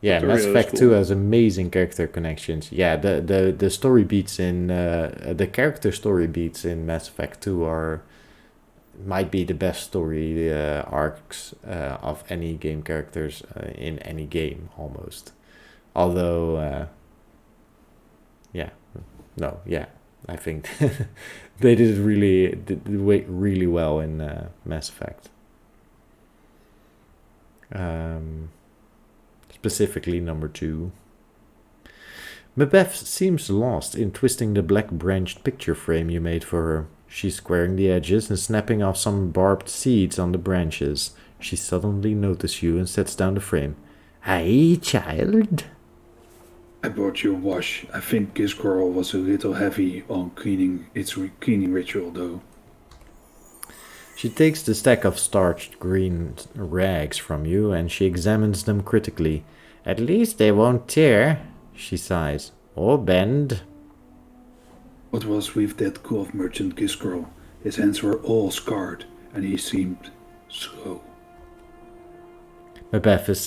S3: Yeah,
S2: Tutorial
S3: Mass
S2: is
S3: Effect
S2: cool.
S3: 2 has amazing character connections. Yeah, the story beats in the character story beats in Mass Effect 2 might be the best story arcs of any game characters in any game almost. Although, I think they did really well in Mass Effect. Specifically number 2. Macbeth seems lost in twisting the black-branched picture frame you made for her. She's squaring the edges and snapping off some barbed seeds on the branches. She suddenly notices you and sets down the frame. Hey, child.
S2: I brought you a wash. I think this girl was a little heavy on cleaning cleaning ritual, though.
S3: She takes the stack of starched green rags from you and she examines them critically. At least they won't tear, she sighs, or bend.
S2: What was with that cloth merchant Gisgirl? His hands were all scarred, and he seemed slow.
S3: Macbeth is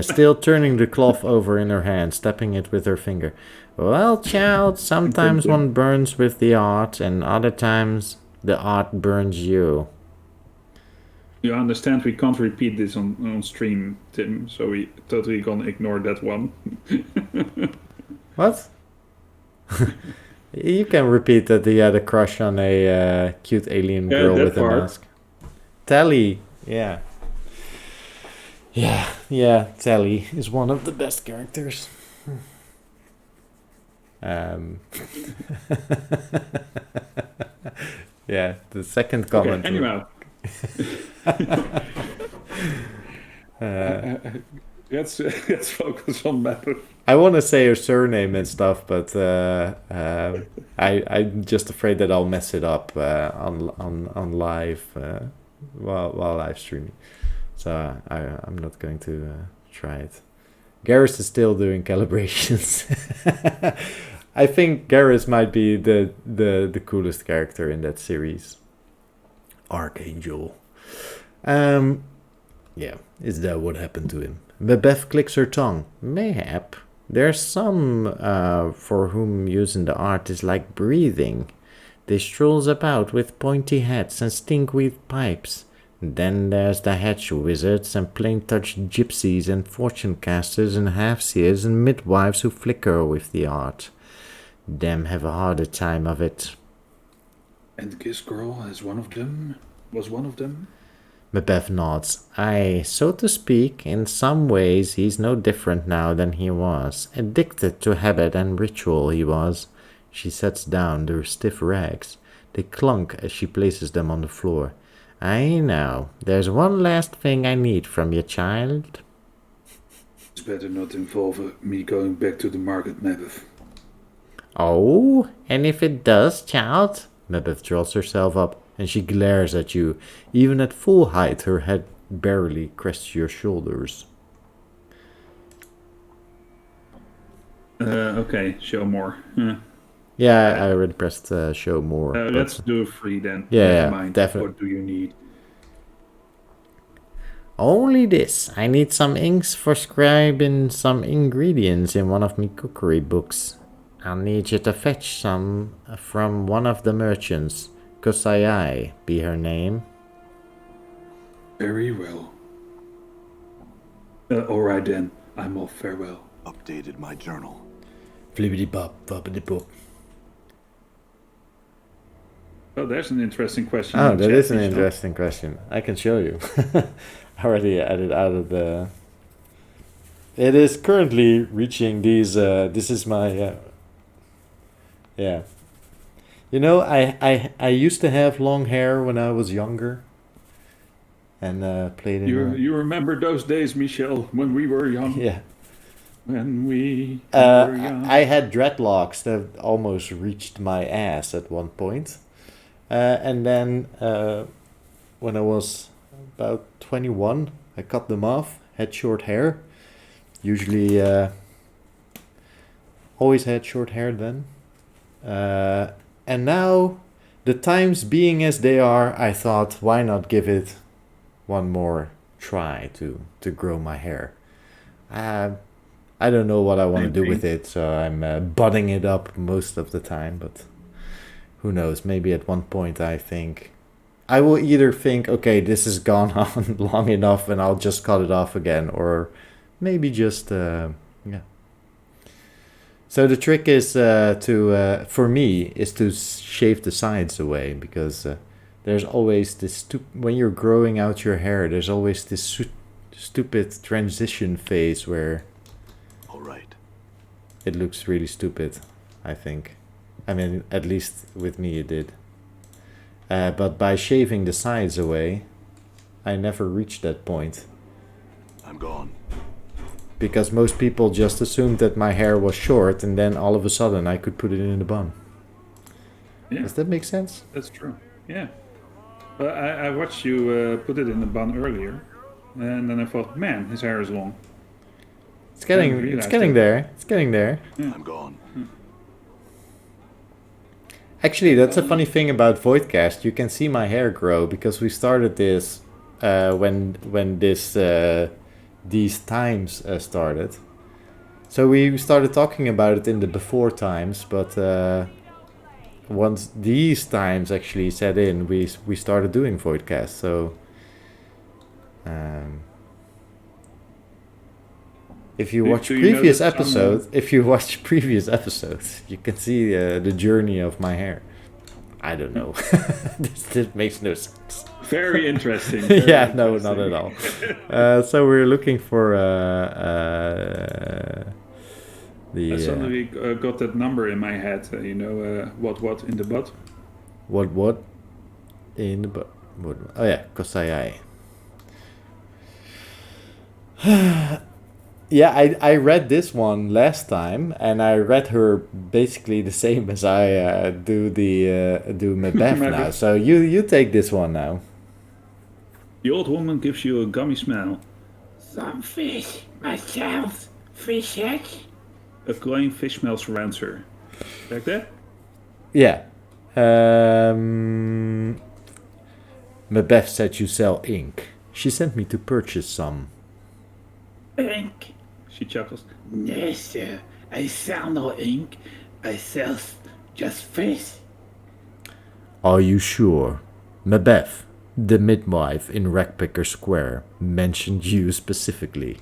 S3: still turning the cloth over in her hand, tapping it with her finger. Well, child, sometimes one burns with the art, and other times the art burns you.
S2: You understand we can't repeat this on stream, Tim, so we totally gonna ignore that one.
S3: What? You can repeat that he had a crush on a cute alien girl with a mask. Tally, yeah. Yeah, Tally is one of the best characters. Yeah, the second comment.
S2: Okay, anyhow. Let's focus on Mapper.
S3: I want to say her surname and stuff, but I'm just afraid that I'll mess it up on live while live streaming. So I'm not going to try it. Garrus is still doing calibrations. I think Garrus might be the coolest character in that series. Archangel. Yeah, is that what happened to him? Macbeth clicks her tongue. Mayhap. There's some for whom using the art is like breathing. They strolls about with pointy hats and stinkweed pipes. Then there's the hatch wizards and plain-touched gypsies and fortune-casters and half-seers and midwives who flicker with the art. Them have a harder time of it.
S2: And Gisgirl was one of them?
S3: Macbeth nods. Aye, so to speak, in some ways he's no different now than he was. Addicted to habit and ritual he was. She sets down the stiff rags. They clunk as she places them on the floor. Aye, now, there's one last thing I need from you, child.
S2: It's better not involve me going back to the market, Macbeth.
S3: Oh, and if it does, child? Macbeth draws herself up.
S1: and she glares at you. Even at full height, her head barely crests your shoulders.
S2: Okay, show more.
S1: Yeah, I already pressed show more.
S2: Let's do 3 then.
S1: Yeah,
S2: Never
S1: yeah,
S2: mind.
S1: definitely.
S2: What do you need?
S1: Only this. I need some inks for scribing some ingredients in one of my cookery books. I'll need you to fetch some from one of the merchants. Kosayai be her name.
S2: Very well. Alright then. I'm off. Farewell.
S4: Updated my journal.
S3: Flippity bop, boppity bop.
S2: Oh, there's an interesting question.
S1: Oh,
S2: in
S1: that
S2: chat,
S1: is an
S2: Michel.
S1: interesting question. I can show you. I already added out of the... It is currently reaching these... this is my... yeah. You know, I used to have long hair when I was younger. And played in...
S2: You remember those days, Michel, when we were young?
S1: Yeah.
S2: When we were young.
S1: I had dreadlocks that almost reached my ass at one point. And then when I was about 21, I cut them off, had short hair. Usually, always had short hair then. And now, the times being as they are, I thought, why not give it one more try to grow my hair. I don't know what I want to do with it, so I'm budding it up most of the time, but who knows, maybe at one point I will either think, okay, this has gone on long enough and I'll just cut it off again, or maybe just, yeah. So the trick is for me, is to shave the sides away, because there's always this, when you're growing out your hair, there's always this stupid transition phase where it looks really stupid, I think. I mean, at least with me it did. But by shaving the sides away, I never reached that point.
S4: I'm gone.
S1: Because most people just assumed that my hair was short, and then all of a sudden I could put it in a bun.
S2: Yeah.
S1: Does that make sense?
S2: That's true. Yeah. But I watched you put it in the bun earlier, and then I thought, man, his hair is long.
S1: It's getting there. It's getting there.
S2: Yeah.
S4: I'm gone.
S1: Actually, that's a funny thing about Voidcast. You can see my hair grow because we started this when these times started. So we started talking about it in the before times, but once these times actually set in, we started doing Voidcast. So if you watch previous episodes, you can see the journey of my hair. I don't know. this makes no sense.
S2: Very interesting.
S1: Yeah, no, not at all. So we're looking for
S2: I suddenly got that number in my head. What in the butt?
S1: What in the butt? Oh yeah, Kosayai. Yeah, I read this one last time, and I read her basically the same as I do Macbeth now. So you take this one now.
S2: The old woman gives you a gummy smell.
S8: Some fish, myself, fish head.
S2: A glowing fish smell surrounds her. Like that?
S1: Yeah. Macbeth said you sell ink. She sent me to purchase some.
S8: Ink?
S2: She chuckles.
S8: No, sir. I sell no ink. I sell just fish.
S1: Are you sure? Macbeth, the midwife in Ragpicker Square, mentioned you specifically.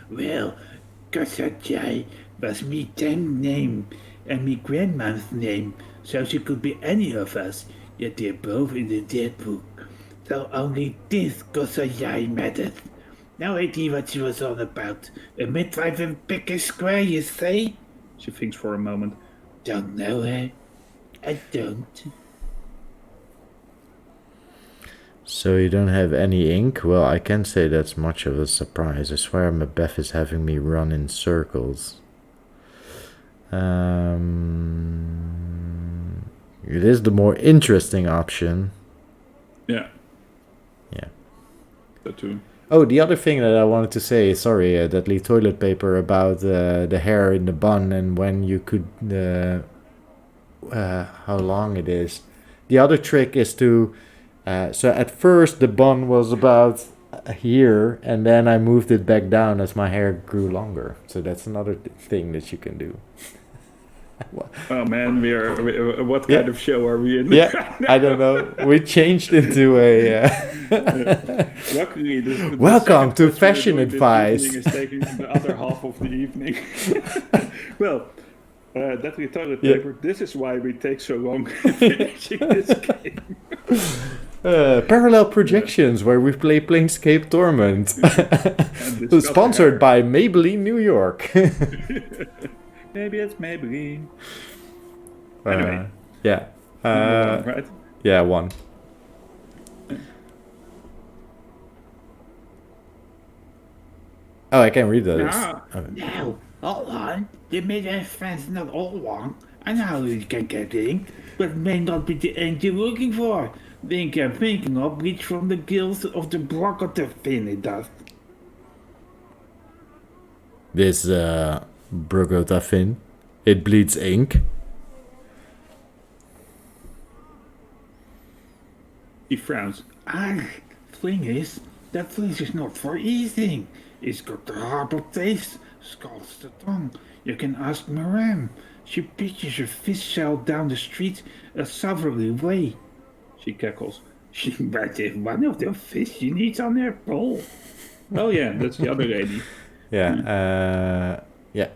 S8: Well, Kosajai was me 10 name and me grandma's name, so she could be any of us, yet they're both in the dead book. So only this Kosajai matters. Now I see what she was all about. A midwife in Picker Square, you say?
S2: She thinks for a moment.
S8: Don't know her. I don't.
S1: So you don't have any ink? Well, I can't say that's much of a surprise. I swear Macbeth is having me run in circles.
S3: It is the more interesting option.
S2: Yeah.
S3: Yeah.
S2: That too.
S3: Oh, the other thing that I wanted to say, sorry, Deadly Toilet Paper, about the hair in the bun and when you could, how long it is. The other trick is to, so at first the bun was about here, and then I moved it back down as my hair grew longer. So that's another thing that you can do.
S2: Oh man, what kind of show are we in?
S3: Yeah, I don't know. We changed into a.
S2: Luckily,
S3: Welcome to
S2: the
S3: Fashion Advice.
S2: Is taking the other half of the evening. Well, Deadly Toilet Paper. This is why we take so long finishing this game.
S3: Parallel Projections, where we play Planescape Torment. Sponsored by Maybelline New York.
S2: Maybe it's Maybelline. Anyway.
S3: Yeah.
S2: Right?
S3: Yeah, 1. Oh, I can read that.
S8: No, hold on. You made our friends not all wrong. I know how you can get ink, but it may not be the ink you're looking for. The ink I'm thinking of bleeds from the gills of the block of the fin, it does.
S3: This Brogota fin, it bleeds ink.
S2: He frowns.
S8: Thing is, that fish is not for eating. It's got the harbor taste, scalds the tongue. You can ask Miram. She pitches a fish shell down the street a southerly way.
S2: She cackles.
S8: She might have one of the fish she needs on her pole.
S2: Oh yeah, that's the other lady.
S3: Yeah, yeah.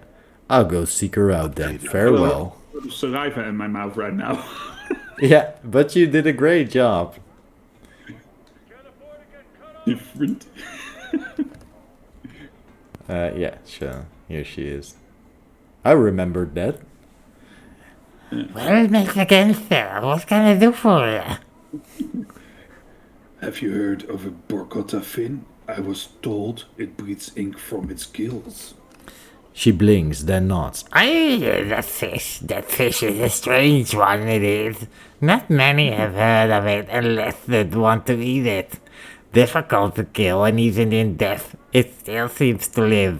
S3: I'll go seek her out then. Farewell.
S2: Saliva in my mouth right now.
S3: Yeah, but you did a great job.
S2: Different.
S3: Yeah, sure. Here she is. I remembered that.
S9: Well, Mr. Gangster, what can I do for you?
S8: Have you heard of a Borgata fin? I was told it breathes ink from its gills.
S3: She blinks, then nods.
S9: That fish is a strange one, it is. Not many have heard of it unless they want to eat it. Difficult to kill, and even in death, it still seems to live.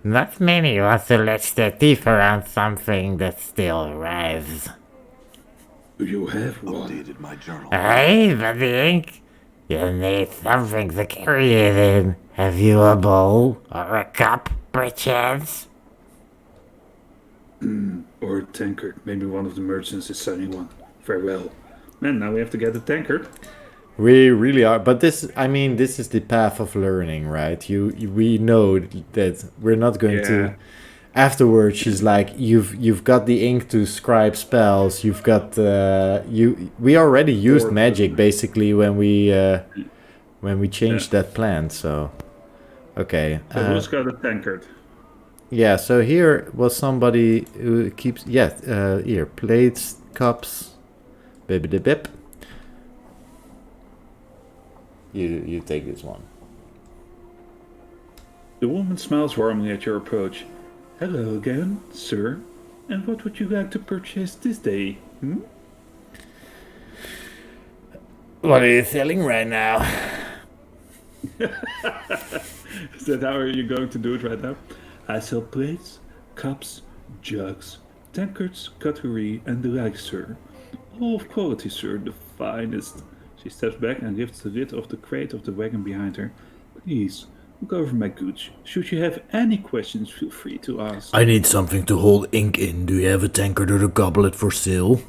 S9: Not many want to latch their teeth around something that still arrives.
S8: Do you have one?
S4: Updated my journal.
S9: Aye, but the ink? You need something to carry it in. Have you a bowl or a cup, perchance?
S8: Or a tankard. Maybe one of the merchants is selling one. Farewell.
S2: Man, now we have to get the tankard.
S3: We really are, but this is the path of learning, right? We know that we're not going to. Afterwards, she's like, you've got the ink to scribe spells. You've got we already used magic basically when we changed that plan. So, okay.
S2: So who's got a tankard?
S3: Yeah. So here was somebody who keeps here plates, cups, bibbidi bip. You take this one.
S2: The woman smiles warmly at your approach. Hello again, sir. And what would you like to purchase this day?
S9: What are you selling right now?
S2: Is that how you're going to do it right now? I sell plates, cups, jugs, tankards, cutlery, and the like, sir. All of quality, sir, the finest. She steps back and lifts the lid of the crate of the wagon behind her. Please, look over my goods. Should you have any questions, feel free to ask.
S3: I need something to hold ink in. Do you have a tankard or a goblet for sale?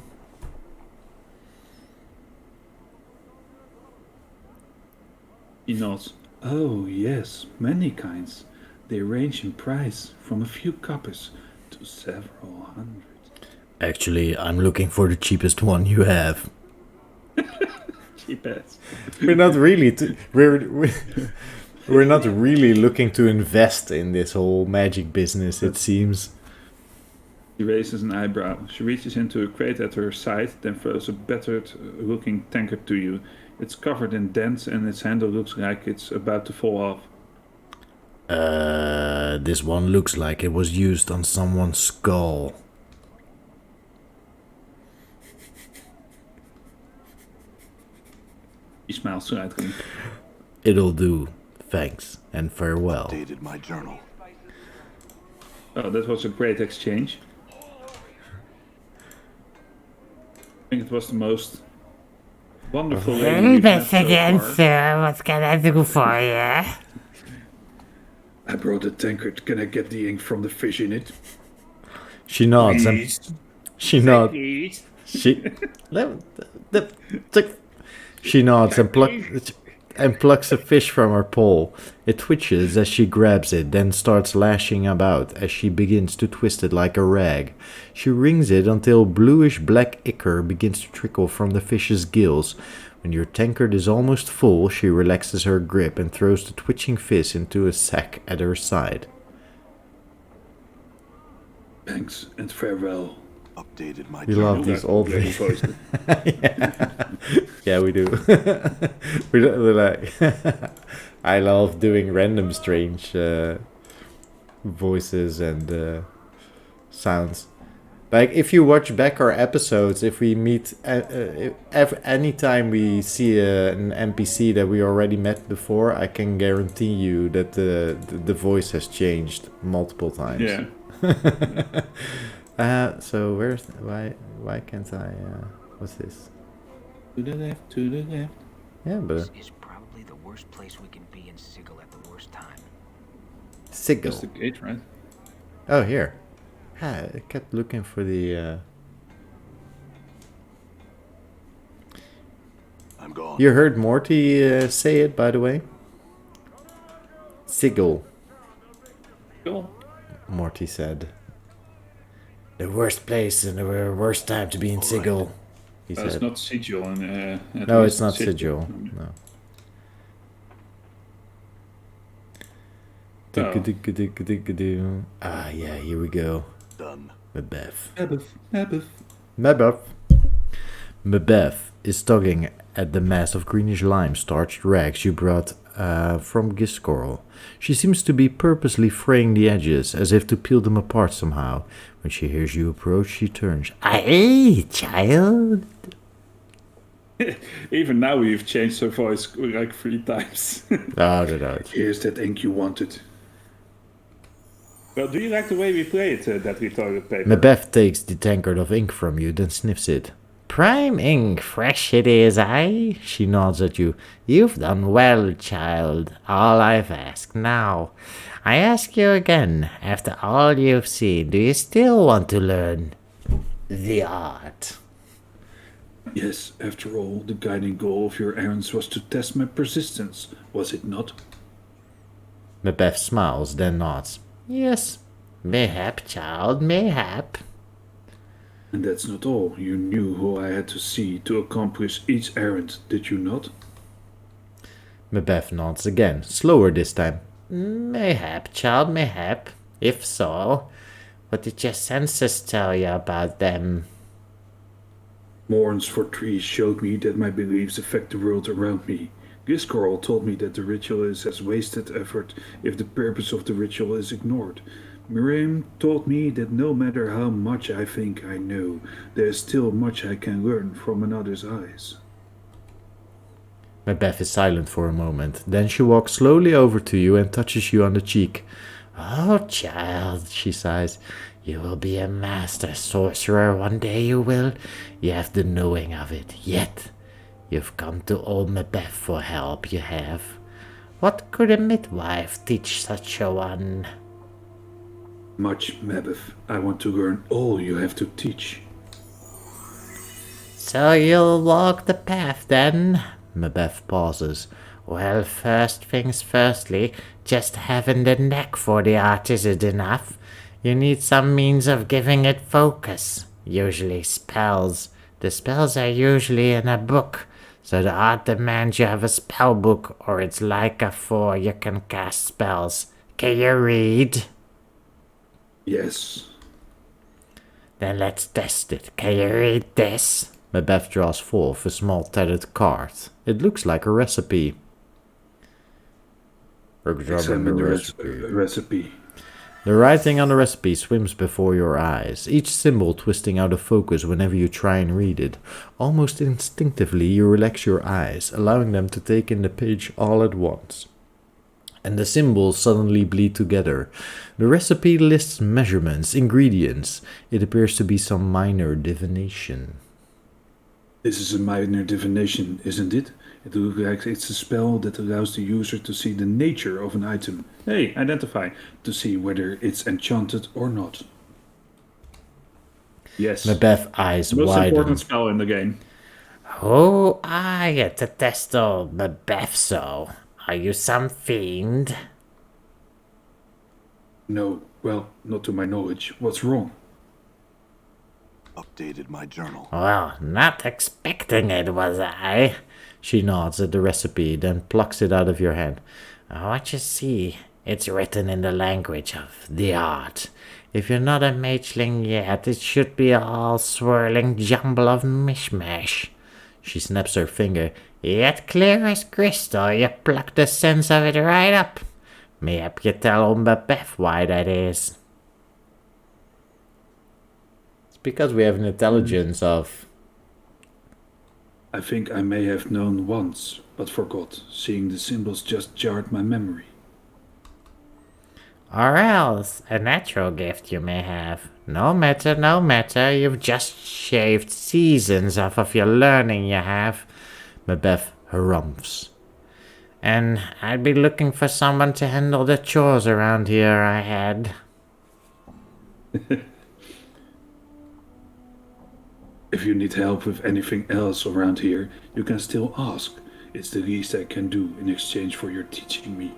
S2: He nods. Oh, yes, many kinds. They range in price from a few coppers to several hundred.
S3: Actually, I'm looking for the cheapest one you have.
S2: Cheap ass.
S3: We're not really we're not really looking to invest in this whole magic business, it seems.
S2: She raises an eyebrow. She reaches into a crate at her side, then throws a battered-looking tankard to you. It's covered in dents and its handle looks like it's about to fall off.
S3: This one looks like it was used on someone's skull.
S2: He smiles slightly.
S3: It'll do. Thanks and farewell.
S4: Updated my journal.
S2: Oh, that was a great exchange. I think it was the most wonderful lady
S9: Well,
S2: we've had
S9: back
S2: so
S9: again,
S2: far.
S9: sir. What can I do for you?
S8: I brought a tankard. Can I get the ink from the fish in it?
S3: She nods and she nods.
S2: Please.
S3: She she nods and plucks a fish from her pole. It twitches as she grabs it, then starts lashing about as she begins to twist it like a rag. She wrings it until bluish black ichor begins to trickle from the fish's gills. When your tankard is almost full, she relaxes her grip and throws the twitching fish into a sack at her side.
S8: Thanks and farewell.
S4: Updated my
S3: We
S4: journal.
S3: love these old
S8: Lady
S3: things.
S8: voice.
S3: Yeah, we do. we're like, I love doing random strange voices and sounds. Like if you watch back our episodes, if we meet, anytime we see an NPC that we already met before, I can guarantee you that the voice has changed multiple times.
S2: Yeah.
S3: So why can't I? What's this?
S2: To the left, to the left.
S3: Yeah, but
S5: This is probably the worst place we can be in Sigil at the worst time.
S3: Sigil.
S2: That's the gate, right?
S3: Oh, here. I kept looking for the.
S4: I'm gone.
S3: You heard Morty say it, by the way. Sigil.
S2: Cool.
S3: Morty said. The worst place and the worst time to be in Sigil. He
S2: It's
S3: said.
S2: not Sigil. And,
S3: No, it's not Sigil. No.
S2: Oh.
S3: Ah, yeah, here we go.
S4: Done.
S3: Mabeth. Mabeth is tugging at the mass of greenish lime starched rags you brought from Giscorl. She seems to be purposely fraying the edges, as if to peel them apart somehow. When she hears you approach, she turns.
S9: Aye, child.
S2: Even now you've changed her voice like 3 times.
S3: No.
S8: Here's that ink you wanted.
S2: Well, do you like the way we play it, that retarded paper?
S3: Mabeth takes the tankard of ink from you, then sniffs it.
S9: Prime ink, fresh it is, aye?
S3: She nods at you.
S9: You've done well, child. All I've asked. Now, I ask you again, after all you've seen, do you still want to learn the art?
S8: Yes, after all, the guiding goal of your errands was to test my persistence, was it not?
S3: Mabeth smiles, then nods.
S9: Yes, mayhap, child, mayhap.
S8: And that's not all. You knew who I had to see to accomplish each errand, did you not?
S3: Mabeth nods again, slower this time.
S9: Mayhap, child, mayhap. If so, what did your senses tell you about them?
S8: Mourns for trees showed me that my beliefs affect the world around me. Giscorl told me that the ritual is as wasted effort if the purpose of the ritual is ignored. Miriam taught me that no matter how much I think I know, there is still much I can learn from another's eyes.
S3: Mabeth is silent for a moment. Then she walks slowly over to you and touches you on the cheek.
S9: Oh, child, she sighs. You will be a master sorcerer one day, you will. You have the knowing of it. Yet, you've come to old Mabeth for help, you have. What could a midwife teach such a one?
S8: Much, Mabeth. I want to learn all you have to teach.
S9: So you'll walk the path, then?
S3: Mabeth pauses.
S9: Well, first things firstly, just having the knack for the art isn't enough. You need some means of giving it focus. Usually spells. The spells are usually in a book, so the art demands you have a spell book, or it's like a 4 you can cast spells. Can you read?
S8: Yes.
S9: Then let's test it. Can you read this?
S3: Mabeth draws forth a small tattered card. It looks like a recipe.
S8: Examine the recipe.
S1: The writing on the recipe swims before your eyes, each symbol twisting out of focus whenever you try and read it. Almost instinctively, you relax your eyes, allowing them to take in the page all at once. And the symbols suddenly bleed together. The recipe lists measurements, ingredients. It appears to be some minor divination.
S8: This is a minor divination, isn't it? It looks like it's a spell that allows the user to see the nature of an item.
S2: Hey, identify.
S8: To see whether it's enchanted or not.
S2: Yes.
S1: Macbeth's eyes
S2: Most
S1: widen.
S2: important spell in the game.
S9: Who are you to test old Macbeth so? Are you some fiend?
S8: No, well, not to my knowledge. What's wrong?
S4: Updated my journal.
S9: Well, not expecting it, was I?
S1: She nods at the recipe, then plucks it out of your hand.
S9: What you see, it's written in the language of the art. If you're not a mageling yet, it should be all swirling jumble of mishmash.
S1: She snaps her finger.
S9: Yet clear as crystal, you pluck the sense of it right up. Mayhap you tell old Macbeth why that is.
S1: It's because we have an intelligence of...
S8: I think I may have known once, but forgot. Seeing the symbols just jarred my memory.
S9: Or else, a natural gift you may have. No matter, you've just shaved seasons off of your learning you have.
S1: Macbeth harumphs.
S9: And I'd be looking for someone to handle the chores around here, I had.
S8: If you need help with anything else around here, you can still ask. It's the least I can do in exchange for your teaching me.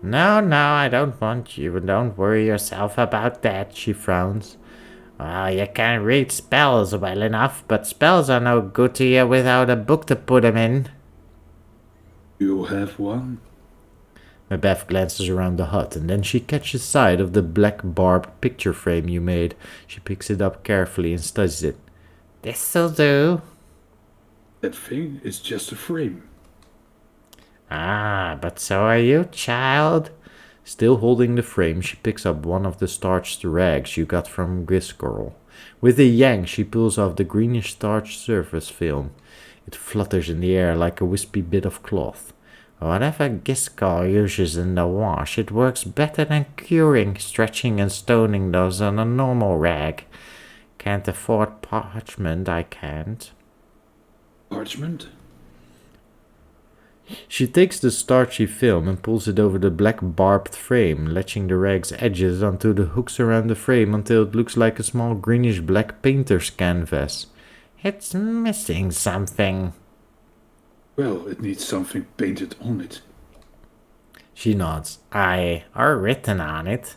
S9: No, I don't want you. Don't worry yourself about that, she frowns. Well, you can read spells well enough, but spells are no good to you without a book to put them in.
S8: You have one?
S1: Macbeth glances around the hut, and then she catches sight of the black barbed picture frame you made. She picks it up carefully and studies it.
S9: This'll do.
S8: That thing is just a frame.
S9: Ah, but so are you, child.
S1: Still holding the frame, she picks up one of the starched rags you got from Griscorl. With a yank, she pulls off the greenish starched surface film. It flutters in the air like a wispy bit of cloth. Whatever Giscol uses in the wash, it works better than curing, stretching, and stoning does on a normal rag. Can't afford parchment, I can't.
S8: Parchment?
S1: She takes the starchy film and pulls it over the black barbed frame, latching the rag's edges onto the hooks around the frame until it looks like a small greenish-black painter's canvas.
S9: It's missing something.
S8: Well, it needs something painted on it.
S1: She nods.
S9: Aye, or written on it.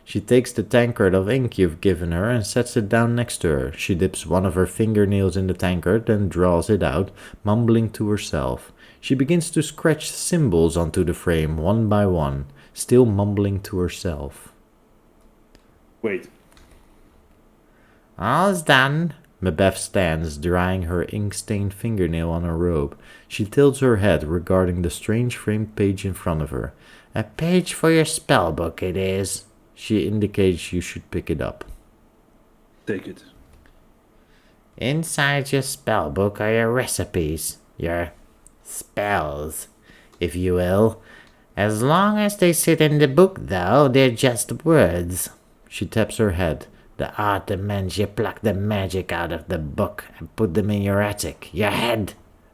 S1: She takes the tankard of ink you've given her and sets it down next to her. She dips one of her fingernails in the tankard, then draws it out, mumbling to herself. She begins to scratch symbols onto the frame, one by one, still mumbling to herself.
S2: Wait.
S9: All's done.
S1: Macbeth stands, drying her ink-stained fingernail on her robe. She tilts her head, regarding the strange framed page in front of her.
S9: A page for your spellbook it is.
S1: She indicates you should pick it up.
S8: Take it.
S9: Inside your spellbook are your recipes, your spells, if you will. As long as they sit in the book, though, they're just words.
S1: She taps her head.
S9: The art demands you pluck the magic out of the book and put them in your attic, your head,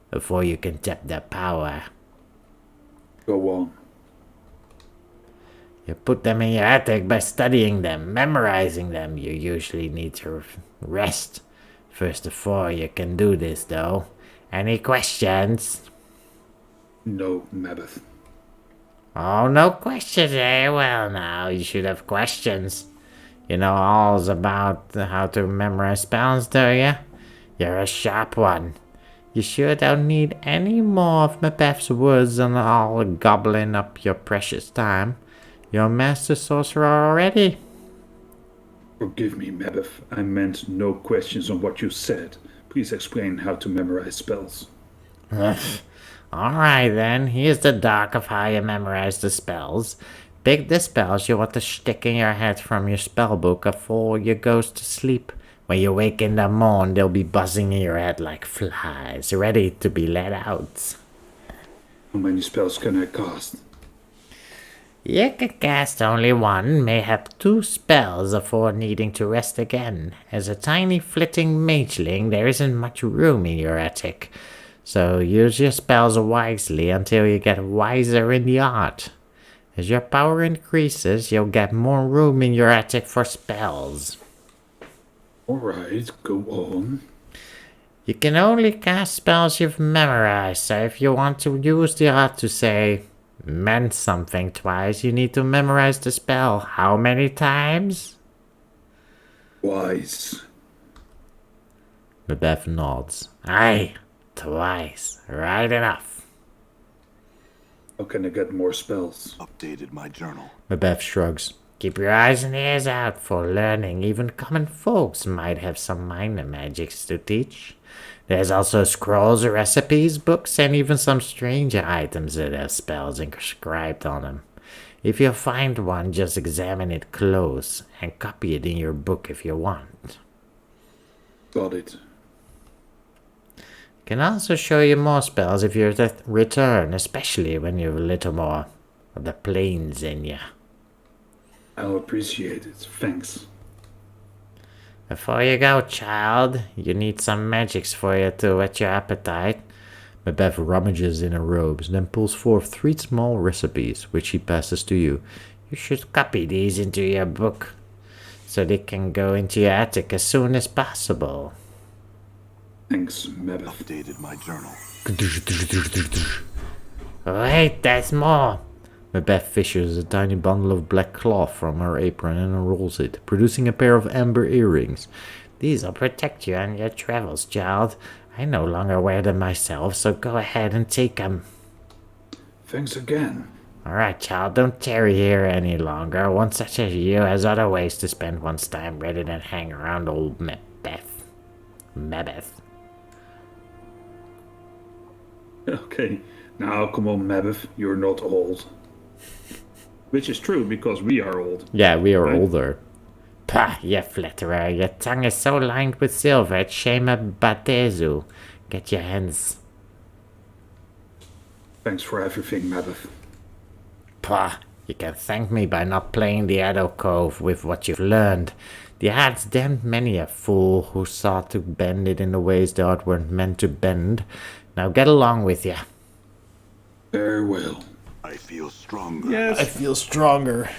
S9: before you can tap their power.
S8: Go on.
S9: You put them in your attic by studying them, memorizing them. You usually need to rest first before you can do this, though. Any questions?
S8: No, Macbeth.
S9: Oh, no questions, eh? Well, now, you should have questions. You know all about how to memorize spells, do you? You're a sharp one. You sure don't need any more of Macbeth's words and all gobbling up your precious time. You're a master sorcerer already.
S8: Forgive me, Macbeth. I meant no questions on what you said. Please explain how to memorize spells.
S9: Alright then, here's the doc of how you memorize the spells. Pick the spells you want to stick in your head from your spellbook before you goes to sleep. When you wake in the morn, they'll be buzzing in your head like flies, ready to be let out.
S8: How many spells can I cast?
S9: You can cast only one, may have 2 spells before needing to rest again. As a tiny flitting mageling, there isn't much room in your attic, so use your spells wisely until you get wiser in the art. As your power increases, you'll get more room in your attic for spells.
S8: Alright, go on.
S9: You can only cast spells you've memorized, so if you want to use the art to say meant something twice, you need to memorize the spell. How many times?
S8: Twice.
S9: Macbeth nods. Aye, twice. Right enough.
S8: How can I get more spells?
S4: Updated my journal.
S9: Macbeth shrugs. Keep your eyes and ears out for learning. Even common folks might have some minor magics to teach. There's also scrolls, recipes, books, and even some stranger items that have spells inscribed on them. If you find one, just examine it close and copy it in your book if you want.
S8: Got it.
S9: Can also show you more spells if you return, especially when you've a little more of the planes in you.
S8: I'll appreciate it. Thanks.
S9: Before you go, child, you need some magics for you to whet your appetite. Macbeth rummages in her robes, then pulls forth 3 small recipes, which he passes to you. You should copy these into your book, so they can go into your attic as soon as possible.
S8: Thanks, Macbeth.
S4: Updated my journal.
S9: Wait, there's more. Macbeth fishes a tiny bundle of black cloth from her apron and unrolls it, producing a pair of amber earrings. These'll protect you on your travels, child. I no longer wear them myself, so go ahead and take them.
S8: Thanks again.
S9: Alright, child, don't tarry here any longer. One such as you has other ways to spend one's time rather than hang around old Macbeth. Macbeth.
S8: Okay, now come on, Macbeth. You're not old.
S2: Which is true, because we are old.
S9: Yeah, we are
S2: Right.
S9: older. Pah, you flatterer. Your tongue is so lined with silver, it's shame a batezu. Get your hands.
S8: Thanks for everything, Macbeth.
S9: Pah, you can thank me by not playing the alcove with what you've learned. The odds damned many a fool who sought to bend it in the ways the art weren't meant to bend. Now get along with ya.
S8: Farewell.
S4: I feel stronger.
S2: Yes,
S3: I feel stronger.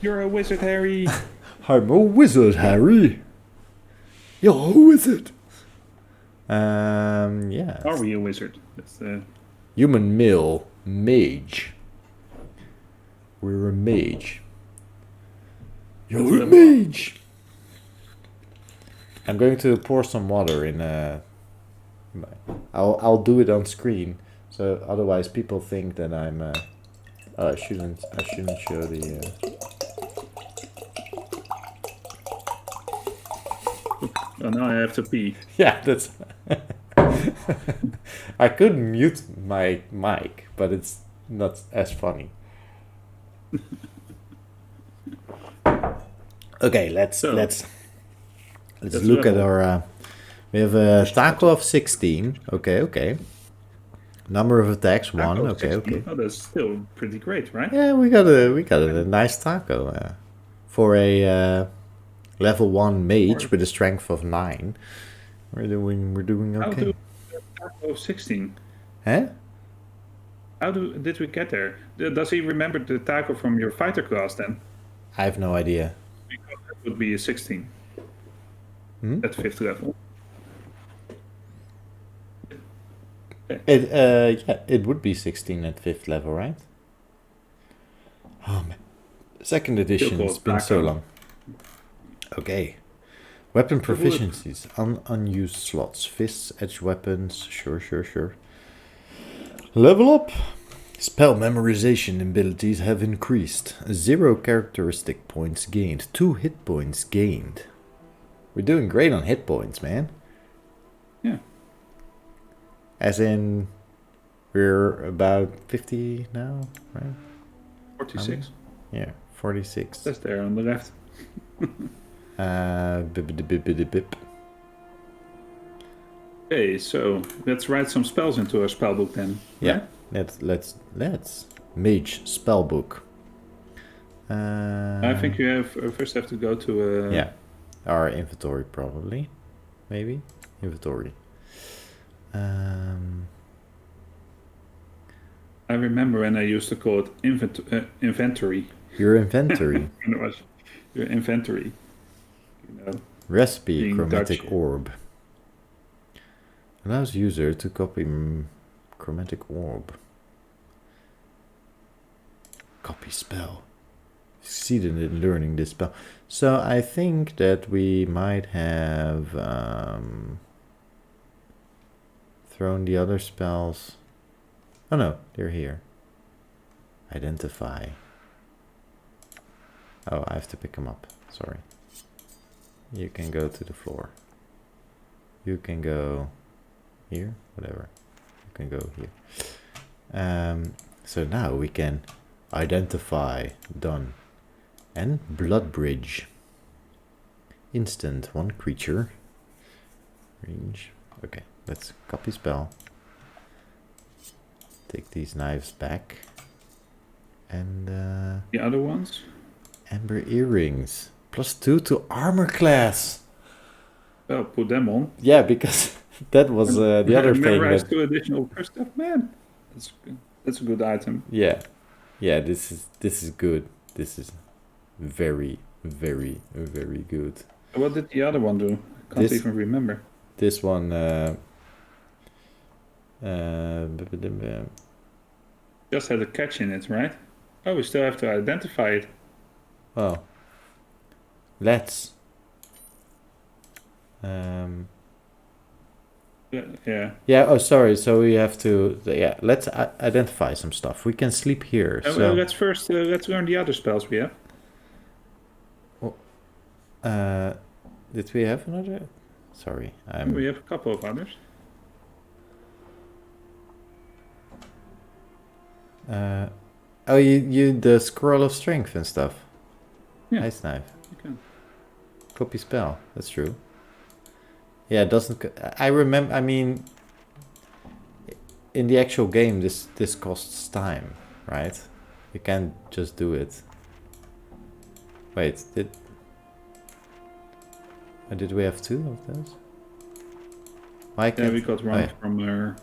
S2: you're a wizard, Harry.
S3: I'm a wizard, Harry. You're a wizard.
S9: Yeah.
S2: Are we a wizard? That's
S3: Human male mage. We're a mage. You're a mage.
S1: I'm going to pour some water in. I'll do it on screen, so otherwise people think that I'm. Oh, I shouldn't show the.
S2: Oh, now I have to pee.
S1: Yeah, that's. I could mute my mic, but it's not as funny. Okay, let's
S2: Let's
S1: look at
S2: level.
S1: our. We have a taco of 16. Okay. Number of attacks 1.
S2: Taco
S1: Okay.
S2: 16. Oh, that's still pretty great, right?
S1: Yeah, we got a nice taco for a level 1 mage with a strength of 9. We're doing
S2: How
S1: okay.
S2: do taco of 16?
S1: Huh?
S2: How did we get there? Does he remember the taco from your fighter class then?
S1: I have no idea.
S2: Because that would be a 16 at 5th level.
S1: It would be 16 at 5th level, right? Oh man. Second edition,
S2: Still
S1: it's been so
S2: taco.
S1: long. Okay. Weapon proficiencies. Unused slots. Fists, edge weapons. Sure. Level up. Spell memorization abilities have increased. 0 characteristic points gained. 2 hit points gained. We're doing great on hit points, man.
S2: Yeah.
S1: As in, we're about 50 now, right?
S2: 46.
S1: Yeah, 46.
S2: That's there on the left.
S1: Bip.
S2: Okay, so let's write some spells into our spellbook then.
S1: Yeah,
S2: right?
S1: let's mage spellbook.
S2: I think you first have to go to
S1: yeah, our inventory probably, maybe inventory.
S2: I remember when I used to call it inventory.
S1: Your inventory.
S2: And it was your inventory. You know,
S1: Recipe
S2: being
S1: chromatic
S2: Dutch.
S1: orb. Allows user to copy chromatic orb. Copy spell. Succeeded in learning this spell. So I think that we might have thrown the other spells. Oh no, they're here. Identify. Oh, I have to pick them up. Sorry. You can go to the floor. You can go here, whatever. You can go here. So now we can identify, done. And blood bridge. Instant, one creature. Range. Okay, let's copy spell. Take these knives back. And
S2: The other ones?
S1: amber earrings. +2 to armor class.
S2: Well, put them on.
S1: Yeah, because that was the other thing.
S2: Memorize
S1: That,
S2: 2 additional first step, man. That's a good item.
S1: yeah, this is good. This is very, very, very good.
S2: What did the other one do? I can't even remember.
S1: This one,
S2: Just had a catch in it, right? Oh, we still have to identify it.
S1: well, let's.
S2: Yeah.
S1: Yeah. Oh, sorry. So we have to. Yeah. Let's identify some stuff. We can sleep here.
S2: Well,
S1: So
S2: let's first let's learn the other spells we have.
S1: did we have another? Sorry,
S2: We have a couple of others.
S1: Oh, you the scroll of strength and stuff.
S2: Yeah.
S1: Ice knife.
S2: You can.
S1: Copy spell. That's true. Yeah, it doesn't. I remember. I mean, in the actual game, this costs time, right? You can't just do it. Wait, did we have 2 of those? Why can't?
S2: Yeah, we got one from there.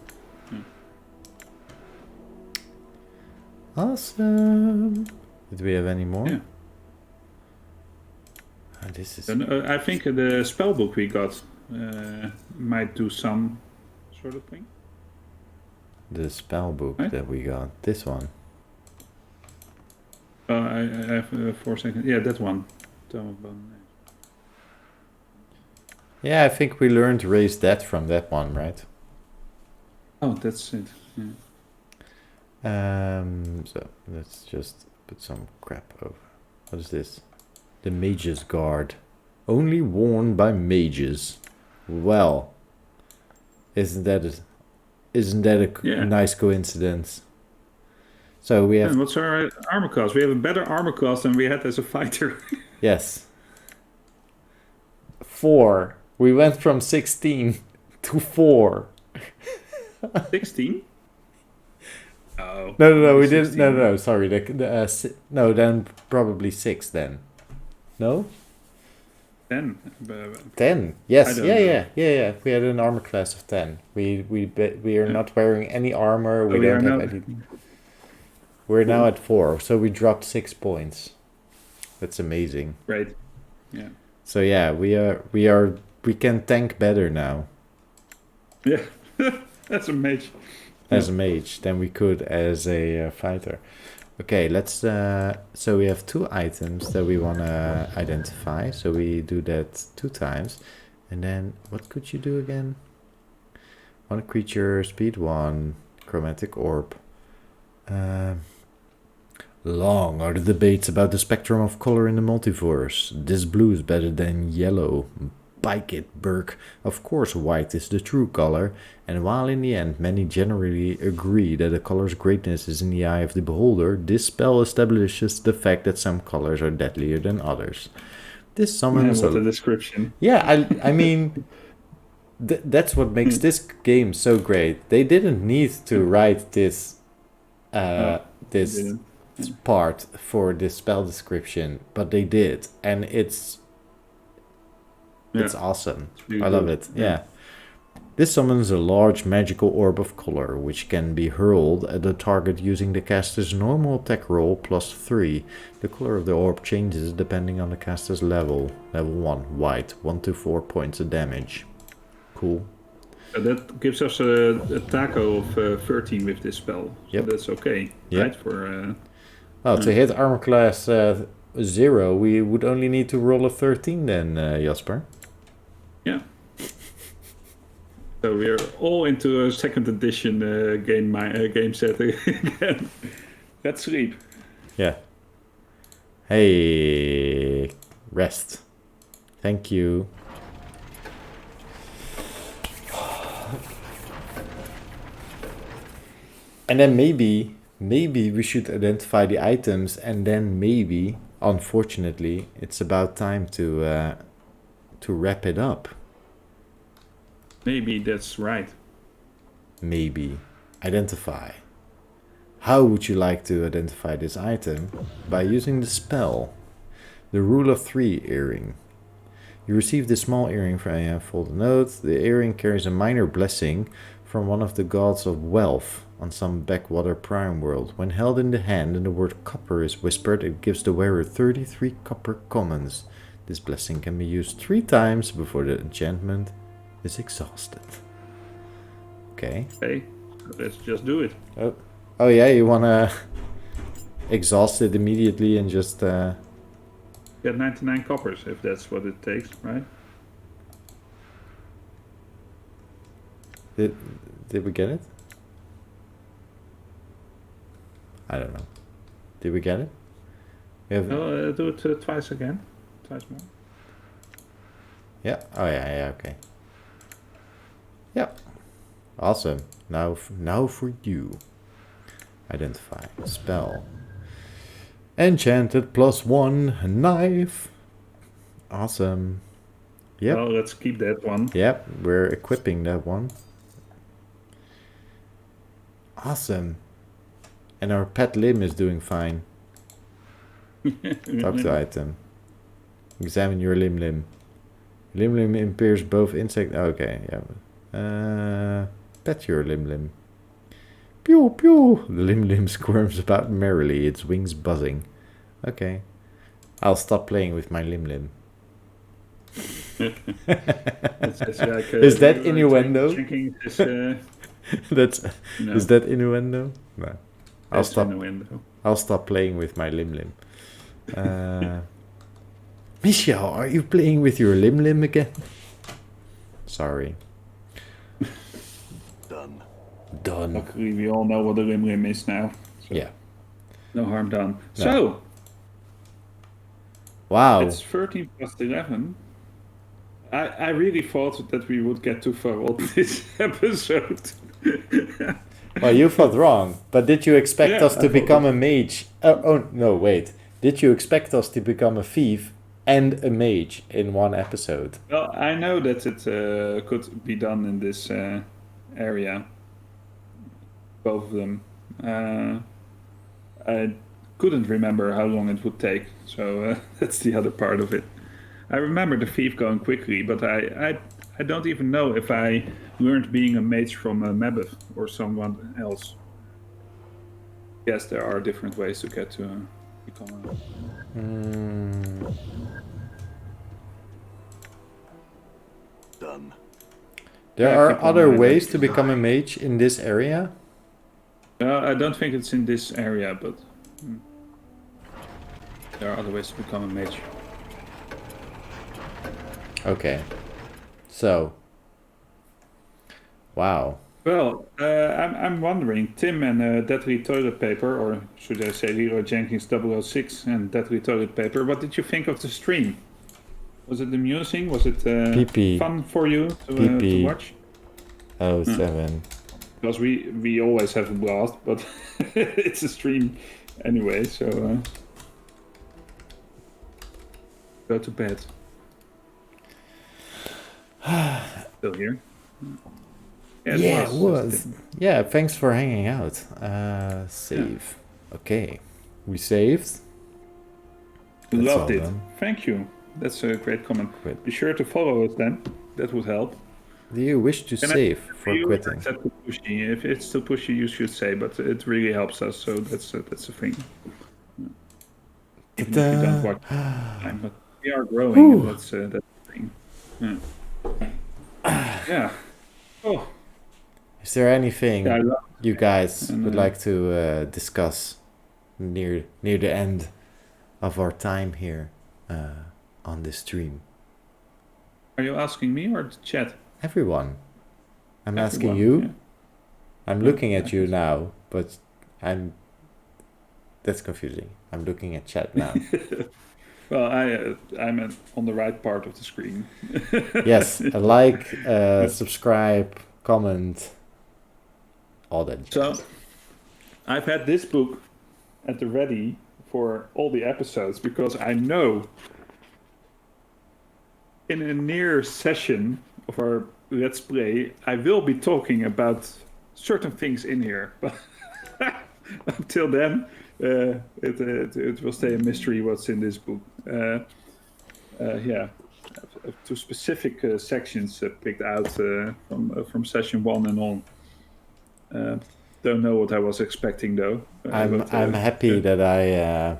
S1: Awesome. Did we have any more?
S2: Yeah.
S1: Oh, this is.
S2: And, I think the spell book we got might do some sort of thing.
S1: The spell book
S2: Right?
S1: that we got. This one.
S2: I have 4 seconds. Yeah, that one. Tome of Bone.
S1: Yeah, I think we learned to raise that from that one, right?
S2: Oh, that's it. Yeah.
S1: So let's just put some crap over. What is this? The Mage's Guard. Only worn by mages. Well, isn't that a
S2: Yeah.
S1: nice coincidence? So we have
S2: And what's our armor class? We have a better armor class than we had as a fighter.
S1: yes 4. We went from 16 to 4.
S2: 16? Oh.
S1: No, we
S2: 16.
S1: didn't. No, sorry. No, then probably 6 then. No?
S2: 10.
S1: 10. Yes.
S2: I don't
S1: Yeah.
S2: know.
S1: We had an armor class of 10. We are not wearing any armor. We
S2: we
S1: don't
S2: are
S1: have
S2: not-
S1: any. We're now at 4, so we dropped 6 points. That's amazing.
S2: Right. Yeah.
S1: So yeah, we can tank better now
S2: Yeah. That's a mage.
S1: as a mage than we could as a fighter. Okay, let's. So we have 2 items that we want to identify. So we do that 2 times, and then what could you do again? 1 creature, speed 1, chromatic orb. Long are the debates about the spectrum of color in the multiverse. This blue is better than yellow. bike it, Burke. Of course white is the true color, and while in the end many generally agree that a color's greatness is in the eye of the beholder, this spell establishes the fact that some colors are deadlier than others. This summons
S2: what a description.
S1: Yeah, I mean, that's what makes this game so great. They didn't need to write this part for this spell description, but they did, and it's awesome.
S2: It's really
S1: I love
S2: good.
S1: it. Yeah. This summons a large magical orb of color, which can be hurled at the target using the caster's normal attack roll plus 3. The color of the orb changes depending on the caster's level. Level 1, white, 1 to 4 points of damage. Cool.
S2: That gives us a taco of 13 with this spell.
S1: Yep.
S2: So that's okay,
S1: Yep.
S2: right? For
S1: To hit armor class 0, we would only need to roll a 13 then, Jasper.
S2: yeah. So we're all into a second edition game set again. Let's sleep.
S1: Yeah. Hey, rest. Thank you. And then maybe we should identify the items, and then maybe, unfortunately, it's about time to wrap it up.
S2: Maybe that's right.
S1: Maybe. Identify. How would you like to identify this item? By using the spell. The Rule of 3 earring. You receive this small earring from a folded note. The earring carries a minor blessing from one of the gods of wealth on some backwater prime world. When held in the hand and the word copper is whispered, it gives the wearer 33 copper commons. This blessing can be used 3 times before the enchantment is exhausted. Okay.
S2: Okay, let's just do it.
S1: Oh yeah, you wanna exhaust it immediately and just
S2: Get 99 coppers if that's what it takes, right?
S1: Did we get it? I don't know. Did we get it? We have...
S2: Do it twice again. Twice more.
S1: Yeah. Oh yeah. Okay. Yep. Awesome. Now for you. Identify. Spell. Enchanted +1 knife. Awesome. Yep.
S2: Well, let's keep that one.
S1: Yep. We're equipping that one. Awesome. And our pet limb is doing fine. Talk to item. Examine your limb. Limb impairs both insect. Okay, yeah. Pet your limb. Pew pew. The limb squirms about merrily, its wings buzzing. Okay. I'll stop playing with my limb.
S2: It's like,
S1: is that innuendo?
S2: Drinking this,
S1: That's.
S2: no.
S1: Is that innuendo? No.
S2: That's innuendo.
S1: I'll stop playing with my limb. Michel, are you playing with your limb again? Sorry. Done.
S2: Luckily, we all know what a limb is now. So
S1: Yeah.
S2: no harm done.
S1: No.
S2: So,
S1: Wow.
S2: it's 13 plus 11. I really thought that we would get too far on this episode.
S1: Well, you thought wrong. But did you expect
S2: Yeah,
S1: us
S2: I
S1: to
S2: thought
S1: become a mage? Oh, no, wait. Did you expect us to become a thief and a mage in one episode?
S2: Well, I know that it could be done in this area. Both of them. I couldn't remember how long it would take, so that's the other part of it. I remember the thief going quickly, but I don't even know if I learned being a mage from Mabeth or someone else. Yes, there are different ways to get to become a...
S4: Done.
S1: There
S2: Yeah,
S1: are
S2: keep on
S1: other
S2: going.
S1: ways to become a mage in this area?
S2: I don't think it's in this area, but there are other ways to become a mage.
S1: Okay. So. Wow.
S2: Well, I'm wondering, Tim and Deadly Toilet Paper, or should I say Leroy Jenkins 006 and Deadly Toilet Paper, what did you think of the stream? Was it amusing? Was it
S1: PP.
S2: fun for you to
S1: PP.
S2: watch?
S1: 07.
S2: Because we always have a blast, but it's a stream anyway, so go to bed. Still here?
S1: Yeah, it was. Yeah, thanks for hanging out. Save. Okay. We saved. That's
S2: Loved
S1: all
S2: it.
S1: done.
S2: Thank you. That's a great comment.
S1: Great.
S2: Be sure to follow us then. That would help.
S1: Do you wish to save for
S2: You,
S1: quitting?
S2: it's too pushy. If it's too pushy, you should say, but it really helps us, so that's a thing. Even if you don't watch time, but we are growing, and that's the thing. Yeah. Oh.
S1: Is there anything
S2: Yeah, I love
S1: you guys
S2: And,
S1: would like to discuss near the end of our time here on this stream?
S2: Are you asking me or the chat?
S1: Everyone. I'm asking
S2: Everyone,
S1: you.
S2: yeah.
S1: I'm looking at you now, but that's confusing. I'm looking at chat now.
S2: Well, I'm on the right part of the screen.
S1: Yes, a like, subscribe, comment, all that.
S2: So, I've had this book at the ready for all the episodes because I know in a near session of our Let's Play, I will be talking about certain things in here. But until then, it will stay a mystery what's in this book. Yeah, two specific sections picked out from session 1 and on. Don't know what I was expecting though.
S1: I'm happy that I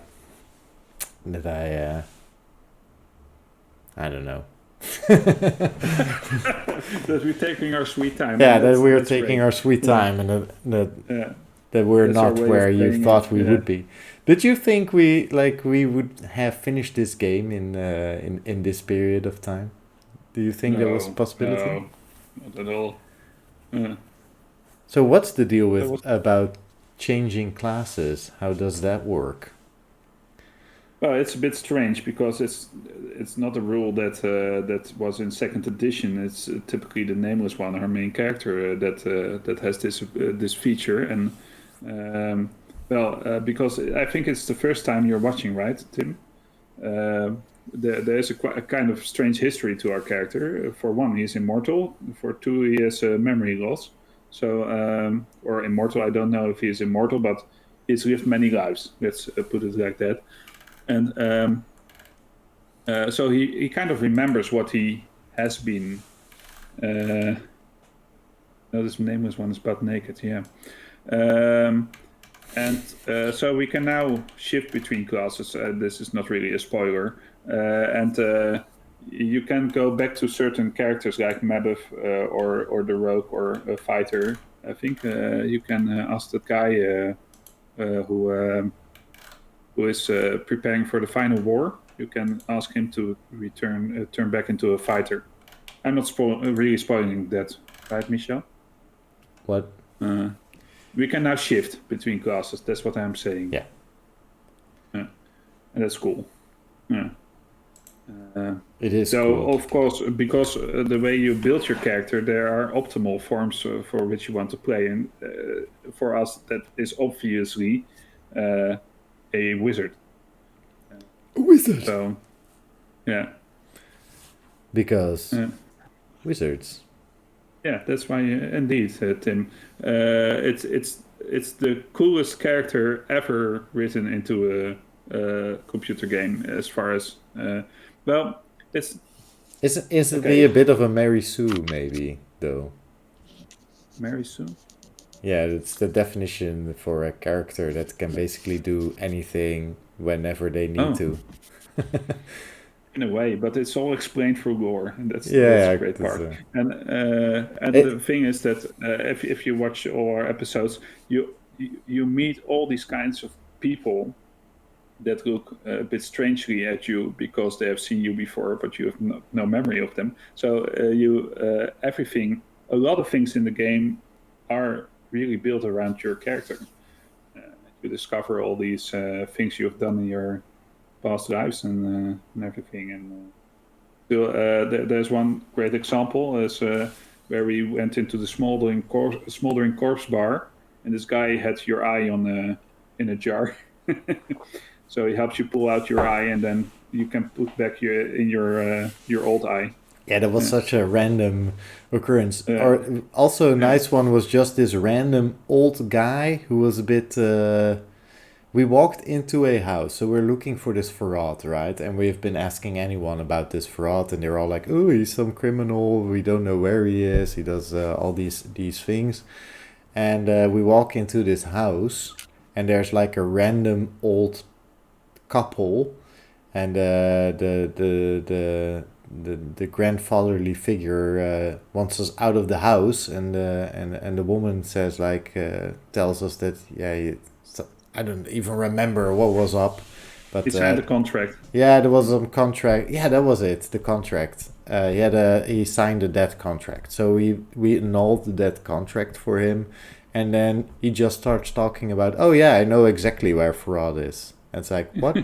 S1: don't know.
S2: That we're taking our sweet time.
S1: Yeah,
S2: and
S1: that we're
S2: that's
S1: taking
S2: great.
S1: our sweet time, and that we're
S2: That's our
S1: not
S2: way of
S1: where you
S2: playing
S1: thought
S2: it,
S1: we
S2: yeah.
S1: would be. Did you think we would have finished this game in this period of time? Do you think there was a possibility?
S2: No, not at all.
S1: So what's the deal
S2: There was-
S1: about changing classes? How does that work?
S2: Well, it's a bit strange because it's not a rule that was in second edition. It's typically the nameless one, our main character, that has this feature. And because I think it's the first time you're watching, right, Tim? There is a kind of strange history to our character. For one, he's immortal. For two, he has memory loss. So, or immortal. I don't know if he is immortal, but he's lived many lives. Let's put it like that. And so he kind of remembers what he has been. No, this nameless one is butt naked, yeah. So we can now shift between classes. This is not really a spoiler. You can go back to certain characters like Mabev or the rogue or a fighter. I think you can ask that guy who is preparing for the final war. You can ask him to turn back into a fighter. I'm not really spoiling that, right, Michel?
S1: What?
S2: We can now shift between classes. That's what I'm saying.
S1: Yeah.
S2: And that's cool. Yeah.
S1: It is
S2: So,
S1: cool.
S2: of course, because the way you build your character, there are optimal forms for which you want to play. And for us, that is obviously a wizard.
S3: A wizard.
S2: So, yeah.
S1: Because wizards.
S2: Yeah, that's why, indeed, Tim. It's the coolest character ever written into a computer game, as far as it's.
S1: Isn't he a bit of a Mary Sue, maybe, though?
S2: Mary Sue?
S1: Yeah, it's the definition for a character that can basically do anything whenever they need to.
S2: In a way, but it's all explained through lore, and that's
S1: Yeah,
S2: a great
S1: that's
S2: part. And the thing is that if you watch all our episodes, you meet all these kinds of people that look a bit strangely at you because they have seen you before, but you have no memory of them. So a lot of things in the game are really built around your character. You discover all these things you have done in your past lives and everything, and So there's one great example is where we went into the Smoldering Corpse Bar, and this guy had your eye on in a jar. So he helps you pull out your eye, and then you can put back your old eye.
S1: Yeah, that was such a random occurrence. Or also a nice one was just this random old guy who was a bit... we walked into a house, so we're looking for this Farad, right? And we've been asking anyone about this Farad, and they're all like, oh, he's some criminal, we don't know where he is, he does all these things. And we walk into this house, and there's like a random old couple, and the grandfatherly figure wants us out of the house, and the woman says tells us that I don't even remember what was up, but
S2: he signed the contract.
S1: Yeah, there was some contract. Yeah, that was it. The contract. He signed a death contract, so we annulled the death contract for him, and then he just starts talking about, oh yeah, I know exactly where Farad is. And it's like, what?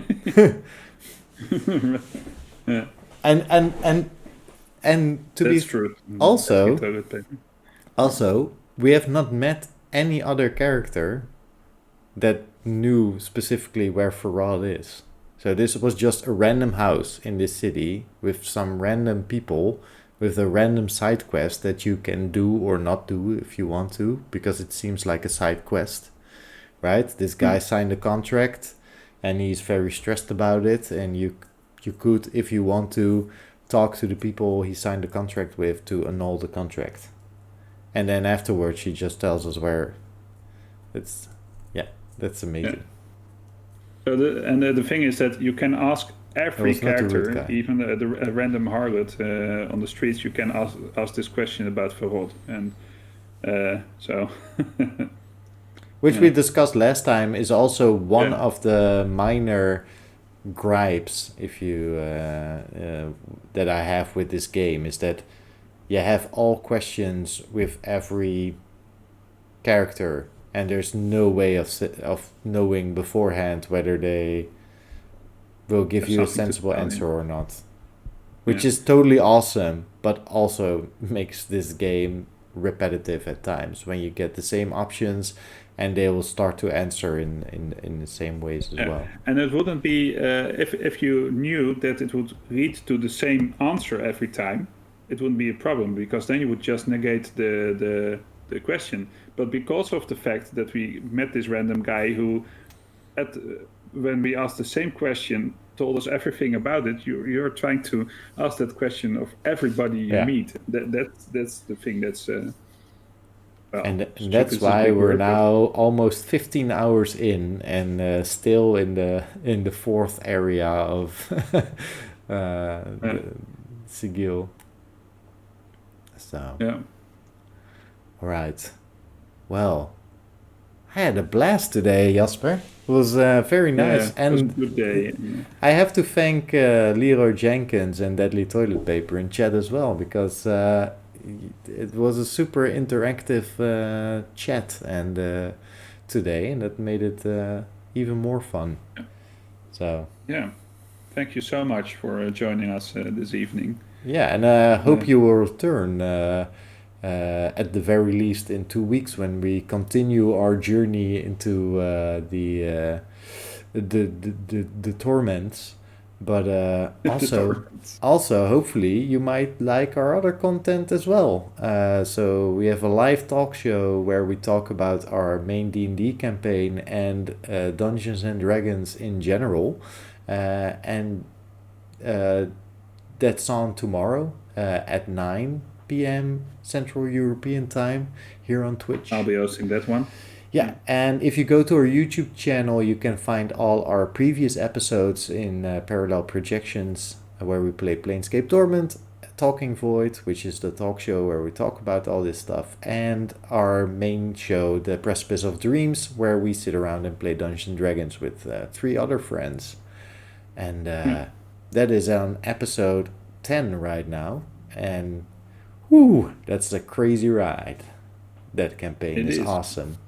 S2: Yeah.
S1: And to
S2: That's
S1: be
S2: true.
S1: Also, we have not met any other character that knew specifically where Farad is. So this was just a random house in this city with some random people with a random side quest that you can do or not do if you want to, because it seems like a side quest, right? This guy signed a contract and he's very stressed about it, and you could, if you want to, talk to the people he signed the contract with to annul the contract. And then afterwards he just tells us where. That's amazing.
S2: Yeah. So the thing is that you can ask every character, even a random harlot on the streets, you can ask this question about Farad. And so...
S1: Which we discussed last time is also one of the minor gripes, if you that I have with this game, is that you have all questions with every character, and there's no way of knowing beforehand whether they will give you a sensible answer or not, which is totally awesome, but also makes this game repetitive at times when you get the same options and they will start to answer in the same ways as well.
S2: And it wouldn't be, if you knew that it would lead to the same answer every time, it wouldn't be a problem, because then you would just negate the question. But because of the fact that we met this random guy who, when we asked the same question, told us everything about it, you're trying to ask that question of everybody you meet. That's the thing that's...
S1: and that's why we're now almost 15 hours in and still in the fourth area of Sigil. So all right. Well, I had a blast today, Jasper. It was very nice, and
S2: it was a good day.
S1: I have to thank Leroy Jenkins and Deadly Toilet Paper in chat as well, because it was a super interactive chat and today, and that made it even more fun. So
S2: thank you so much for joining us this evening.
S1: Yeah, and I hope you will return at the very least in 2 weeks when we continue our journey into the torments. But also hopefully you might like our other content as well. So we have a live talk show where we talk about our main D&D campaign and Dungeons and Dragons in general, and that's on tomorrow at 9 p.m. Central European Time here on Twitch.
S2: I'll be hosting that one.
S1: Yeah, and if you go to our YouTube channel, you can find all our previous episodes in Parallel Projections, where we play Planescape Torment, Talking Void, which is the talk show where we talk about all this stuff, and our main show, The Precipice of Dreams, where we sit around and play Dungeons and Dragons with 3 other friends. And that is on episode 10 right now, and whoo, that's a crazy ride. That campaign is awesome.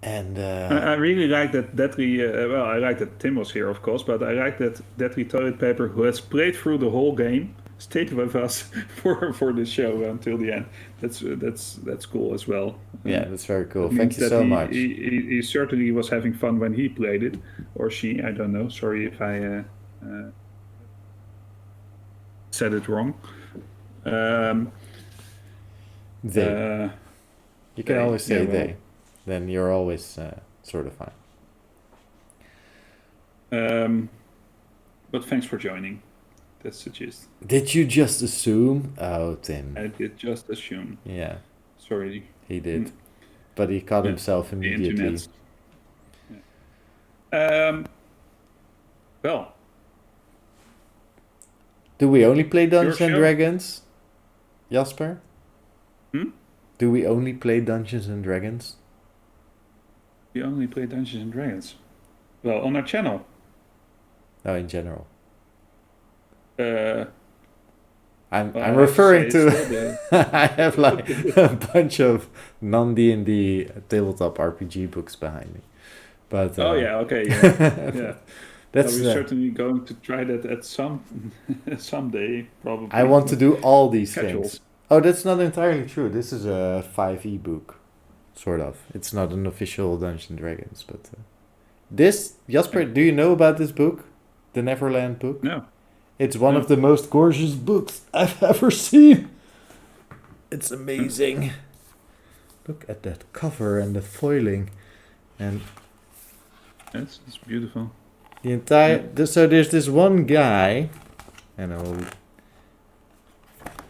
S1: And
S2: I really like that Deadly. Well, I like that Tim was here, of course, but I like that Deadly Toilet Paper, who has played through the whole game, stayed with us for the show until the end. That's cool as well.
S1: yeah, that's very cool.
S2: It
S1: Thank
S2: means
S1: you
S2: that
S1: so
S2: he,
S1: much.
S2: he certainly was having fun when he played it, or she. I don't know. Sorry if I said it wrong.
S1: They. You can
S2: they,
S1: always say
S2: yeah, well-
S1: they. Then you're always sort of fine.
S2: But thanks for joining. That's the gist.
S1: Did you just assume? Oh, Tim.
S2: I did just assume.
S1: Yeah,
S2: Sorry.
S1: he did. But he caught
S2: Yeah,
S1: himself
S2: The
S1: immediately.
S2: internet. Yeah. Well,
S1: Do we only play Dungeons and
S2: show.
S1: Dragons, Jasper?
S2: Hmm?
S1: Do we only play Dungeons and Dragons?
S2: we only play Dungeons and Dragons. Well, on our channel.
S1: No, in general.
S2: Uh,
S1: I'm
S2: well, I
S1: I'm
S2: have
S1: referring
S2: say it's
S1: to.
S2: still
S1: I have like a bunch of non-D&D tabletop RPG books behind me, but
S2: oh yeah, okay, yeah, yeah.
S1: that's.
S2: We're certainly going to try that at someday, probably.
S1: I want to do all these
S2: Casual.
S1: things. Oh, that's not entirely true. This is a 5e book, sort of. It's not an official Dungeons and Dragons, but this Jasper, do you know about this book, the Neverland book?
S2: No.
S1: It's one of the most gorgeous books I've ever seen. It's amazing. Look at that cover and the foiling, and
S2: It's beautiful.
S1: the entire. So there's this one guy, and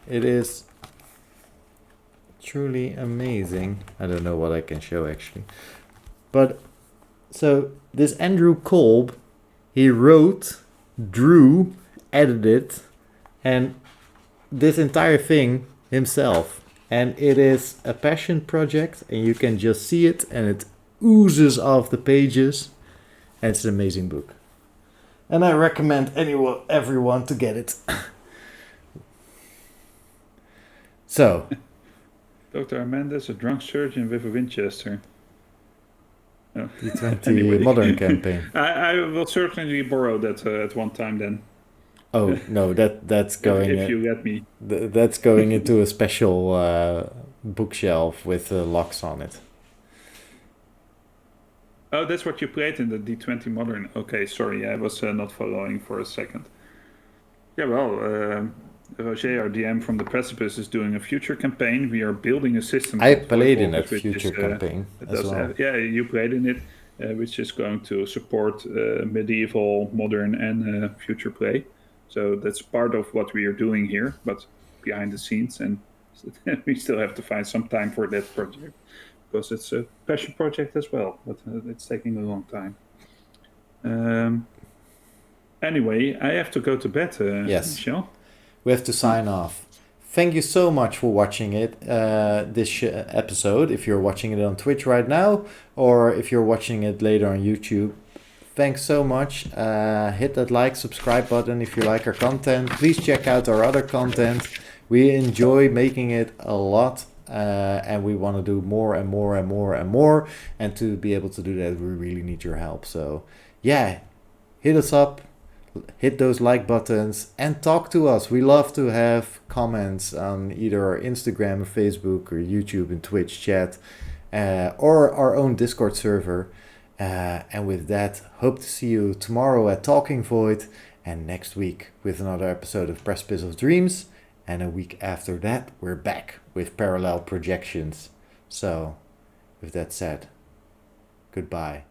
S1: it is truly amazing. I don't know what I can show actually, but so this Andrew Kolb, he wrote, drew, edited, and this entire thing himself. And it is a passion project, and you can just see it, and it oozes off the pages. And it's an amazing book. And I recommend everyone to get it. So,
S2: Dr. Amanda is a drunk surgeon with a Winchester. Oh.
S1: D20
S2: Anyway.
S1: modern campaign.
S2: I will certainly borrow that at one time then.
S1: Oh no, that's going.
S2: If you let me.
S1: That's going into a special bookshelf with locks on it.
S2: Oh, that's what you played in the D20 Modern. Okay, sorry, I was not following for a second. Yeah, well, Roger, our DM from the Precipice, is doing a future campaign. We are building a system.
S1: I
S2: called
S1: played in
S2: Void
S1: that
S2: Vault, which
S1: future
S2: is,
S1: campaign
S2: it
S1: as
S2: does
S1: well.
S2: yeah, you played in it, which is going to support medieval, modern, and future play. So that's part of what we are doing here, but behind the scenes, and we still have to find some time for that project because it's a passion project as well, but it's taking a long time. Anyway, I have to go to bed,
S1: Yes.
S2: Michel.
S1: We have to sign off. Thank you so much for watching it, this episode. If you're watching it on Twitch right now, or if you're watching it later on YouTube, thanks so much. Hit that like, subscribe button if you like our content. Please check out our other content. We enjoy making it a lot, and we want to do more and more and more and more. And to be able to do that, we really need your help. So yeah, hit us up. Hit those like buttons and talk to us. We love to have comments on either our Instagram or Facebook or YouTube and Twitch chat, or our own Discord server. And with that, hope to see you tomorrow at Talking Void, and next week with another episode of Precipice of Dreams. And a week after that, we're back with Parallel Projections. So, with that said, goodbye.